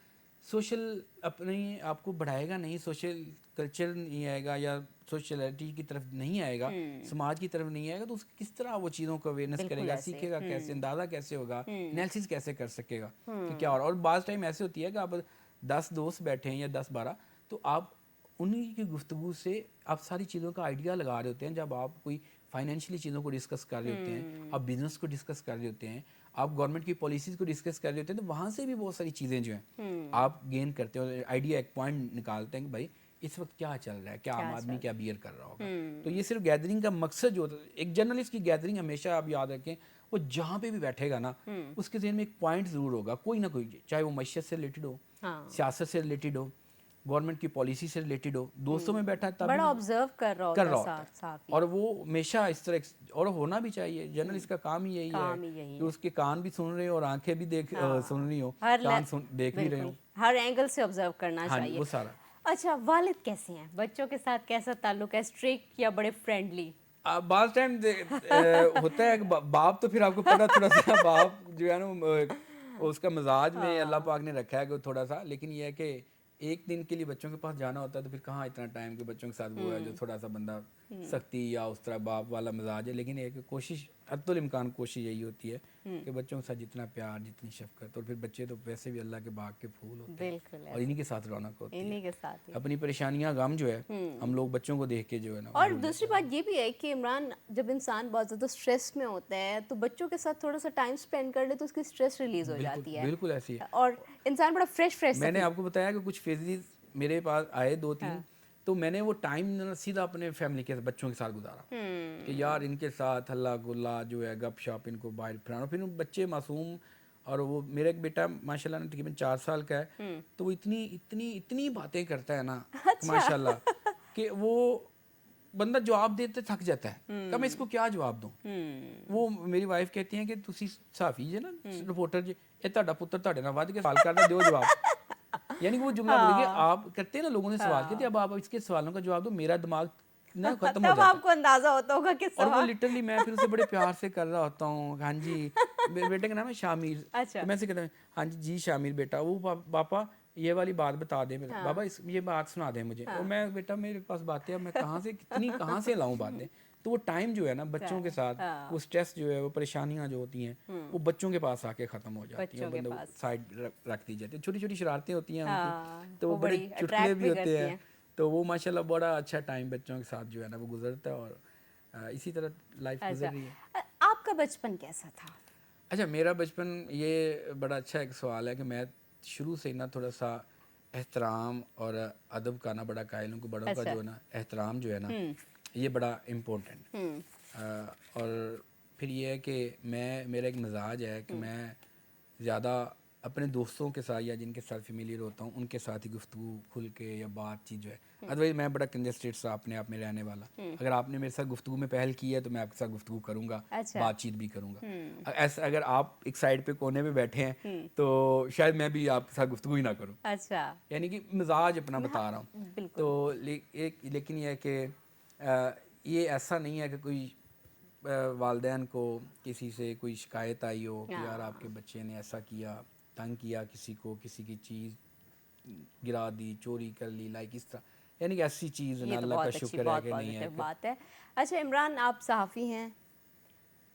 سوشل اپنی آپ کو بڑھائے گا نہیں, سوشل کلچر نہیں آئے گا یا سوشلٹی کی طرف نہیں آئے گا, سماج کی طرف نہیں آئے گا, تو اس کس طرح وہ چیزوں کو اویئرنیس کرے گا, سیکھے گا کیسے, اندازہ کیسے ہوگا, انالیسس کیسے کر سکے گا کہ کیا. اور بعض ٹائم ایسے ہوتی ہے کہ آپ 10 دوست بیٹھے ہیں یا 10-12, تو آپ انہی کی گفتگو سے آپ ساری چیزوں کا آئیڈیا لگا رہے ہوتے ہیں. جب آپ کوئی فائنینشلی چیزوں کو ڈسکس کر رہے ہوتے ہیں, آپ بزنس کو ڈسکس کر رہے ہوتے ہیں, آپ گورنمنٹ کی پالیسیز کو ڈسکس کر رہے ہوتے ہیں, تو وہاں سے بھی بہت ساری چیزیں جو ہیں آپ گین کرتے ہیں, اور آئیڈیا ایک پوائنٹ نکالتے ہیں کہ بھائی اس وقت کیا چل رہا ہے, کیا عام آدمی کیا بیئر کر رہا ہوگا. تو یہ صرف گیدرنگ کا مقصد جو ہوتا ہے, ایک جرنلسٹ کی گیدرنگ ہمیشہ آپ یاد رکھیں, وہ جہاں پہ بھی بیٹھے گا نا اس کے ذہن میں ایک پوائنٹ ضرور ہوگا, کوئی نہ کوئی, چاہے وہ معیشت سے ریلیٹڈ ہو, سیاست سے ریلیٹڈ ہو, گورنمنٹ کی پالیسی سے ریلیٹڈ ہو, دوستوں میں بیٹھا تب بڑا آبزرو کر رہا ہوتا ہے, اور وہ ہمیشہ اس طرح, اور ہونا بھی چاہیے. جرنلسٹ کا کام ہی یہی ہے کہ اس کے کان بھی سن رہے ہو اور آنکھیں بھی سن رہی ہو, کان دیکھ بھی رہے ہو, ہر اینگل سے آبزرو کرنا چاہیے. وہ سارا. اچھا والد کیسے ہیں, بچوں کے ساتھ کیسا تعلق ہے, اسٹرکٹ یا بڑے فرینڈلی؟ بعض ٹائم ہوتا ہے کہ باپ تو پھر آپ کو پتا تھوڑا سا باپ جو ہے نا اس کا مزاج میں اللہ پاک نے رکھا ہے کہ تھوڑا سا, لیکن یہ ہے کہ ایک دن کے لیے بچوں کے پاس جانا ہوتا ہے تو پھر کہاں اتنا ٹائم کہ بچوں کے ساتھ وہ ہے جو تھوڑا سا بندہ سختی یا اس طرح باپ والا مزاج ہے. لیکن ایک کوشش, حد الامکان کوشش یہی ہوتی ہے کہ بچوں کے ساتھ جتنا پیار, جتنی شفقت, اور پھر بچے تو ویسے بھی اللہ کے باغ کے پھول ہوتے ہیں اور انہی کے ساتھ رونق ہوتی ہے. اپنی پریشانیاں غم جو ہے ہم لوگ بچوں کو دیکھ کے جو ہے نا. اور دوسری بات یہ بھی ہے کہ عمران, جب انسان بہت زیادہ اسٹریس میں ہوتا ہے تو بچوں کے ساتھ تھوڑا سا ٹائم اسپینڈ کر لے تو اس کی اسٹریس ریلیز ہو جاتی ہے. بالکل ایسی ہے, اور انسان بڑا فریش میں نے آپ کو بتایا کہ کچھ فیزز میرے پاس آئے 2-3, تو میں نے وہ ٹائم سیدھا اپنے فیملی کے بچوں کے ساتھ گزارا کہ یار ان کے ساتھ ہلا گلا جو ہے, گپ شاپ, ان کو باہر پھرانا. پھر بچے معصوم, اور وہ میرا ایک بیٹا ماشاء اللہ تقریباً 4 سال کا ہے, تو وہ اتنی باتیں کرتا ہے نا ماشاء اللہ کہ وہ بندہ جواب دیتے تھک جاتا ہے کہ میں اس کو کیا جواب دوں. وہ میری وائف کہتی ہیں کہ تسی صحافی جی نا, رپورٹر جی, یہ تہاڈا پتر تہاڈے نال ود کے سوال کردا, دیو جواب. یعنی کہ وہ جملہ بولے کہ آپ کرتے ہیں نا, لوگوں نے سوال کیا, اب آپ اس کے سوالوں کا جواب دو, میرا دماغ نا ختم ہو جاتا ہے. آپ کو اندازہ ہوتا ہوگا کہ اور وہ لٹرلی میں پھر اسے بڑے پیار سے کر رہا ہوتا ہوں, ہاں جی میرے بیٹے کا نام ہے شامیر, تو میں سے کہتا ہوں ہاں جی شامیر بیٹا, وہ پاپا یہ والی بات بتا دیں, بابا یہ بات سنا دیں مجھے. اور میں بیٹا میرے پاس باتیں, اب میں کہاں سے لاؤں باتیں. تو وہ ٹائم جو ہے نا بچوں کے ساتھ, وہ اسٹریس جو ہے, وہ پریشانیاں جو ہوتی ہیں وہ بچوں کے پاس آ کے ختم ہو جاتی ہیں, بندہ سائڈ رکھ دی جاتی ہے. چھوٹی چھوٹی شرارتیں ہوتی ہیں ان کی, تو وہ بڑے چٹکلے بھی ہوتے ہیں, تو وہ ماشاءاللہ بڑا اچھا ٹائم بچوں کے ساتھ جو ہے نا وہ گزرتا ہے, اور اسی طرح لائف گزر رہی ہے. آپ کا بچپن کیسا تھا؟ اچھا میرا بچپن, یہ بڑا اچھا ایک سوال ہے کہ میں شروع سے نا تھوڑا سا احترام اور ادب کا نا بڑا قائل ہوں کہ بڑوں کا جو ہے نا احترام جو ہے نا یہ بڑا امپورٹنٹ اور پھر یہ ہے کہ میرا ایک مزاج ہے کہ میں زیادہ اپنے دوستوں کے ساتھ یا جن کے ساتھ فیملیئر ہوتا ہوں ان کے ساتھ ہی گفتگو کھل کے یا بات چیت جو ہے ادروائز میں بڑا کنجسٹیڈ سا اپنے آپ میں رہنے والا. اگر آپ نے میرے ساتھ گفتگو میں پہل کی ہے تو میں آپ کے ساتھ گفتگو کروں گا, بات چیت بھی کروں گا. ایسا اگر آپ ایک سائڈ پہ کونے پہ بیٹھے ہیں تو شاید میں بھی آپ کے ساتھ گفتگو ہی نہ کروں. اچھا, یعنی کہ مزاج اپنا بتا رہا ہوں. تو لیکن یہ ہے کہ یہ ایسا نہیں ہے کہ کوئی والدین کو کسی سے کوئی شکایت آئی ہو کہ یار آپ کے بچے نے ایسا کیا, تنگ کیا کسی کو, کسی کی چیز گرا دی, چوری کر لی, لائک اس طرح. یعنی کہ ایسی چیز نا اللہ کا شکر ہے کہ نہیں ہے. بات ہے. اچھا عمران, آپ صحافی ہیں,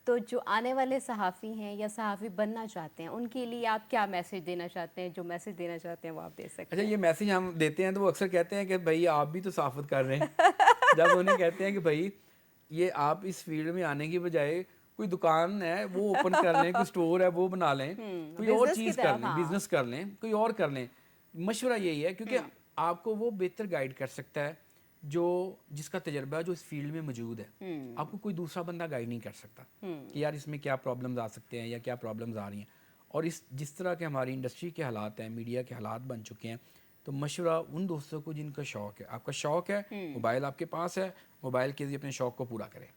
تو جو آنے والے صحافی ہیں یا صحافی بننا چاہتے ہیں ان کے لیے آپ کیا میسج دینا چاہتے ہیں؟ جو میسج دینا چاہتے ہیں وہ آپ دے سکتے اچھا, ہیں. یہ میسج ہم دیتے ہیں تو وہ اکثر کہتے ہیں کہ بھائی آپ بھی تو صحافت کر رہے ہیں. جب انہیں کہتے ہیں کہ بھائی یہ آپ اس فیلڈ میں آنے کی بجائے کوئی دکان ہے وہ اوپن کر لیں, کوئی سٹور ہے وہ بنا لیں, کوئی اور چیز کر لیں, بزنس کر لیں, کوئی اور کر لیں. مشورہ یہی ہے کیونکہ آپ کو وہ بہتر گائیڈ کر سکتا ہے جس کا تجربہ جو اس فیلڈ میں موجود ہے. آپ کو کوئی دوسرا بندہ گائیڈ نہیں کر سکتا کہ یار اس میں کیا پرابلمز آ سکتے ہیں یا کیا پرابلمز آ رہی ہیں. اور جس طرح کے ہماری انڈسٹری کے حالات ہیں, میڈیا کے حالات بن چکے ہیں, تو مشورہ ان دوستوں کو جن کا شوق ہے. آپ کا شوق ہے, موبائل آپ کے پاس ہے, موبائل کے ذریعے اپنے شوق کو پورا کریں,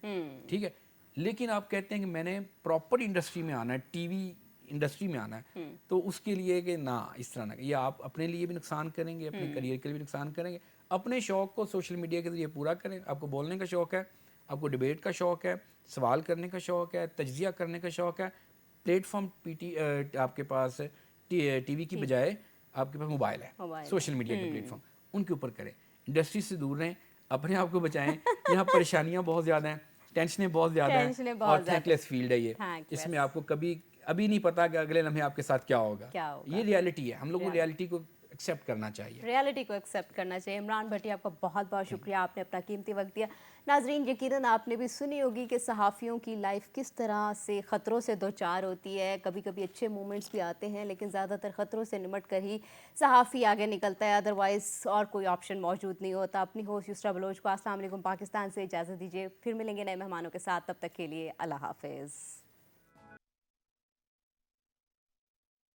ٹھیک ہے. لیکن آپ کہتے ہیں کہ میں نے پراپر انڈسٹری میں آنا ہے, ٹی وی انڈسٹری میں آنا ہے, تو اس کے لیے کہ نہ اس طرح نہ, یہ آپ اپنے لیے بھی نقصان کریں گے, اپنے کریئر کے لیے بھی نقصان کریں گے. اپنے شوق کو سوشل میڈیا کے ذریعے پورا کریں. آپ کو بولنے کا شوق ہے, آپ کو ڈبیٹ کا شوق ہے, سوال کرنے کا شوق ہے, تجزیہ کرنے کا شوق ہے, پلیٹ فارم آپ کے پاس ٹی وی کی بجائے آپ کے پاس موبائل ہے, سوشل میڈیا کے پلیٹ فارم, ان کے اوپر کریں. انڈسٹری سے دور رہیں, اپنے آپ کو بچائیں. یہاں پریشانیاں بہت زیادہ ہیں, ٹینشنیں بہت زیادہ ہیں, اور تھینک لیس فیلڈ ہے یہ. اس میں آپ کو ابھی نہیں پتا کہ اگلے لمحے آپ کے ساتھ کیا ہوگا. یہ ریالٹی ہے, ہم لوگ کو ریالٹی کو ایکسیپٹ کرنا چاہیے. ریالٹی کو ایکسیپٹ کرنا چاہیے. عمران بھٹی, آپ کا بہت بہت شکریہ, آپ نے اپنا قیمتی وقت دیا. ناظرین, یقیناً آپ نے بھی سنی ہوگی کہ صحافیوں کی لائف کس طرح سے خطروں سے دوچار ہوتی ہے. کبھی کبھی اچھے مومنٹس بھی آتے ہیں, لیکن زیادہ تر خطروں سے نمٹ کر ہی صحافی آگے نکلتا ہے, ادروائز اور کوئی آپشن موجود نہیں ہوتا. اپنی ہوسٹ یسریٰ بلوچ کو السلام علیکم پاکستان سے اجازت دیجیے. پھر ملیں گے نئے مہمانوں کے ساتھ, تب تک کے لیے اللہ حافظ.